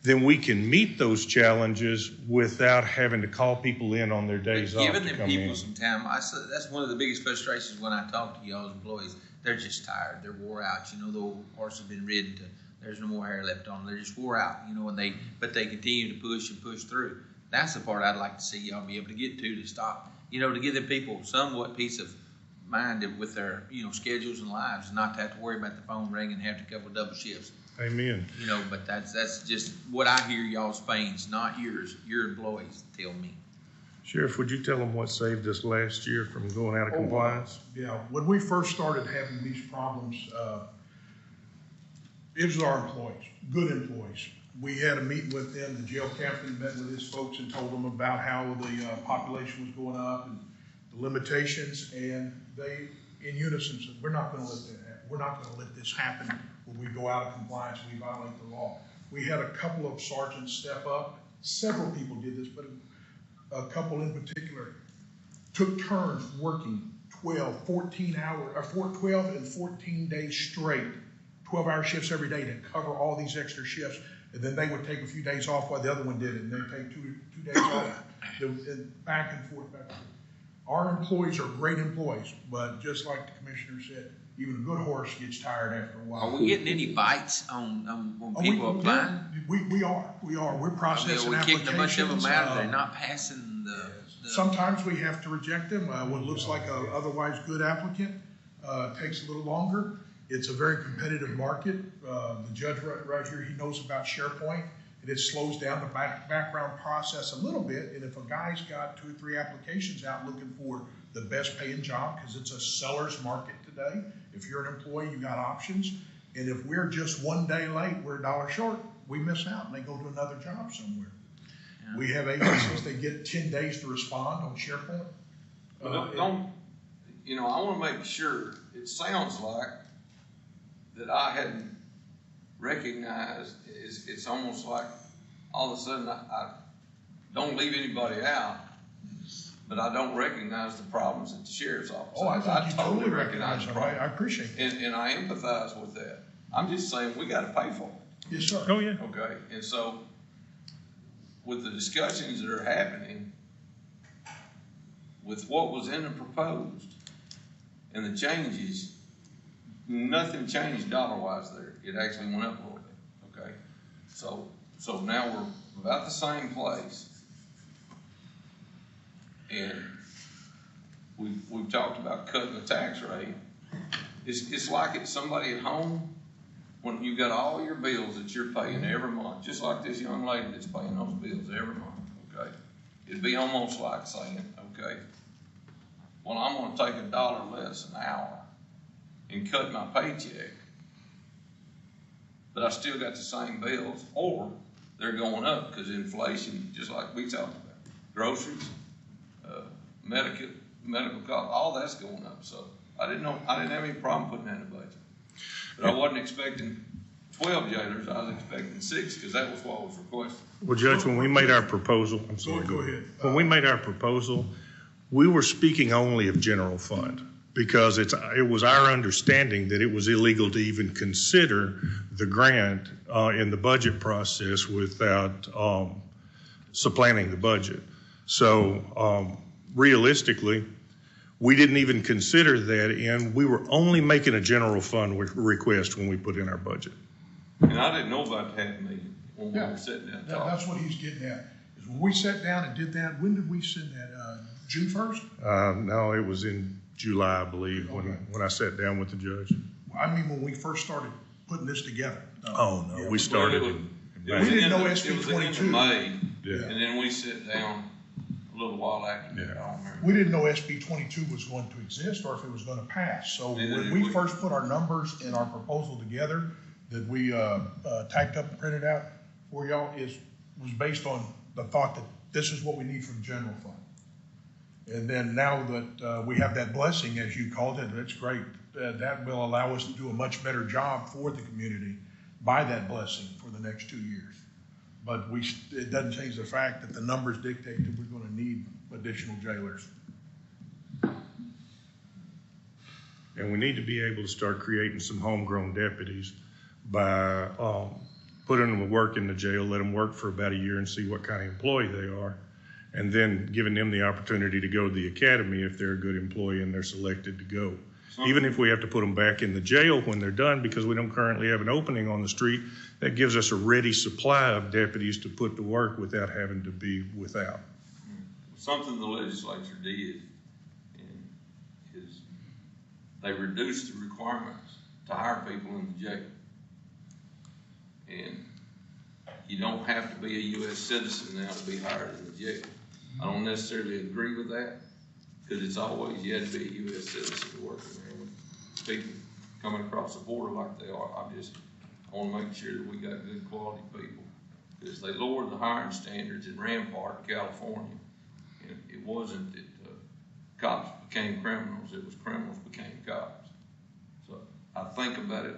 then we can meet those challenges without having to call people in on their days off. Giving the people some time, that's one of the biggest frustrations when I talk to y'all's employees. They're just tired. They're wore out. The old horse has been ridden to there's no more hair left on them. They're just wore out, but they continue to push and push through. That's the part I'd like to see y'all be able to get to stop, to give the people somewhat peace of mind with their, schedules and lives, not to have to worry about the phone ringing and have to cover double shifts. Amen. But that's just what I hear y'all's pains, not yours. Your employees tell me. Sheriff, would you tell them what saved us last year from going out of compliance? Yeah, when we first started having these problems, it was our employees, good employees. We had a meeting with them. The jail captain met with his folks and told them about how the population was going up and the limitations, and they, in unison, said, we're not going to let that happen. we're not gonna let this happen when we go out of compliance, we violate the law. We had a couple of sergeants step up. Several people did this, but a couple in particular took turns working 12 and 14 days straight, 12-hour shifts every day to cover all these extra shifts. And then they would take a few days off while the other one did it, and they'd take two days off, and back and forth, back and forth. Our employees are great employees, but just like the commissioner said, even a good horse gets tired after a while. Are we getting any bites on people applying? We are. We're processing applications. Are we kicking a bunch of them out? They're not passing the. Sometimes we have to reject them. What looks like a otherwise good applicant takes a little longer. It's a very competitive market. The judge right here, he knows about SharePoint, and it slows down the background process a little bit. And if a guy's got 2 or 3 applications out looking for the best paying job, because it's a seller's market today. If you're an employee, you got options. And if we're just 1 day late, we're $1 short, we miss out and they go to another job somewhere. Yeah. We have agencies that get 10 days to respond on SharePoint. I want to make sure, it sounds like that I hadn't recognized, it's almost like all of a sudden I don't leave anybody out, but I don't recognize the problems at the sheriff's office. Oh, I think you totally recognize them. I appreciate that. And I empathize with that. I'm just saying we got to pay for it. Yes, sir. Oh, yeah. Okay, and so with the discussions that are happening, with what was in the proposed and the changes, nothing changed dollar-wise there. It actually went up a little bit, okay? So now we're about the same place. And we've talked about cutting the tax rate. It's like it's somebody at home when you've got all your bills that you're paying every month, just like this young lady that's paying those bills every month, okay? It'd be almost like saying, okay, well, I'm gonna take $1 less an hour and cut my paycheck, but I still got the same bills, or they're going up because inflation, just like we talked about, groceries, medical costs, all that's going up. So I didn't have any problem putting that in the budget. But I wasn't expecting 12 jailers, I was expecting 6 because that was what was requested. Well, Judge, when we made our proposal, I'm sorry. Go ahead. When we made our proposal, we were speaking only of general fund because it was our understanding that it was illegal to even consider the grant in the budget process without supplanting the budget. So realistically, we didn't even consider that in. We were only making a general fund request when we put in our budget. And I didn't know about the $500,000 when we were sitting down talking. That's what he's getting at. Is when we sat down and did that, when did we send that? June 1st? No, it was in July, I believe, when I sat down with the judge. I mean, when we first started putting this together. Oh, no, we started we didn't know SB 22. It was in May, and then we sat down a little while after that. I don't remember. We didn't know SB 22 was going to exist or if it was going to pass. So when we first put our numbers in our proposal together that we typed up and printed out for y'all was based on the thought that this is what we need from the general fund. And then now that we have that blessing, as you called it, that's great. That will allow us to do a much better job for the community by that blessing for the next 2 years. But it doesn't change the fact that the numbers dictate that we're going to need additional jailers. And we need to be able to start creating some homegrown deputies by putting them to work in the jail, let them work for about a year and see what kind of employee they are, and then giving them the opportunity to go to the academy if they're a good employee and they're selected to go. Even if we have to put them back in the jail when they're done because we don't currently have an opening on the street, that gives us a ready supply of deputies to put to work without having to be without. Something the legislature did is they reduced the requirements to hire people in the jail. And you don't have to be a U.S. citizen now to be hired in the jail. I don't necessarily agree with that because it's always you have to be a U.S. citizen to work in there with people coming across the border like they are. I want to make sure that we got good quality people because they lowered the hiring standards in Rampart, California. And it wasn't that cops became criminals, it was criminals became cops. So I think about it,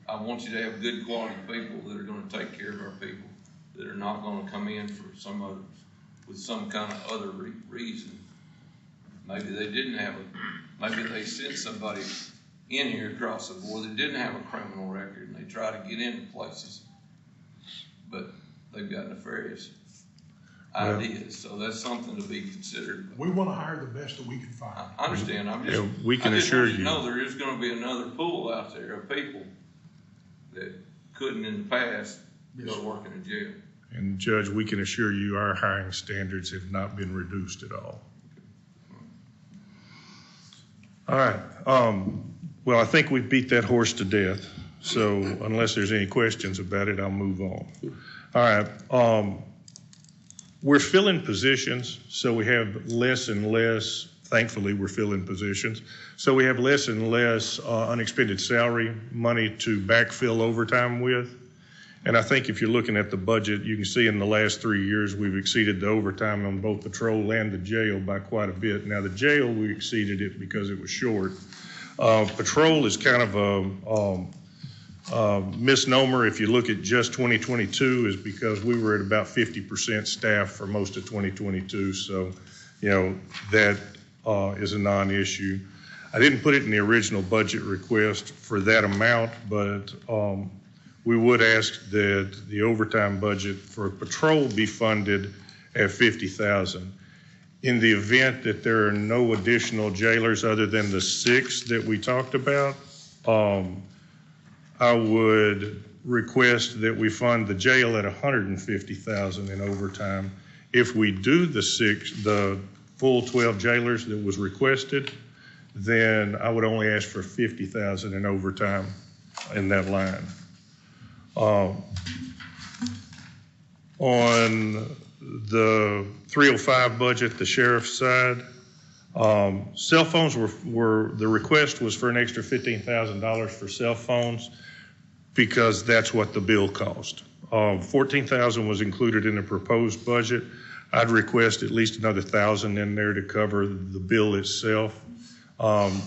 I want you to have good quality people that are gonna take care of our people, that are not gonna come in for with some kind of other reason. Maybe they didn't have maybe they sent somebody in here across the board that didn't have a criminal record, and they try to get into places, but they've got nefarious ideas, so that's something to be considered. We want to hire the best that we can find. I understand, we can assure you. No, there is gonna be another pool out there of people that couldn't in the past go to work in a jail. And Judge, we can assure you our hiring standards have not been reduced at all. All right, well, I think we've beat that horse to death. So unless there's any questions about it, I'll move on. All right, we're filling positions, so we have less and less, thankfully we're filling positions. So we have less and less unexpended salary money to backfill overtime with. And I think if you're looking at the budget, you can see in the last 3 years, we've exceeded the overtime on both patrol and the jail by quite a bit. Now the jail, we exceeded it because it was short. Patrol is kind of a misnomer if you look at just 2022, is because we were at about 50% staff for most of 2022. So, you know, that is a non-issue. I didn't put it in the original budget request for that amount, but we would ask that the overtime budget for patrol be funded at $50,000. In the event that there are no additional jailers other than the 6 that we talked about, I would request that we fund the jail at $150,000 in overtime. If we do the full 12 jailers that was requested, then I would only ask for $50,000 in overtime in that line. On the 305 budget, the sheriff's side, cell phones the request was for an extra $15,000 for cell phones because that's what the bill cost. $14,000 was included in the proposed budget. I'd request at least another $1,000 in there to cover the bill itself.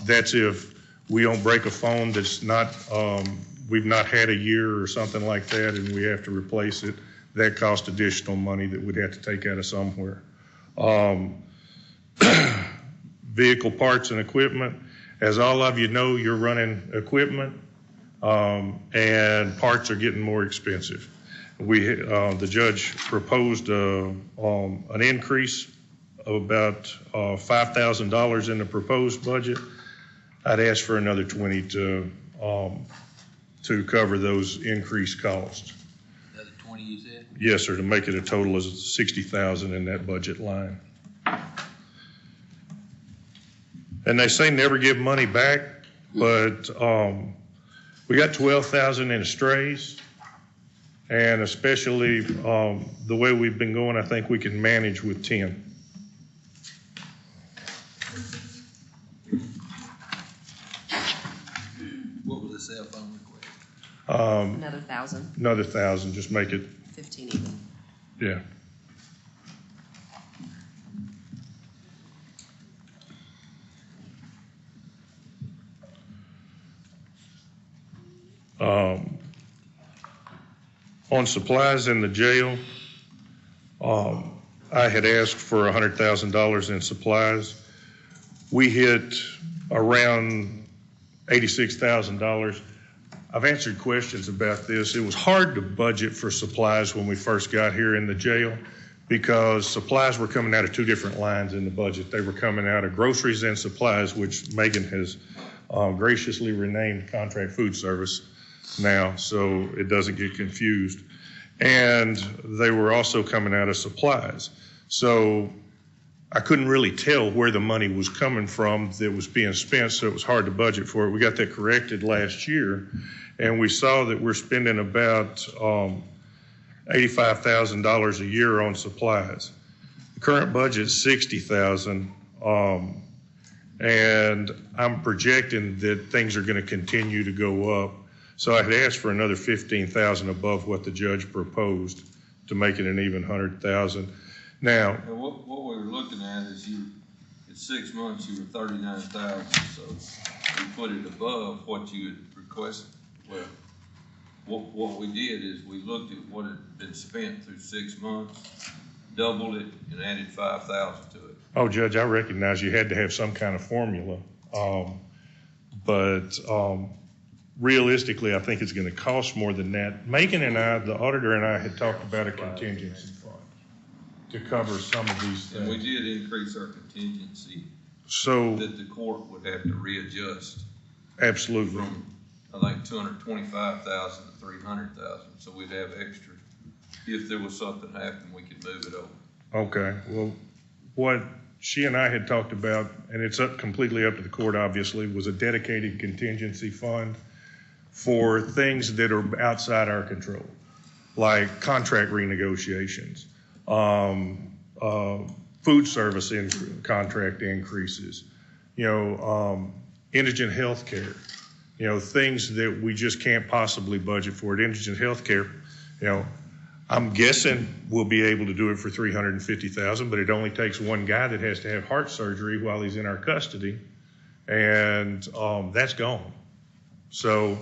That's if we don't break a phone that's not, we've not had a year or something like that and we have to replace it. That costs additional money that we'd have to take out of somewhere. Vehicle parts and equipment. As all of you know, you're running equipment and parts are getting more expensive. The judge proposed an increase of about $5,000 in the proposed budget. I'd ask for another $20,000 to cover those increased costs. Another 20, you said? Yes, sir, to make it a total of $60,000 in that budget line. And they say never give money back, but we got $12,000 in strays, and especially the way we've been going, I think we can manage with 10. What was the cell phone request? Another 1,000, Another 1,000, just make it, 15 even. yeah. On supplies in the jail, I had asked for $100,000 in supplies. We hit around $86,000. I've answered questions about this. It was hard to budget for supplies when we first got here in the jail because supplies were coming out of 2 different lines in the budget. They were coming out of groceries and supplies, which Megan has graciously renamed Contract Food Service now, so it doesn't get confused. And they were also coming out of supplies. So I couldn't really tell where the money was coming from that was being spent, so it was hard to budget for it. We got that corrected last year, and we saw that we're spending about $85,000 a year on supplies. The current budget is $60,000, and I'm projecting that things are going to continue to go up. So I had asked for another $15,000 above what the judge proposed to make it an even $100,000. Now, what we were looking at is at 6 months, you were 39,000, so we put it above what you had requested. Well, what we did is we looked at what had been spent through 6 months, doubled it, and added 5,000 to it. Oh, Judge, I recognize you had to have some kind of formula. But realistically, I think it's going to cost more than that. Macon and I, the auditor and I, had talked about a contingency fund to cover some of these things. And we did increase our contingency So, that the court would have to readjust absolutely. from, I think, 225,000 to 300,000. So we'd have extra. If there was something happened, we could move it over. Okay, well, what she and I had talked about, and it's completely up to the court, obviously, was a dedicated contingency fund for things that are outside our control, like contract renegotiations, food service contract increases, indigent health care, things that we just can't possibly budget for. At indigent health care, I'm guessing we'll be able to do it for $350,000, but it only takes one guy that has to have heart surgery while he's in our custody, and that's gone. So,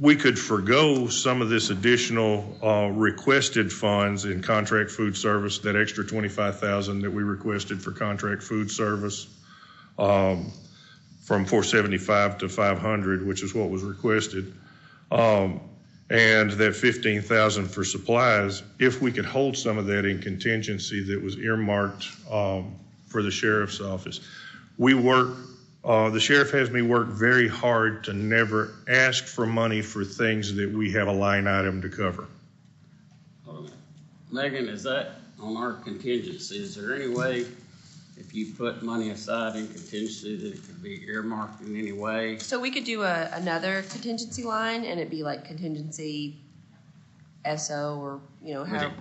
we could forgo some of this additional requested funds in contract food service, that extra $25,000 that we requested for contract food service, from 475 to 500, which is what was requested. And that 15,000 for supplies, if we could hold some of that in contingency that was earmarked for the sheriff's office. The sheriff has me work very hard to never ask for money for things that we have a line item to cover. Megan, is that on our contingency? Is there any way, if you put money aside in contingency, that it could be earmarked in any way? So we could do another contingency line, and it'd be like contingency SO, or,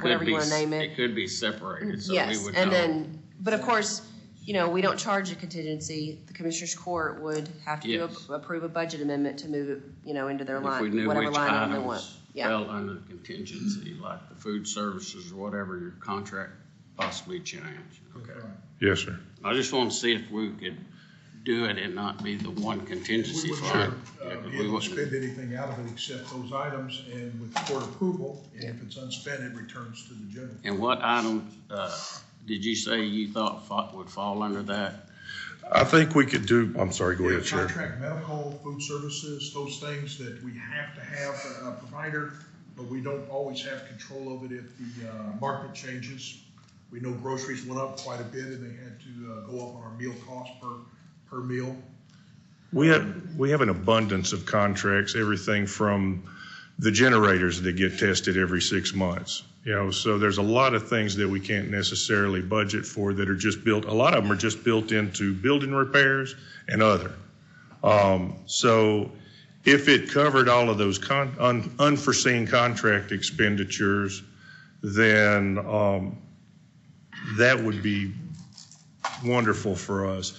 whatever you want to name it. It could be separated, so we Yes, would and know. then, but of course, we don't charge a contingency. The Commissioners Court would have to Yes. approve a budget amendment to move it, into their If line, we knew whatever which line item they want. items Yeah. fell under the contingency, like the food services or whatever your contract possibly changed. Okay. Yes, sir. I just want to see if we could do it and not be the one contingency We fund. wouldn't Yeah, be 'cause we able to wouldn't- spend anything out of it except those items, and with court approval, and if it's unspent, it returns to the general. And what items, did you say you thought would fall under that? I think we could do, I'm sorry, go ahead, Yeah, Sheriff. contract medical, food services, those things that we have to have a provider, but we don't always have control of it if the market changes. We know groceries went up quite a bit, and they had to go up on our meal cost per meal. We have an abundance of contracts, everything from the generators that get tested every 6 months. So there's a lot of things that we can't necessarily budget for that are just built. A lot of them are just built into building repairs and other. So if it covered all of those unforeseen contract expenditures, then that would be wonderful for us.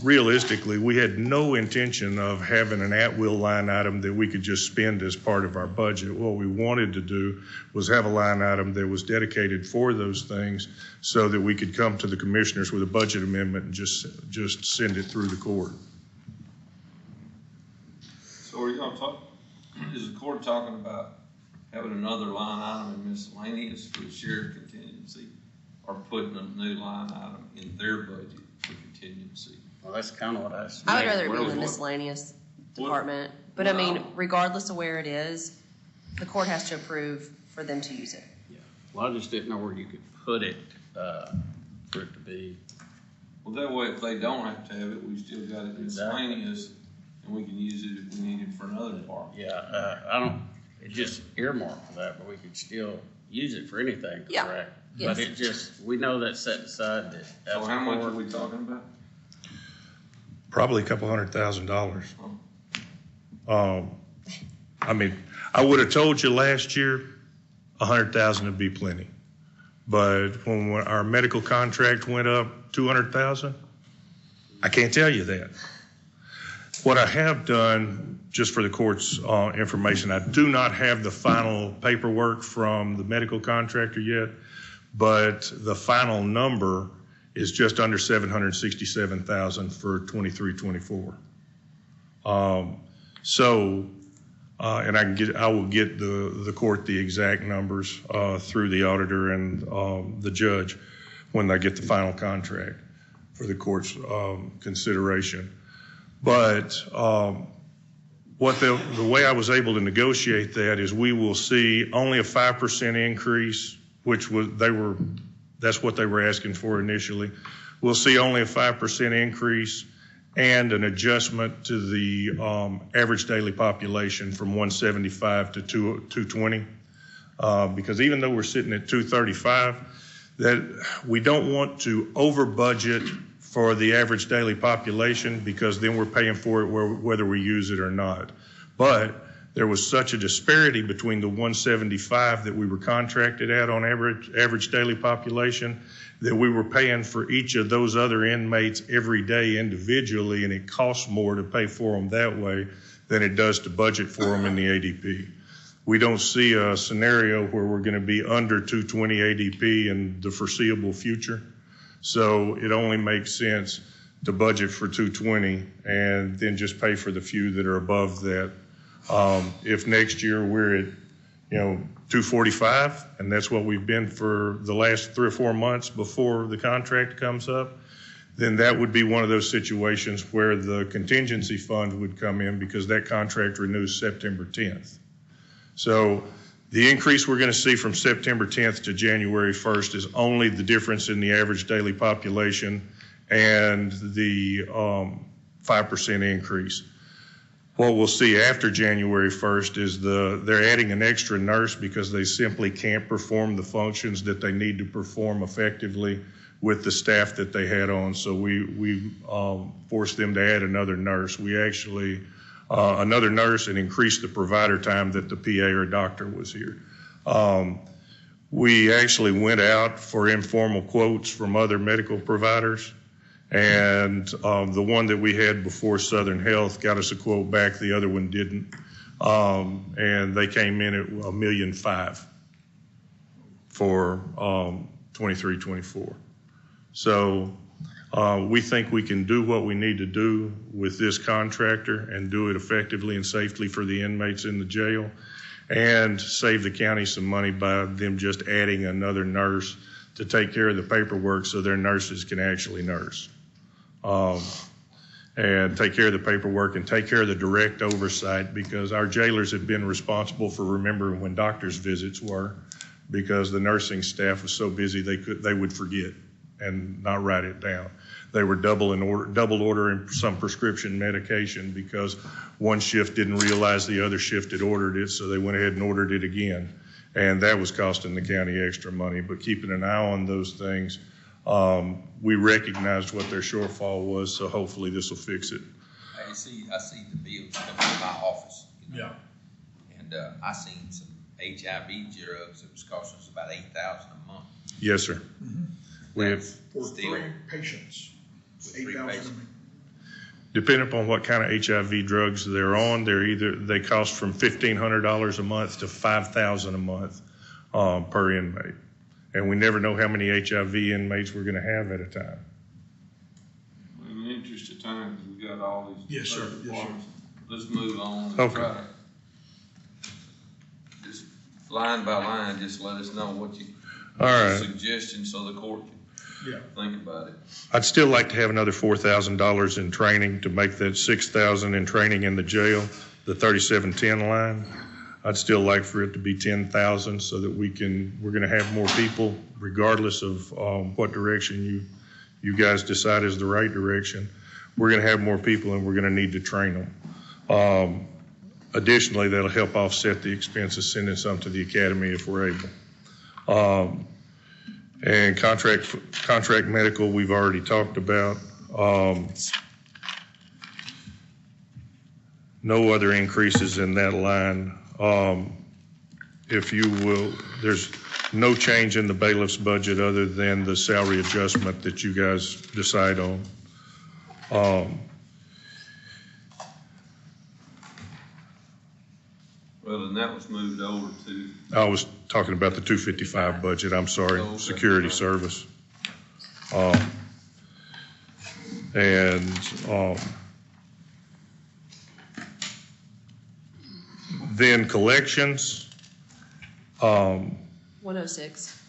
Realistically, we had no intention of having an at-will line item that we could just spend as part of our budget. What we wanted to do was have a line item that was dedicated for those things so that we could come to the commissioners with a budget amendment and just send it through the court. So are y'all is the court talking about having another line item in miscellaneous for the sheriff contingency, or putting a new line item in their budget for contingency? Well, that's kind of what I was. I would rather it be in the what- miscellaneous what- department, but I mean, regardless of where it is, the court has to approve for them to use it. Yeah. Well, I just didn't know where you could put it, for it to be. Well, that way, if they don't have to have it, we still got it miscellaneous, and we can use it if we need it for another department. Yeah, I don't, it just earmarked for that, but we could still use it for anything, Yeah. correct? Yes. But it just, we know that's set aside that. So how much are we talking about? Probably a couple $100,000. I mean, I would have told you last year, 100,000 would be plenty. But when our medical contract went up 200,000, I can't tell you that. What I have done, just for the court's information, I do not have the final paperwork from the medical contractor yet, but the final number is just under 767,000 for 23-24. And I will get the court the exact numbers through the auditor and the judge when they get the final contract for the court's consideration. But the way I was able to negotiate that is we will see only a 5% increase, which that's what they were asking for initially. We'll see only a 5% increase and an adjustment to the average daily population from 175 to 220. Because even though we're sitting at 235, that we don't want to over budget for the average daily population, because then we're paying for it whether we use it or not. But there was such a disparity between the 175 that we were contracted at on average daily population that we were paying for each of those other inmates every day individually, and it costs more to pay for them that way than it does to budget for them in the ADP. We don't see a scenario where we're going to be under 220 ADP in the foreseeable future. So it only makes sense to budget for 220 and then just pay for the few that are above that. If next year we're at, 245, and that's what we've been for the last 3 or 4 months before the contract comes up, then that would be one of those situations where the contingency fund would come in, because that contract renews September 10th. So the increase we're going to see from September 10th to January 1st is only the difference in the average daily population and the 5% increase. What we'll see after January 1st is they're adding an extra nurse because they simply can't perform the functions that they need to perform effectively with the staff that they had on. So we forced them to add another nurse. We actually, another nurse, and increased the provider time that the PA or doctor was here. We actually went out for informal quotes from other medical providers. And the one that we had before Southern Health got us a quote back, the other one didn't. And they came in at $1.5 million for 23-24. So we think we can do what we need to do with this contractor and do it effectively and safely for the inmates in the jail, and save the county some money by them just adding another nurse to take care of the paperwork so their nurses can actually nurse. And take care of the paperwork and take care of the direct oversight, because our jailers have been responsible for remembering when doctors' visits were, because the nursing staff was so busy they would forget and not write it down. They were double ordering some prescription medication because one shift didn't realize the other shift had ordered it, so they went ahead and ordered it again. And that was costing the county extra money. But keeping an eye on those things, we recognized what their shortfall was, so hopefully this will fix it. I see the bills coming to my office. Yeah. And I seen some HIV drugs that was costing us about $8,000 a month. Yes, sir. Mm-hmm. We have For 3 patients, $8,000. Depending upon what kind of HIV drugs they're on, they cost from $1,500 a month to $5,000 a month per inmate. And we never know how many HIV inmates we're going to have at a time. In the interest of time, because we got all these. Yes, sir. Yes, sir. Let's move on and Okay. try to, just line by line, just let us know what you, All right. suggestions so the court can think about it. I'd still like to have another $4,000 in training to make that $6,000 in training in the jail, the 3710 line. I'd still like for it to be 10,000 so that we're going to have more people, regardless of what direction you guys decide is the right direction. We're going to have more people, and we're going to need to train them. Additionally, that'll help offset the expense of sending some to the academy if we're able. And contract medical, we've already talked about. No other increases in that line. If you will, there's no change in the bailiff's budget other than the salary adjustment that you guys decide on. Well, and that was moved over to. I was talking about the 255 budget, I'm sorry, Oh, okay. security service. Then collections, 106.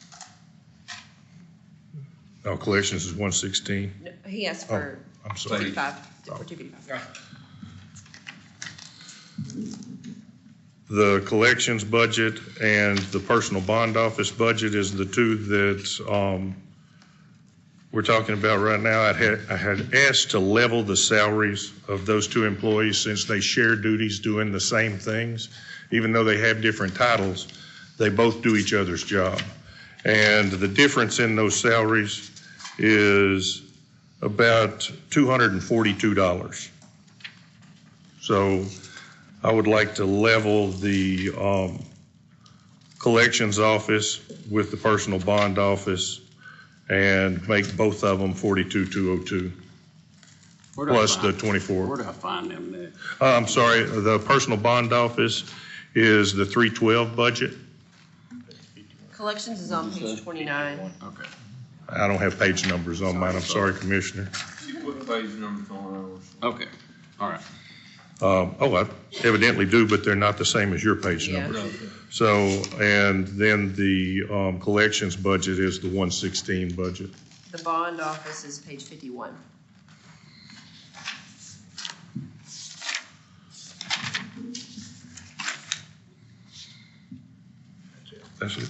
no, collections is 116. No, he asked for I'm sorry. 255, for 255. The collections budget and the personal bond office budget is the two that we're talking about right now. I had asked to level the salaries of those two employees since they share duties doing the same things. Even though they have different titles, they both do each other's job. And the difference in those salaries is about $242. So I would like to level the collections office with the personal bond office and make both of them 42,202 plus the 24. Where do I find them there? I'm sorry, the personal bond office is the 312 budget. Collections is on page 29. Okay. I don't have page numbers on mine. I'm sorry, Commissioner. She put page numbers on ours. Okay, all right. I evidently do, but they're not the same as your page Yeah. numbers. So, and then the collections budget is the 116 budget. The bond office is page 51. That's it.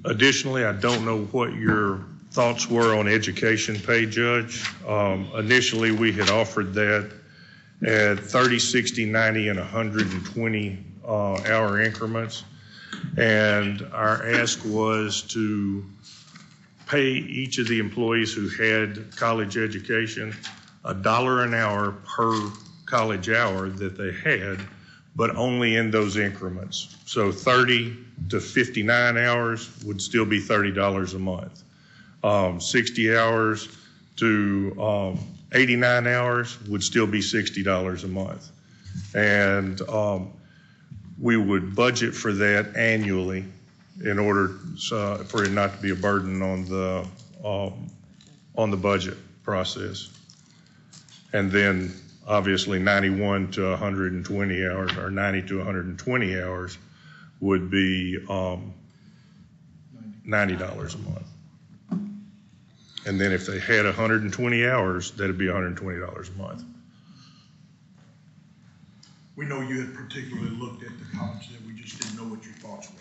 Additionally, I don't know what your thoughts were on education pay, Judge. Initially, we had offered that at 30, 60, 90, and 120 hour increments. And our ask was to pay each of the employees who had college education $1 an hour per college hour that they had, but only in those increments. So 30 to 59 hours would still be $30 a month. 60 hours to 89 hours would still be $60 a month. And we would budget for that annually in order for it not to be a burden on the budget process. And then obviously 91 to 120 hours or 90 to 120 hours would be $90 a month. And then if they had 120 hours, that'd be $120 a month. We know you had particularly looked at the college, that we just didn't know what your thoughts were.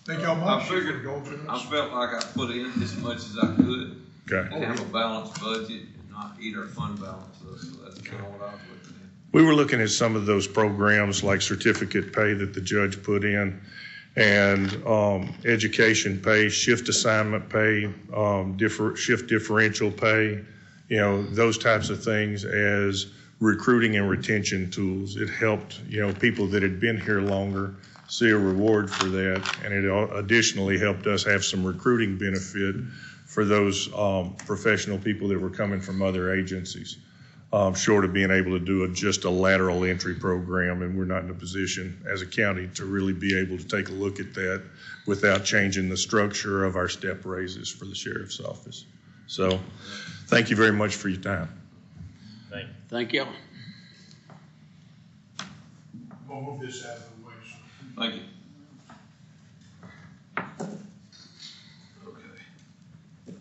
Thank y'all much. I figured, Go to the I next. felt like I put in as much as I could Okay. and have a balanced budget and not eat our fund balance up, so that's kind of what I was looking at. We were looking at some of those programs like certificate pay that the judge put in, and education pay, shift assignment pay, shift differential pay, those types of things as recruiting and retention tools. It helped, people that had been here longer see a reward for that, and it additionally helped us have some recruiting benefit for those professional people that were coming from other agencies. Short of being able to do just a lateral entry program, and we're not in a position as a county to really be able to take a look at that without changing the structure of our step raises for the sheriff's office. So thank you very much for your time. Thank you. We'll move this out of the way. Thank you. Okay.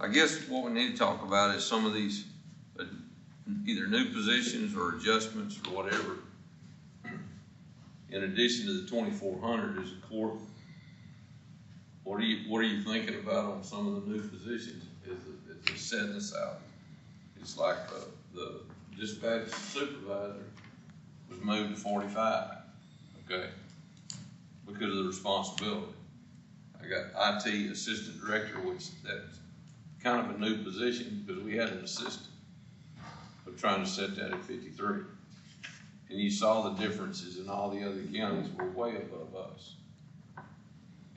I guess what we need to talk about is some of these either new positions or adjustments or whatever. In addition to the 2,400 as a court, what are you thinking about on some of the new positions? Is it setting this out? It's like the dispatch supervisor was moved to 45, okay, because of the responsibility. I got IT assistant director, which that's kind of a new position because we had an assistant. But trying to set that at 53. And you saw the differences in all the other counties were way above us.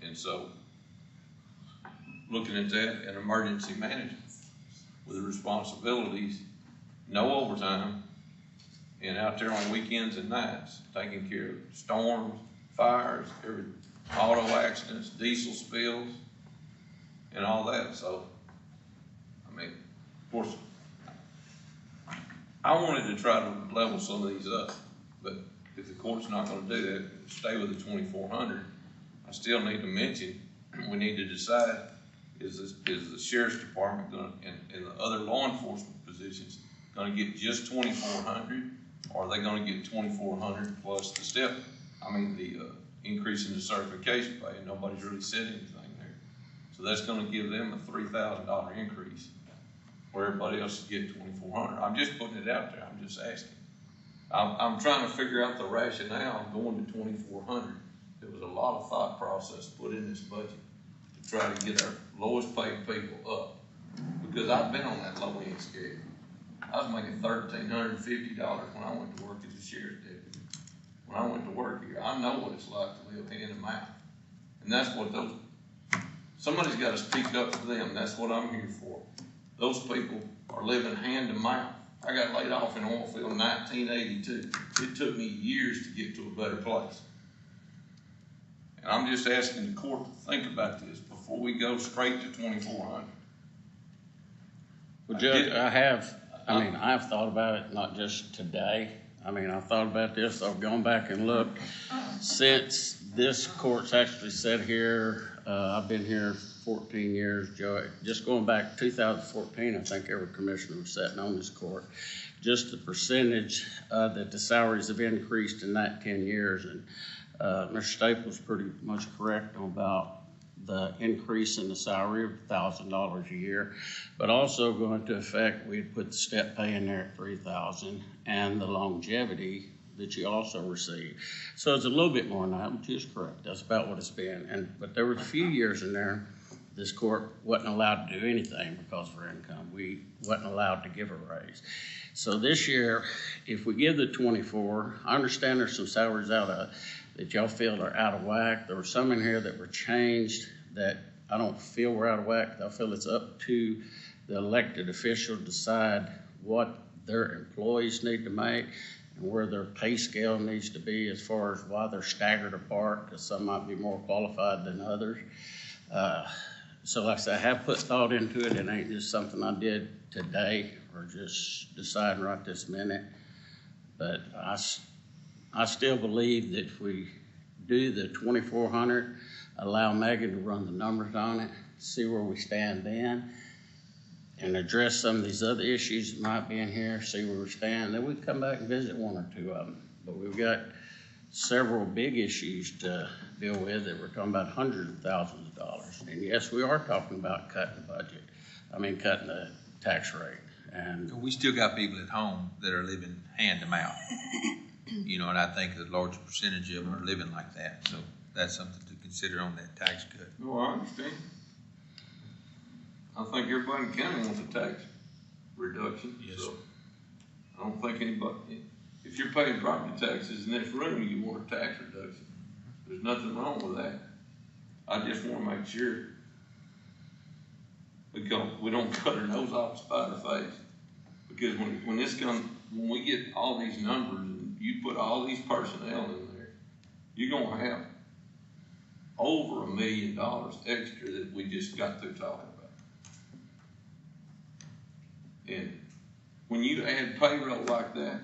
And so, looking at that and emergency management with the responsibilities, no overtime, and out there on weekends and nights, taking care of storms, fires, every auto accidents, diesel spills, and all that, so, I mean, of course, I wanted to try to level some of these up, but if the court's not gonna do that, stay with the 2,400, I still need to mention, we need to decide, is the sheriff's department gonna, and the other law enforcement positions, gonna get just 2,400, or are they gonna get 2,400 plus the step, the increase in the certification pay, and nobody's really said anything there. So that's gonna give them a $3,000 increase, where everybody else is getting 2,400. I'm just putting it out there, I'm just asking. I'm trying to figure out the rationale going to 2,400. There was a lot of thought process put in this budget to try to get our lowest paid people up. Because I've been on that low end scale. I was making $1,350 when I went to work as a sheriff's deputy. When I went to work here, I know what it's like to live hand to mouth. And that's what somebody's got to speak up for them. That's what I'm here for. Those people are living hand to mouth. I got laid off in oil field in 1982. It took me years to get to a better place. And I'm just asking the court to think about this before we go straight to 2,400. Well, Judge, I've thought about it, not just today. I've thought about this, I've gone back and looked. Since this court's actually sat here, I've been here 14 years, Joe. Just going back to 2014, I think every commissioner was sitting on this court. Just the percentage that the salaries have increased in that 10 years. And Mr. Staples pretty much correct about the increase in the salary of $1,000 a year, but also going to affect, we'd put the step pay in there at $3,000 and the longevity that you also receive. So it's a little bit more than that, but you're correct. That's about what it's been. But there were a few years in there, this court wasn't allowed to do anything because of our income. We wasn't allowed to give a raise. So this year, if we give the 24, I understand there's some salaries that y'all feel are out of whack. There were some in here that were changed that I don't feel were out of whack. I feel it's up to the elected official to decide what their employees need to make and where their pay scale needs to be as far as why they're staggered apart, because some might be more qualified than others. So like I said, I have put thought into it. It ain't just something I did today or just deciding right this minute. But I still believe that if we do the 2,400, allow Megan to run the numbers on it, see where we stand then, and address some of these other issues that might be in here, see where we stand, then we come back and visit one or two of them. But we've got several big issues to deal with that we're talking about hundreds of thousands of dollars. And yes, we are talking about cutting the budget. Cutting the tax rate. And we still got people at home that are living hand to mouth. And I think a large percentage of them are living like that. So that's something to consider on that tax cut. No, I understand. I think everybody in the county wants a tax reduction. Yes. So I don't think anybody, if you're paying property taxes in this room, you want a tax reduction. There's nothing wrong with that. I just want to make sure we don't cut our nose off to spite our face. Because when we get all these numbers and you put all these personnel in there, you're going to have over $1 million extra that we just got through talking about. And when you add payroll like that,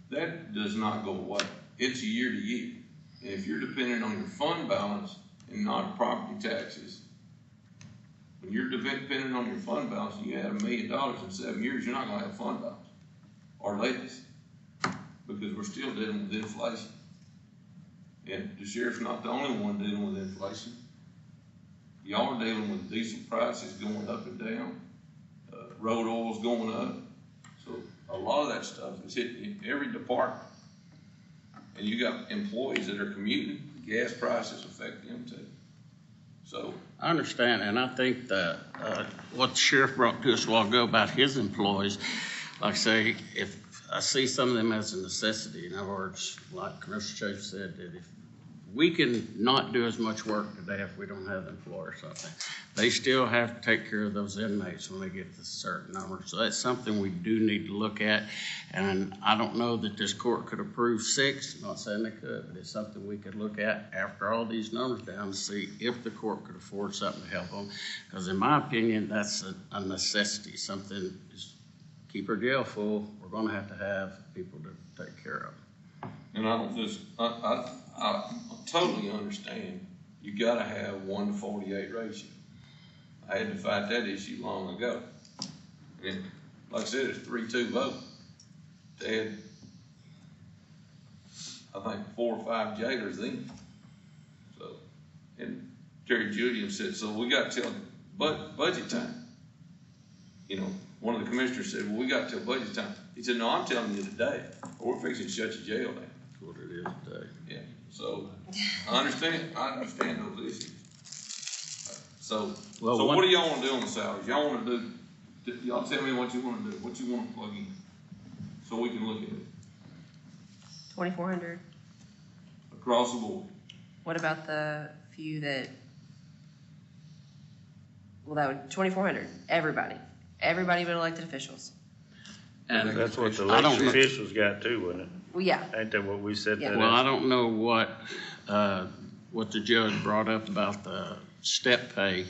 that does not go away. It's year to year. And if you're dependent on your fund balance and not property taxes, when you're dependent on your fund balance and you add $1 million in 7 years, you're not going to have a fund balance or less, because we're still dealing with inflation. And the sheriff's not the only one dealing with inflation. Y'all are dealing with diesel prices going up and down, road oil's going up. So a lot of that stuff is hitting every department. And you got employees that are commuting, gas prices affect them too. So I understand, and I think that what the sheriff brought to us a while ago about his employees, like I say, if I see some of them as a necessity, in other words, like Commissioner Chase said, that if we can not do as much work today if we don't have them floor or something. They still have to take care of those inmates when they get to a certain number. So that's something we do need to look at. And I don't know that this court could approve 6, I'm not saying they could, but it's something we could look at after all these numbers down to see if the court could afford something to help them. Because in my opinion, that's a necessity. Something is keep our jail full. We're gonna have people to take care of. And I don't just, I totally understand, you gotta have 1-to-48 ratio. I had to fight that issue long ago. And like I said, it's 3-2 vote. They had, I think, 4 or 5 jailers then. So, and Terry Julian said, so we got till budget time. You know, one of the commissioners said, well, we got till budget time. He said, no, I'm telling you today, or we're fixing to shut your jail down. That's what it is today. Yeah, so I understand those issues. So, what do y'all wanna do on the salaries? Y'all wanna do, y'all tell me what you wanna do, what you wanna plug in, so we can look at it 2,400. across the board. What about the few that, well, that would, 2,400, everybody but elected officials. And That's what the I don't elected know. officials got too, wasn't it? Well, yeah, Ain't that what we said Yeah. that? Well, I don't know what the judge brought up about the step pay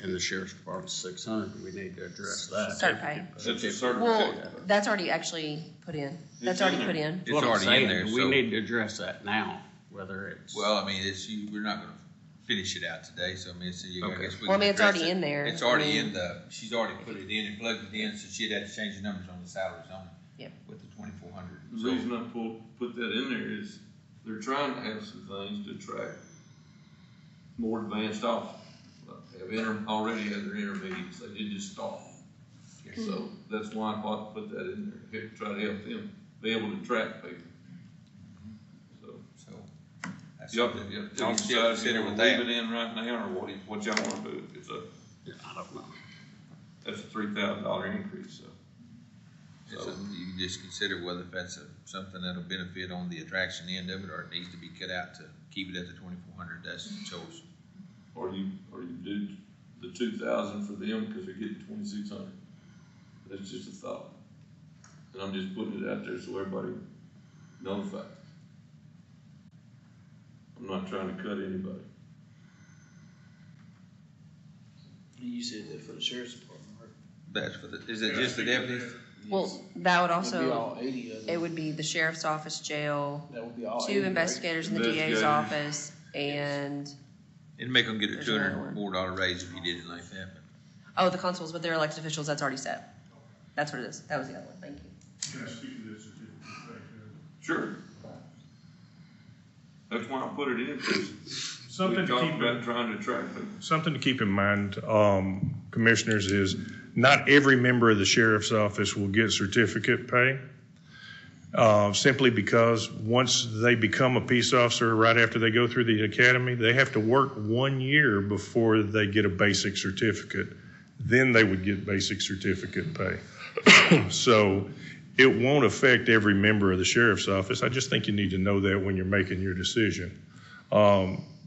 in the sheriff's department, 600. We need to address that. cert pay. That's a certain. Well, that's already actually put in. That's already put in. It's already in there, We so, need to address that now, whether it's. well, I mean, we're not gonna finish it out today, so I mean, I Okay. guess we Well, I can mean, it's address already it. in there. It's already in she's already put it in and plugged it in, so she'd have to change the numbers on the salaries on it. Yep. With the 2,400. The reason I put that in there is they're trying to have some things to attract more advanced officers. Already have their intermediates, they did just start. So that's why I put that in there, to try to help them be able to track people. So, that's Y'all something, y'all don't still decide if consider you with wanna leave that. it in right now, or what y'all wanna do, it's I don't know. that's a $3,000 increase, so. It's something you can just consider whether if that's something that'll benefit on the attraction end of it, or it needs to be cut out to keep it at the 2,400, that's the choice. Or you do the 2,000 for them because they're getting 2,600. That's just a thought. And I'm just putting it out there so everybody knows that. I'm not trying to cut anybody. You said that for the sheriff's department, right? That's for is it just the deputies? Well, that would That'd be also, all 80 of them. it would be the sheriff's office, jail, That would be all 80, 2 right? investigators in the DA's Investigators. office, and, It'd make them get a There's another one. $200 raise if you did it like that, but. oh, the constables, but they're elected officials, that's already set. That's what it is. That was the other one, thank you. Can I speak to this certificate? Sure. That's why I put it in, because Something we to talked keep about trying to attract people. Something to keep in mind, commissioners, is not every member of the sheriff's office will get certificate pay. Simply because once they become a peace officer, right after they go through the academy, they have to work 1 year before they get a basic certificate. Then they would get basic certificate pay. So it won't affect every member of the sheriff's office. I just think you need to know that when you're making your decision.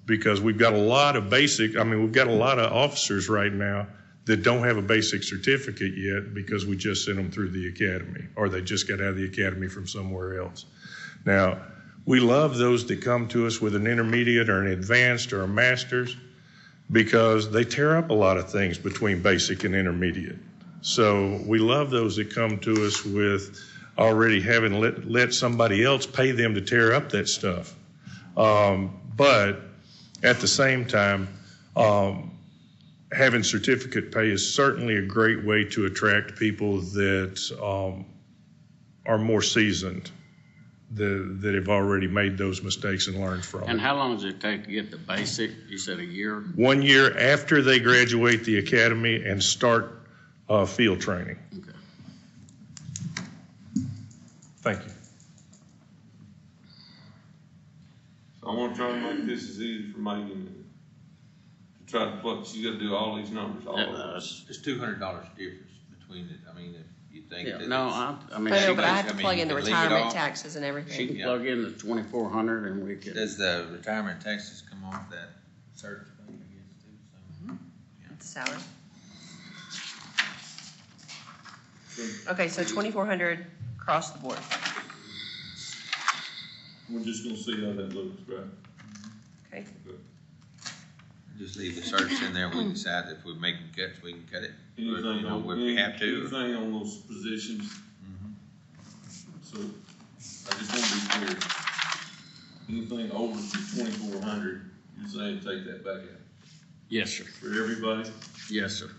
Because we've got a lot of we've got a lot of officers right now that don't have a basic certificate yet because we just sent them through the academy, or they just got out of the academy from somewhere else. Now, we love those that come to us with an intermediate or an advanced or a master's, because they tear up a lot of things between basic and intermediate. So we love those that come to us with already having let somebody else pay them to tear up that stuff. But at the same time, having certificate pay is certainly a great way to attract people that are more seasoned, that have already made those mistakes and learned from And it. how long does it take to get the basic? You said a year? 1 year after they graduate the academy and start field training. Okay. Thank you. So I want to try to make this as easy for Megan to try to plug. She's got to do all these numbers, all of us. There's $200 difference between it. I mean, You think Yeah, that no, it's- I mean, I know, she but I have to I mean, plug you in the could leave it retirement off. taxes and she everything. can plug in the 2,400 and we can. Does the retirement taxes come off that search fund, I guess, too? So, The salary. Okay, so 2,400 across the board. We're just gonna see how that looks, right? Okay. just leave the search in there, we decide if we make cuts, we can cut it. Or, you Anything know, on, if we have to. anything on those positions? So, I just wanna be clear. Anything over 2,400, you're saying take that back out? Yes, sir. For everybody? Yes, sir.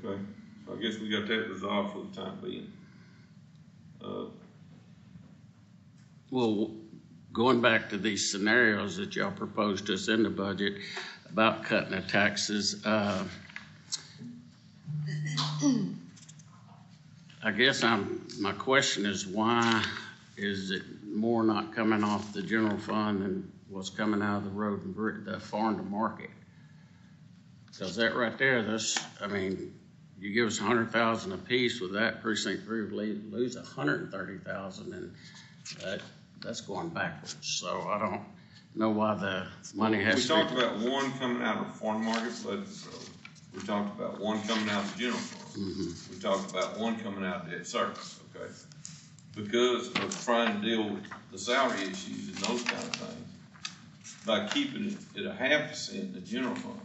Okay, so I guess we got that resolved for the time being. Well, going back to these scenarios that y'all proposed us in the budget about cutting the taxes, I guess my question is why is it more not coming off the general fund than what's coming out of the road and the farm to market? Because that right there, I mean, you give us 100,000 apiece with that, precinct 3 would lose 130,000, and that's going backwards. So I don't know why the money has to be. We talked about one coming out of farm market flood control. We talked about one coming out of the general fund. Mm-hmm. We talked about one coming out of debt service, okay? Because of trying to deal with the salary issues and those kind of things, by keeping it at 0.5% in the general fund,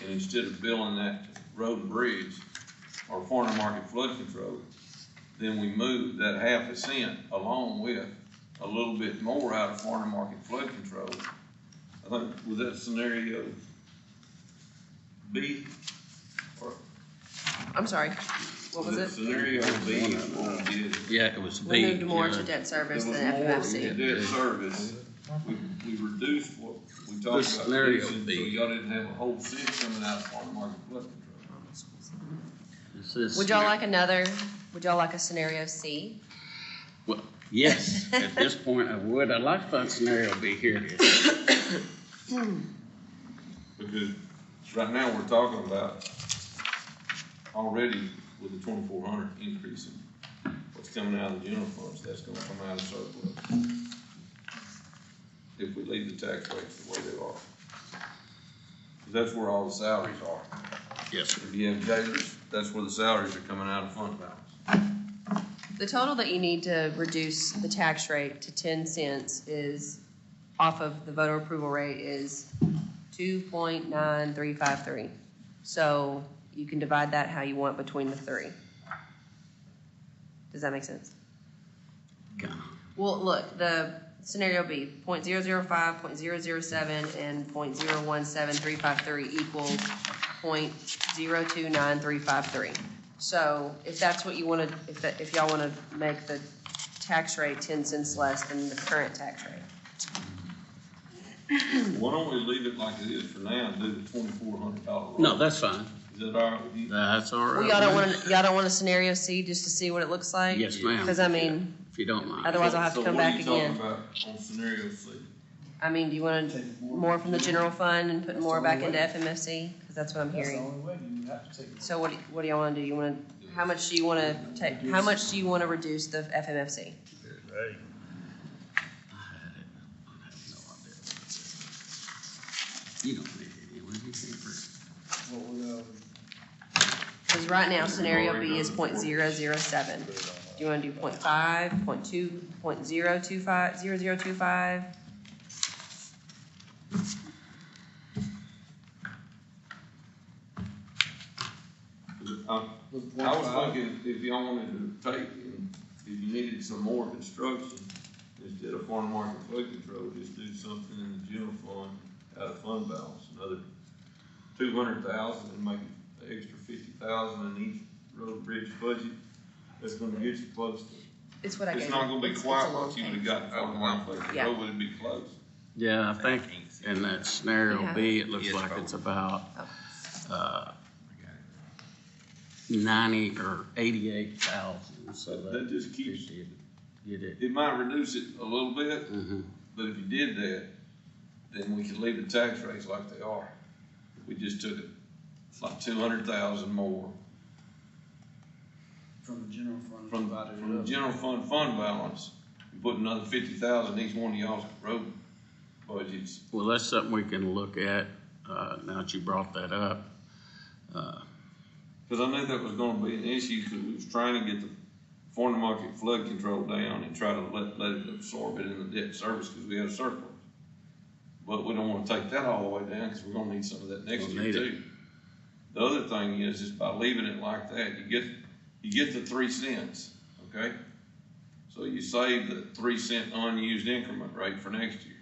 and instead of billing that to road and bridge or farm market flood control, then we moved that 0.5% along with a little bit more out of farm market flood control. I think, was that scenario B? Or I'm sorry, what was it? Scenario B is what we did. Yeah, it was We B. moved more to yeah. debt service There than was more FMFC. in debt service. We reduced what we talked This about. scenario reducing, B. So y'all didn't have a whole cent coming out of farm market flood control. Would y'all like a scenario C? Well, yes, at this point I would. I'd like fun scenario B. Here it is. Because right now we're talking about already with the 2,400 increasing, what's coming out of the general funds, that's gonna come out of surplus. If we leave the tax rates the way they are. 'Cause that's where all the salaries are. Yes, sir. If you have jailers, that's where the salaries are coming out of fund balance. The total that you need to reduce the tax rate to 10 cents is, off of the voter approval rate, is 2.9353. So you can divide that how you want between the three. Does that make sense? Kinda. Well, look, the scenario B, 0.005, 0.007, and 0.017353 equals 0.029353. So if that's what you want to, if y'all want to make the tax rate 10 cents less than the current tax rate. Why don't we leave it like it is for now and do the $2,400? No, that's fine. Is that all right with you? That's all right. Well, y'all don't want a scenario C just to see what it looks like? Yes, ma'am. Because I mean, If you don't mind. otherwise I'll have to come back again. So what are you talking about on scenario C? I mean, do you want to more from the general fund and put more back into FMFC? Because that's what I'm hearing. So what do y'all want to do? You want to, how much do you want to take, how much do you want to reduce the FMFC? Right. You don't need it. What do you think? Because right now, scenario B is 0.007. Do you want to do 0.5, 0.2, 0.025, 0025? I was thinking if y'all wanted to take, and if you needed some more construction, instead of farm market flood control, just do something in the general fund out of fund balance, another 200,000 and make an extra 50,000 in each road bridge budget. That's gonna get you close to. It's what I gave It's you. not gonna be It's quite a long what you thing. would've gotten farm market flood Yeah. control, but it'd be close. Yeah, I think in that scenario Yeah. B, it looks Yes, like Bo. it's about, 90 or 88,000, so That just keeps, Get it. it might reduce it a little bit, Mm-hmm. but if you did that, then we could leave the tax rates like they are. We just took it, it's like 200,000 more From the general fund. from the general fund balance. We put another 50,000 in each one of y'all's road budgets. Well, that's something we can look at, now that you brought that up. Because I knew that was gonna be an issue, because we was trying to get the foreign market flood control down and try to let it absorb it in the debt service, because we had a surplus. But we don't wanna take that all the way down, because we're gonna need some of that next year too. The other thing is by leaving it like that, you get the 3 cents, okay? So you save the 3 cent unused increment rate for next year.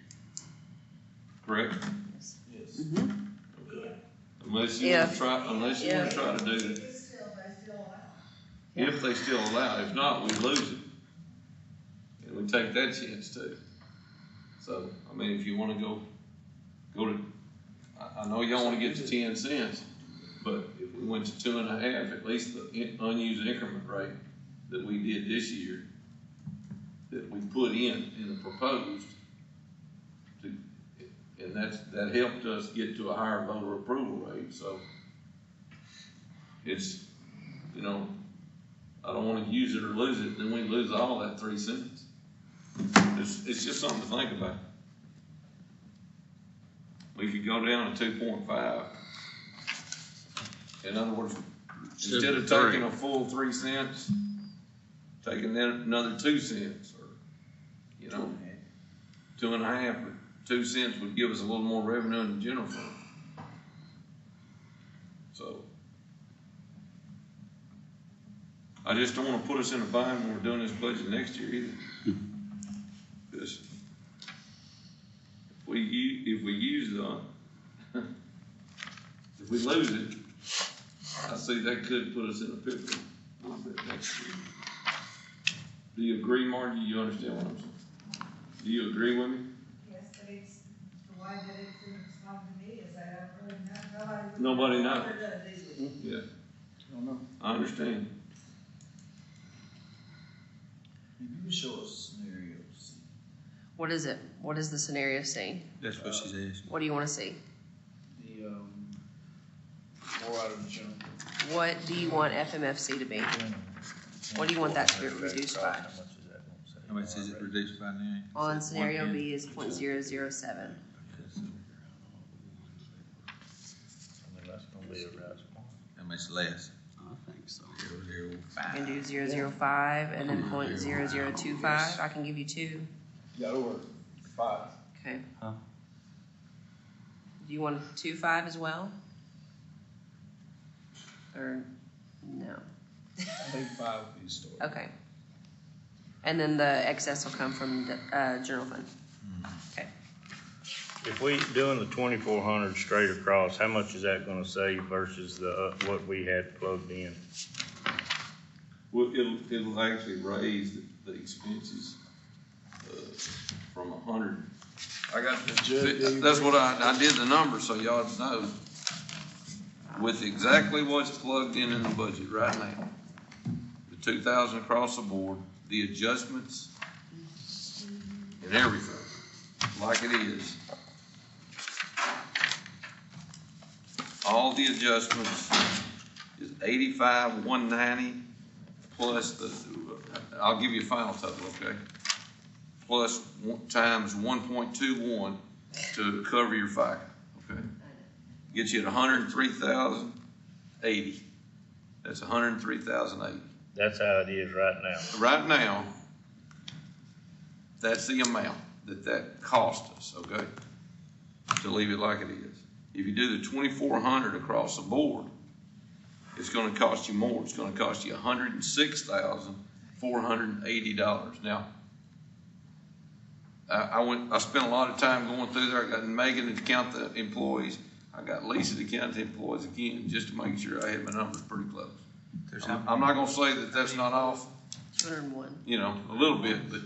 Correct? Yes. Okay. Unless you wanna try to do that. If they still allow, if not, we lose it. And we take that chance too. So, I mean, if you wanna go to, I know y'all wanna get to 10 cents, but if we went to 2.5, at least the unused increment rate that we did this year, that we put in the proposed, and that helped us get to a higher voter approval rate, so it's, you know, I don't wanna use it or lose it, then we lose all that 3 cents. It's just something to think about. We could go down to 2.5. In other words, instead of taking a full 3 cents, taking then another 2 cents, or, you know, 2.5, or 2 cents would give us a little more revenue in the general fund. So, I just don't wanna put us in a bind when we're doing this budget next year either. Because if we use if we lose it, I see that could put us in a pickle a little bit next year. Do you agree, Margie? You understand what I'm saying? Do you agree with me? Yes, but it's the way that it's explained to me is that I really Nobody knows. Yeah. I don't know. I understand. You show us scenarios. What is it? What is the scenario C? That's what she's asking. What do you wanna see? The, more out of the general. What do you want FMFC to be? What do you want that to be reduced by? How much is it reduced by now? On scenario B is 0.007. How much less? I think so. 0.005. I can do 0.005 and then 0.0025. I can give you 2. You gotta work 5. Okay. Do you want 2.5 as well? Or no? I think 5 would be the story. Okay. And then the excess will come from the general fund. Okay. If we doing the 2,400 straight across, how much is that gonna save versus the, what we had plugged in? Well, it'll actually raise the expenses, from 100. I got, that's what I did the numbers so y'all know. With exactly what's plugged in the budget right now, the 2,000 across the board, the adjustments and everything, like it is. All the adjustments is 85,190 plus I'll give you a final total, okay? Plus times 1.21 to cover your FICA, okay? Gets you at 103,080. That's 103,080. That's how it is right now. Right now, that's the amount that cost us, okay? To leave it like it is. If you do the 2,400 across the board, it's gonna cost you more. It's gonna cost you $106,480. Now, I spent a lot of time going through there. I got Megan to count the employees. I got Lisa to count the employees again, just to make sure I had my numbers pretty close. I'm not gonna say that that's not off, 201. you know, a little bit, but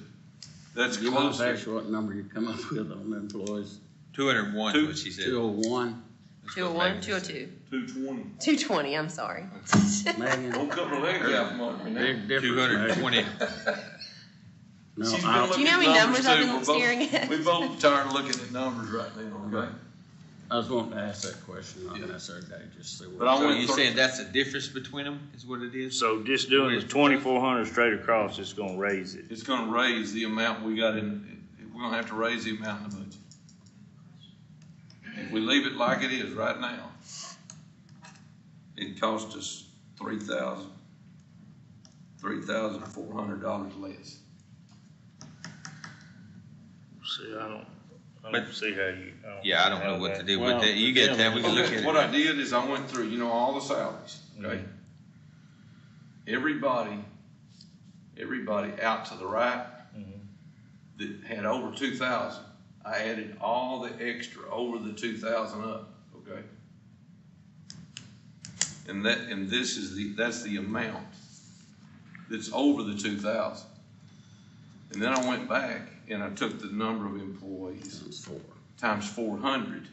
that's You want close. to ask what number you come up with on the employees? 201 is what she said. 201? 201, 202. 220. 220, I'm sorry. Megan, Don't cut my legs out from under me now. big difference, Megan. 220. No, She's I- been looking Do you know how many at numbers I've too. been We're both- staring at? We're both tired of looking at numbers right now, okay? I was wanting to ask that question, not necessarily, just see what. But I So went you through- saying that's the difference between them, is what it is? So just doing the 2,400 straight across, it's gonna raise it. It's gonna raise the amount we got in, we're gonna have to raise the amount in the budget. If we leave it like it is right now, it costs us $3,400 less. See, I don't see how you. Yeah, I don't know what to do with Well, that. You get that, we can look at Okay, it. what I did is I went through, you know, all the salaries, okay? Everybody out to the right that had over 2,000, I added all the extra over the 2,000 up, okay? And that's the amount that's over the 2,000. And then I went back and I took the number of employees times 400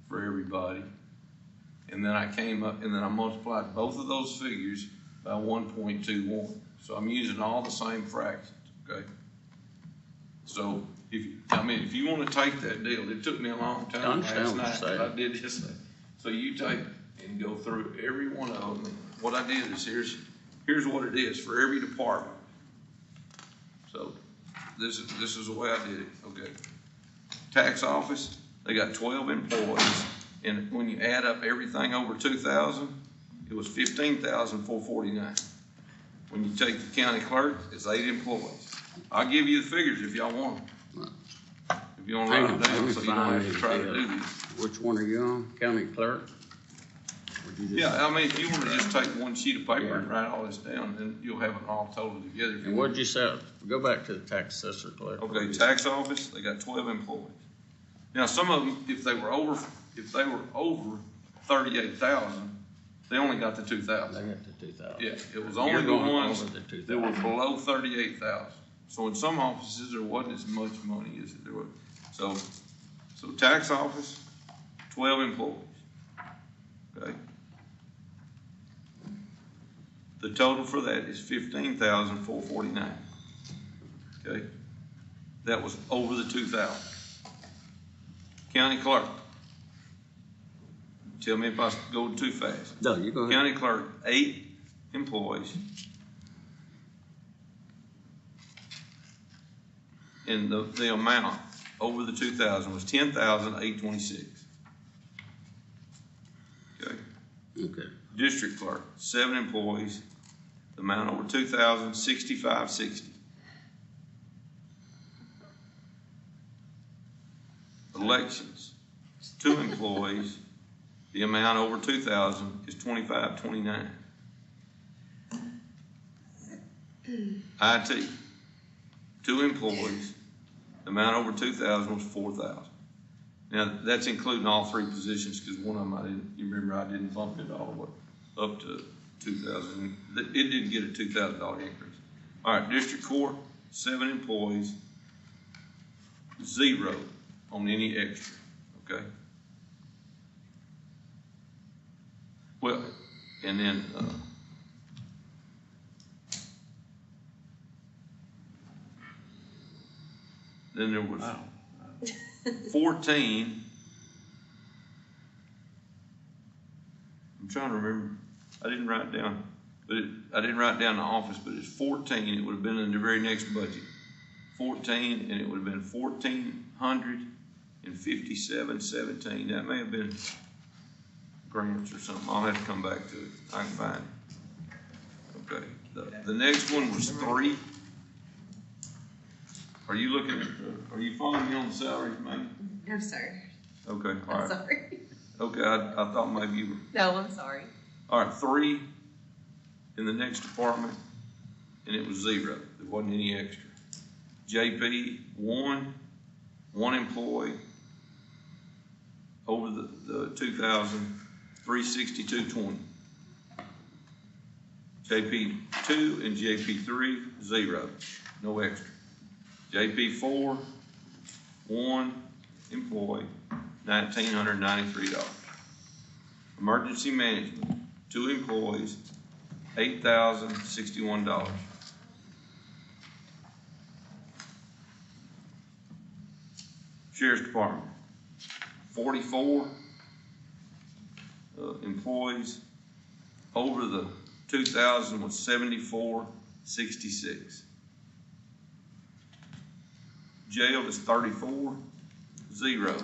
for everybody. And then I came up and then I multiplied both of those figures by 1.21. So I'm using all the same fractions, okay? So if you want to take that deal, it took me a long I time understand last what you're night, but I saying. did this. So you take and go through every one of them. What I did is here's what it is for every department. So this is the way I did it, okay? Tax office, they got 12 employees, and when you add up everything over 2,000, it was 15,449. When you take the county clerk, it's 8 employees. I'll give you the figures if y'all want them. If you want to write them down, so you don't have to try to do this. Which one are you on, county clerk? Or you just- Yeah, I mean, if you want to just take one sheet of paper and write all this down, then you'll have it all totaled together. And what'd you say, go back to the tax assessor clerk. Okay, tax office, they got 12 employees. Now, some of them, if they were over 38,000, they only got the 2,000. They got the 2,000. Yeah, it was only You're the going ones over the that 2,000. were below 38,000. So in some offices, there wasn't as much money as there was. So tax office, 12 employees, okay? The total for that is 15,449, okay? That was over the 2,000. County clerk. Tell me if I go too fast. No, you go ahead. County clerk, 8 employees. And the amount over the 2,000 was 10,826. Okay. Okay. District clerk, 7 employees. The amount over 2,000, 6560. Elections, 2 employees. The amount over 2,000 is 2529. IT, 2 employees. The amount over 2,000 was 4,000. Now, that's including all 3 positions, because one of them you remember I didn't bump it all the way up to 2,000. It didn't get a $2,000 increase. All right, district court, 7 employees, 0 on any extra, okay? Well, and then, there was 14. I'm trying to remember. I didn't write down, I didn't write down the office, but it's 14. It would have been in the very next budget. 14, and it would have been 1,457.17. That may have been grants or something. I'll have to come back to it. I can find it. Okay. The next one was 3. Are you looking at, are you following me on the salaries, Maggie? I'm sorry. Okay, all I'm right. sorry. Okay, I thought maybe you were. No, I'm sorry. All right, 3 in the next department, and it was 0. There wasn't any extra. JP, 1 employee, over the 2,000, 362.20. JP 2 and JP 3, 0, no extra. JP 4, 1 employee, $1,993. Emergency management, 2 employees, $8,061. Sheriff's Department, 44 employees. Over the 2,000 was 7466. Jail is 34, 0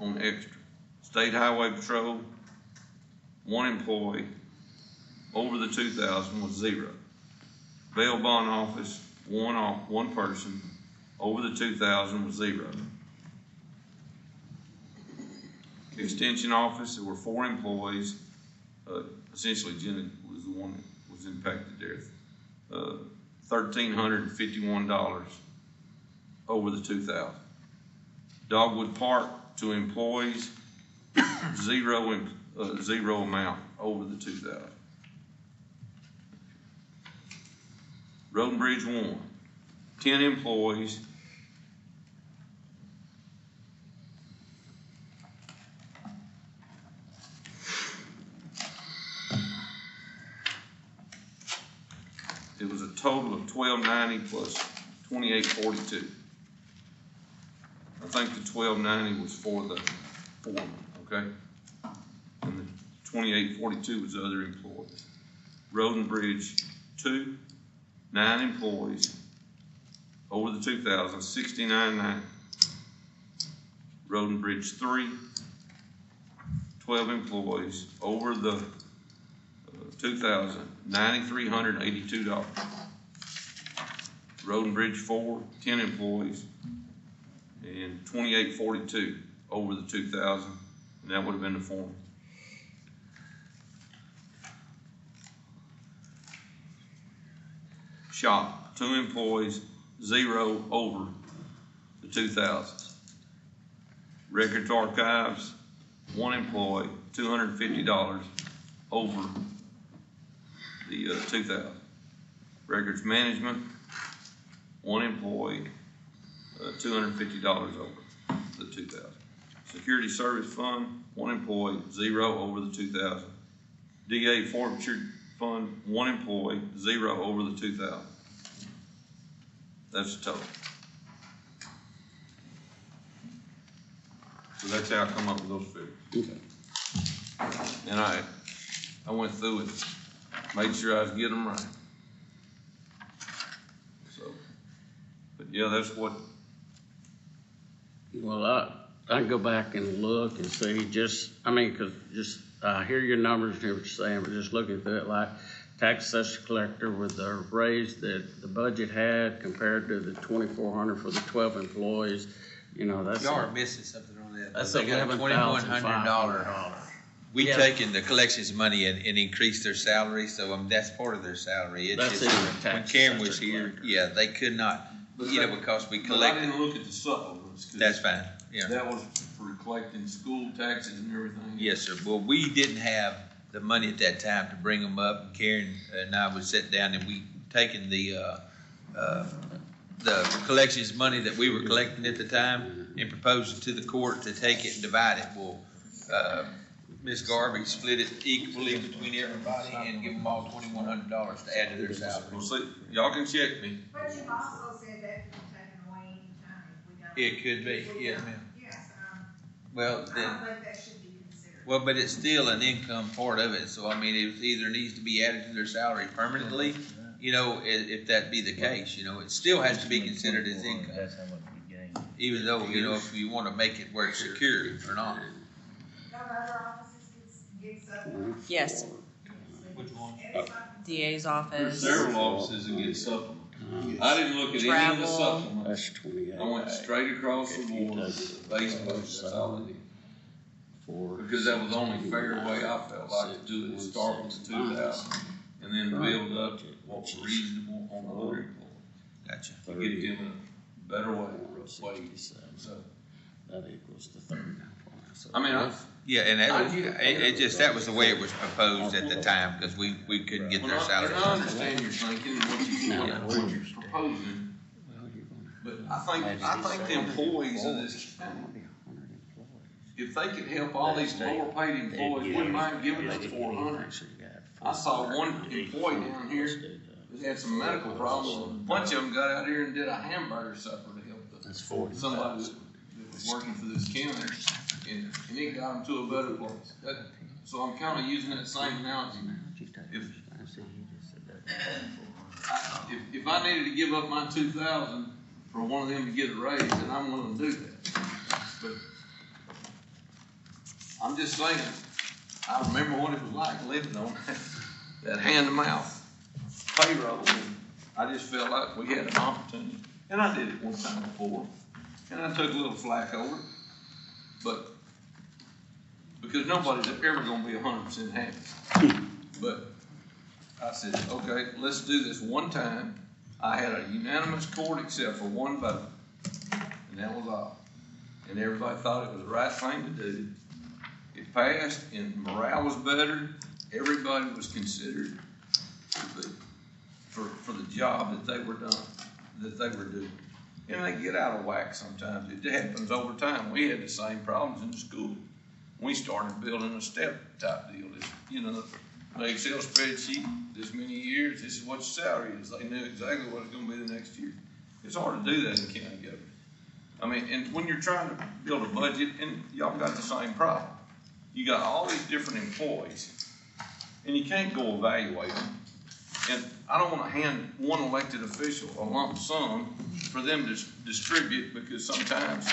on extra. State Highway Patrol, 1 employee. Over the 2,000 was 0. Bail Bond Office, one person. Over the 2,000 was 0. Extension Office, there were 4 employees. Essentially, Jenny was the one that was impacted there. $1,351 over the 2,000. Dogwood Park, 2 employees, 0 amount over the 2,000. Road and Bridge 1, 10 employees, it was a total of $1,290 plus $2,842. I think the $1,290 was for the foreman, okay? And the $2,842 was other employees. Road and Bridge 2, 9 employees, over the 2,000, $69.90. Road and Bridge 3, 12 employees, over the 2,000, $9,382. Road and Bridge 4, 10 employees, and $2,842 over the 2,000, and that would have been the foreman. Shop, 2 employees, 0 over the 2,000. Records Archives, 1 employee, $250 over the 2,000. Records Management, 1 employee, $250 over the 2,000. Security Service Fund, 1 employee, 0 over the 2,000. DA Forfeiture Fund, 1 employee, 0 over the 2,000. That's the total. So that's how I come up with those figures. Okay. And I went through it, made sure I was getting them right. So, but yeah, that's what. Well, I can go back and look and see I hear your numbers and hear what you're saying, but just looking through it, like tax assessor collector with the raise that the budget had compared to the 2,400 for the 12 employees, that's. Y'all are missing something on that. That's They got a $2,100. We Yeah. taken the collections money and increased their salary, so that's part of their salary. It's That's just, in the when tax Karen was assessor here, collector. yeah, they could not, because we But I collected. didn't look at the supplements. 'Cause That's fine, yeah. that was for collecting school taxes and everything. Yes, sir. Well, we didn't have the money at that time to bring them up. Karen and I would sit down and we taken the collections money that we were collecting at the time and proposed it to the court to take it and divide it. Well, Ms. Garvey split it equally between everybody and give them all $2,100 to add to their salary. Well, see, y'all can check me. But you've also said that can be taken away anytime if we don't. It could be, yes, ma'am. Yes, Well, I then, don't think that should be considered. well, but it's still an income part of it, so I mean, it either needs to be added to their salary permanently, if that be the case, it still has to be considered as income. That's how much we gain. Even though, if you wanna make it where it's secure or not. Don't other offices get supplements? Yes, Which one? DA's There's office. several offices that get supplements. I didn't look at any of the Travel. supplements. That's 28. I went straight across the board, If you to take the base budget, that's all I did. For Because that was the only fair way I felt like to do it, start with the 2,000, and then build up what was reasonable on the other employees. Gotcha. To get them in a better way, so, that equals the 30. I mean, Yeah, and that was the way it was proposed at the time, because we couldn't get their salary. I understand your thinking and what you're proposing, but I think the employees of this county, if they could help all these lower paid employees, wouldn't mind giving us 400. I saw one employee down here that had some medical problems. A bunch of them got out here and did a hamburger supper to help That's 40. somebody that was working for this county, and it got them to a better place. So I'm kind of using that same analogy. If I needed to give up my 2,000 for one of them to get a raise, then I'm willing to do that. But I'm just saying, I remember what it was like living on that hand-to-mouth payroll. And I just felt like we had an opportunity, and I did it one time before, and I took a little flack over it, but because nobody's ever going to be 100% happy. But I said, okay, let's do this one time. I had a unanimous court except for one vote, and that was all. And everybody thought it was the right thing to do. It passed, and morale was better. Everybody was considered for the job that they were doing. And they get out of whack sometimes. It happens over time. We had the same problems in the school. We started building a step type deal. You know, the Excel spreadsheet, this many years, this is what your salary is. They knew exactly what it's going to be the next year. It's hard to do that in county government. I mean, and when you're trying to build a budget, and y'all got the same problem. You got all these different employees, and you can't go evaluate them. And I don't want to hand one elected official a lump sum for them to distribute, because sometimes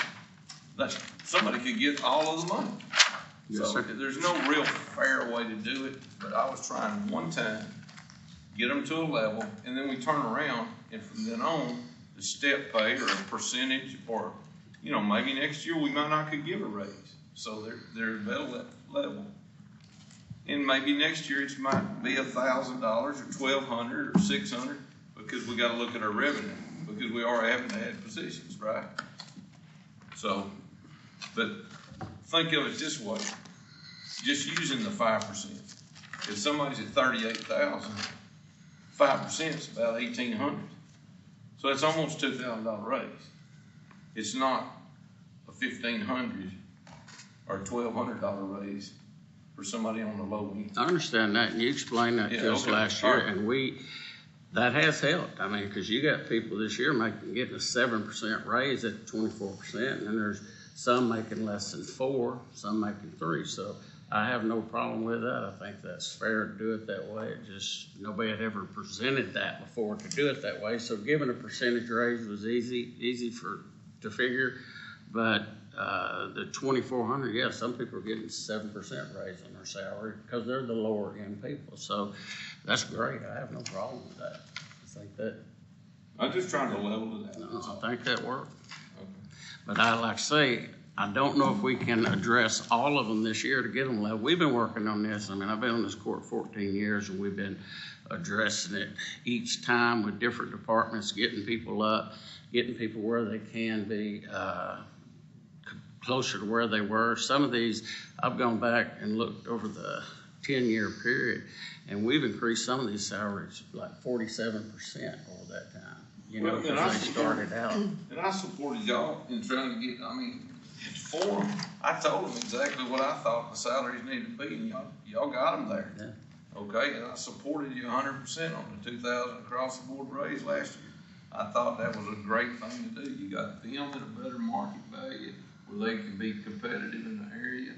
somebody could get all of the money. Yes, So sir. there's no real fair way to do it, but I was trying one time, get them to a level, and then we turn around, and from then on, the step pay or a percentage, or, you know, maybe next year we might not could give a raise. So they're at that level. And maybe next year it might be $1,000 or $1,200 or $600, because we got to look at our revenue, because we are having to add positions, right? So, but think of it this way, just using the 5%. If somebody's at 38,000, 5% is about 1,800. So it's almost $2,000 raise. It's not a $1,500 or $1,200 raise for somebody on the low end. I understand that, and you explained that to us last year, and that has helped. I mean, because you got people this year getting a 7% raise at 24%, and then there's some making less than 4, some making 3. So I have no problem with that. I think that's fair to do it that way. It just, nobody had ever presented that before to do it that way. So giving a percentage raise was easy to figure. But the 2,400, yeah, some people are getting 7% raise on their salary because they're the lower end people. So that's great. I have no problem with that. I think that. I'm just trying to level it out. No, I think that worked. Okay. But I like to say, I don't know if we can address all of them this year to get them level. We've been working on this. I mean, I've been on this court 14 years, and we've been addressing it each time with different departments, getting people up, getting people where they can be, closer to where they were. Some of these, I've gone back and looked over the 10-year period, and we've increased some of these salaries like 47% over that time. You know, because they started out. And I supported y'all in trying to get, I mean, for them, I told them exactly what I thought the salaries needed to be, and y'all got them there. Yeah. Okay, and I supported you 100% on the 2,000 across the board raise last year. I thought that was a great thing to do. You got them at a better market value where they can be competitive in the area.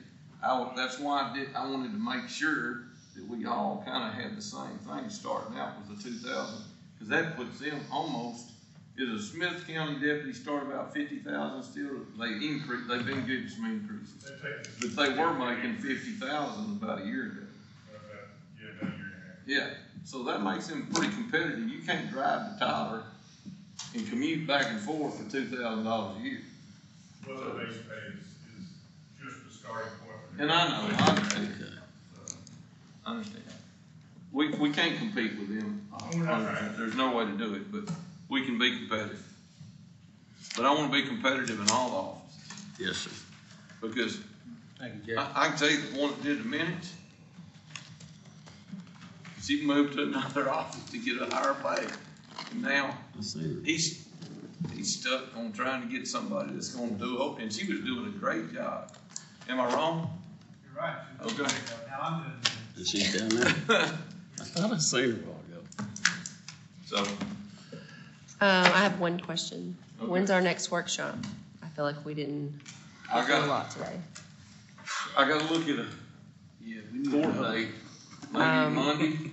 That's why I wanted to make sure that we all kind of had the same thing starting out with the 2,000, because that puts them almost. Is a Smith County deputy start about 50,000 still? They've been getting some increases, but they were making 50,000 about a year ago. About a year and a half. Yeah, so that makes them pretty competitive. You can't drive to Tyler and commute back and forth for $2,000 a year. Well, the base pay is just the starting point. And I understand. I understand. We can't compete with them. There's no way to do it, but we can be competitive. But I want to be competitive in all the offices. Yes, sir. Because Thank you, Jeff. I can tell you the one that did the minutes, she moved to another office to get a higher pay. And now he's stuck on trying to get somebody that's going to do it. And she was doing a great job. Am I wrong? You're right. Okay. Now I'm doing it. And she's down there. I thought I seen her a while ago. So. I have one question. Okay. When's our next workshop? I feel like we didn't I do a got, lot today. I gotta look at a Yeah, we need court date, maybe Monday,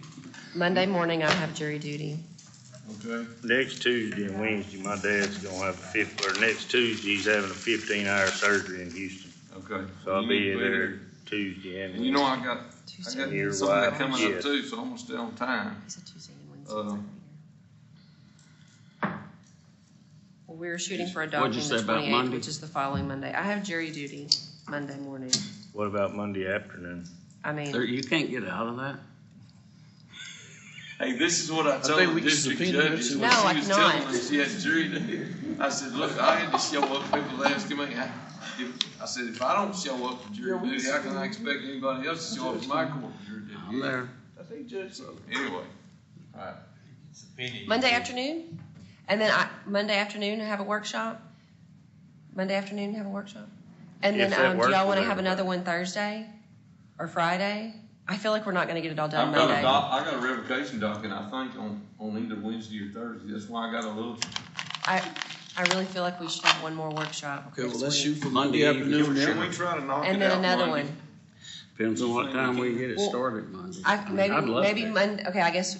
Monday morning, I have jury duty. okay? Next Tuesday and Wednesday, my dad's gonna have next Tuesday, he's having a 15-hour surgery in Houston. Okay. So I'll You be need to there Tuesday and And you know, I got Your something wife, coming up yes. too, so I'm gonna stay on time. He said Tuesday and Wednesday. Well, we were shooting for What'd adopting you the say about 28th, Monday? which is the following Monday. I have jury duty Monday morning. What about Monday afternoon? I mean, You can't get out of that? Hey, this is what I told think the we can district subpoena judges her. when No, she I was cannot. telling us she had jury duty. I said, look, I had to show up, people asking me, I said, if I don't show up for jury duty, how can I expect anybody else to show up for my court for jury duty? I'm there. I think Judge. So, anyway, alright. Monday afternoon? And then Monday afternoon, have a workshop? Monday afternoon, have a workshop? And If then, that do works y'all with wanna have everybody. another one Thursday or Friday? I feel like we're not gonna get it all done I've got Monday. I got a revocation document, I think, on either Wednesday or Thursday, that's why I gotta look. I really feel like we should have one more workshop Okay, well, next let's week. shoot for Monday afternoon Can then. we try to knock it out And then another Monday? one. Depends on what time we get it Well, started Monday. Maybe I'd love to. Monday, okay, I guess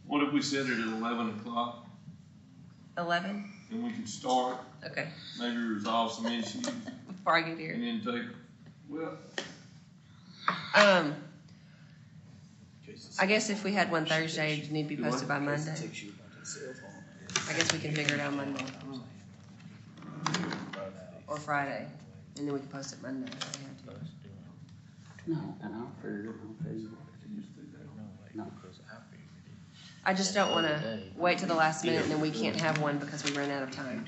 What if we set it at 11 o'clock, 11, and we can start, okay, maybe resolve some issues, before I get here. and then take, well, I guess if we had one Thursday, it'd need to be posted by Monday. Takes you about that cell phone. I guess we can figure it out Monday. Or Friday, and then we can post it Monday. if we have to. No, and I'll figure it, I'll tell you what. No. I just don't wanna wait till the last minute and then we can't have one because we ran out of time.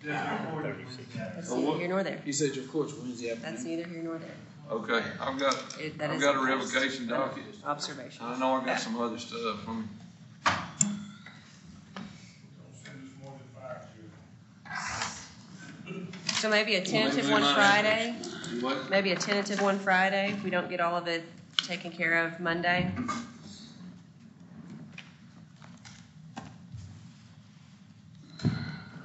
That's neither here nor there. He said your court's Wednesday That's afternoon. neither here nor there. okay, That I've is got a just revocation an docket. Observation. I know I got some other stuff from, So maybe a tentative maybe one we might Friday, what? maybe a tentative one Friday, if we don't get all of it taken care of Monday. I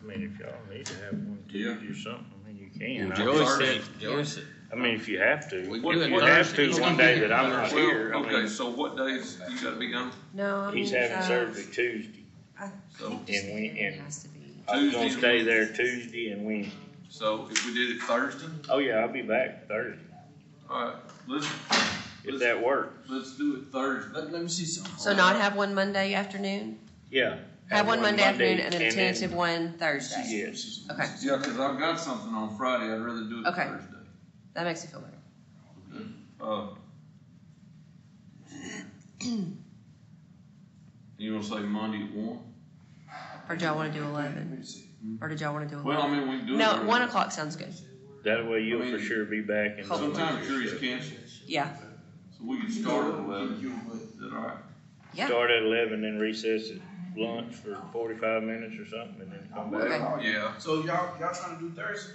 mean, if y'all need to have one Tuesday or something, I mean, you can. Well, I Joey mean, said, Joey said, I mean, if you have to. We If do it you have Thursday. to, one day that I'm not here, I Well, okay, mean, so what days you gotta be gone? No, I mean. he's having surgery Tuesday. I So, think just and we- it and- has to be. I was gonna Tuesday and stay there Wednesday. Tuesday and Wednesday. So if we did it Thursday, Oh, yeah, I'll be back Thursday, alright, if that works. let's do it Thursday. Let me see something. So not have one Monday afternoon? Yeah. Have one Monday afternoon and then a then- tentative one Thursday? Yes. Okay, Yeah, cause I've got something on Friday, I'd rather do it Okay. Thursday. that makes me feel better. You wanna say Monday at 1? Or do y'all wanna do 11? Or did y'all wanna do 11? Well, I mean, we can do it. No, early. 1 o'clock sounds good. That way you'll I mean, for sure be back and. Sometimes jury's canceled, Yeah, so we can start at 11, is that alright? yeah. Start at 11, then recess at lunch for 45 minutes or something, and then come back. Okay. Oh, yeah. So y'all trying to do Thursday?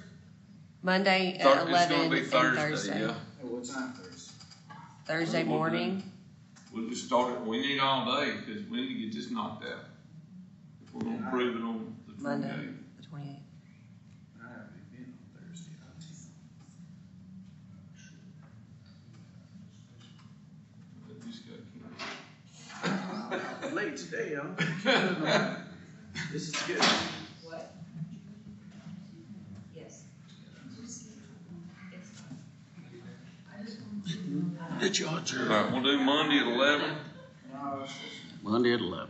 Monday It's at gonna 11 be and Thursday, Thursday. yeah. At what time Thursday? Thursday morning, We'll just start it, we need all day, cause we need to get this knocked out. If we're gonna prove it on the Monday. 28th. the 28th. I have an event on Thursday. This guy can't. Late today, huh? This is good. What? Yes. Get your adjourned. Alright, we'll do Monday at 11. Monday at 11.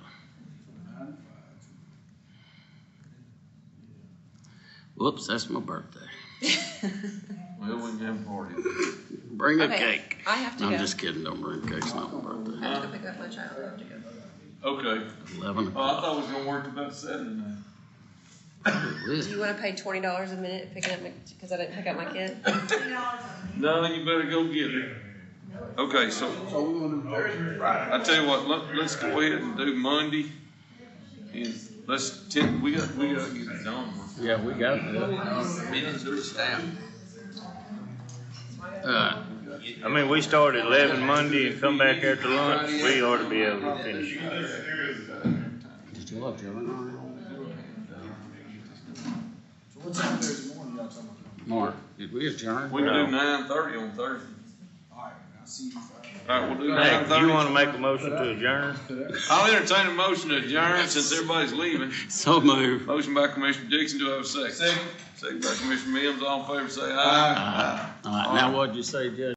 Whoops, that's my birthday. Well, we can have a party. Bring a Okay, cake. I have to I'm go. just kidding, don't bring cake, it's not my birthday. I have to go pick up my child, I have to go. Okay. 11 Oh, I o'clock. thought we was gonna work about 7 now. Do you wanna pay $20 a minute picking up cause I didn't pick up my kid? No, you better go get it. Okay, so So we gonna do Thursday, Friday? I tell you what, let's go ahead and do Monday. And we gotta get it done. Yeah, we got it. Minutes to staff. I mean, we start at 11 Monday and come back after lunch, we ought to be able to finish. Did you look, Joey? What time Thursday morning y'all talking about? Mark, did we adjourn? We can do 9:30 on Thursday. All right, I'll see you Friday. All right, we'll do Hey, 9:30. you wanna make a motion to adjourn? I'll entertain a motion to adjourn since everybody's leaving. So moved. Motion by Commissioner Dixon, do I have a second? Second by Commissioner Mims, all in favor say aye. All right, now what'd you say, Judge?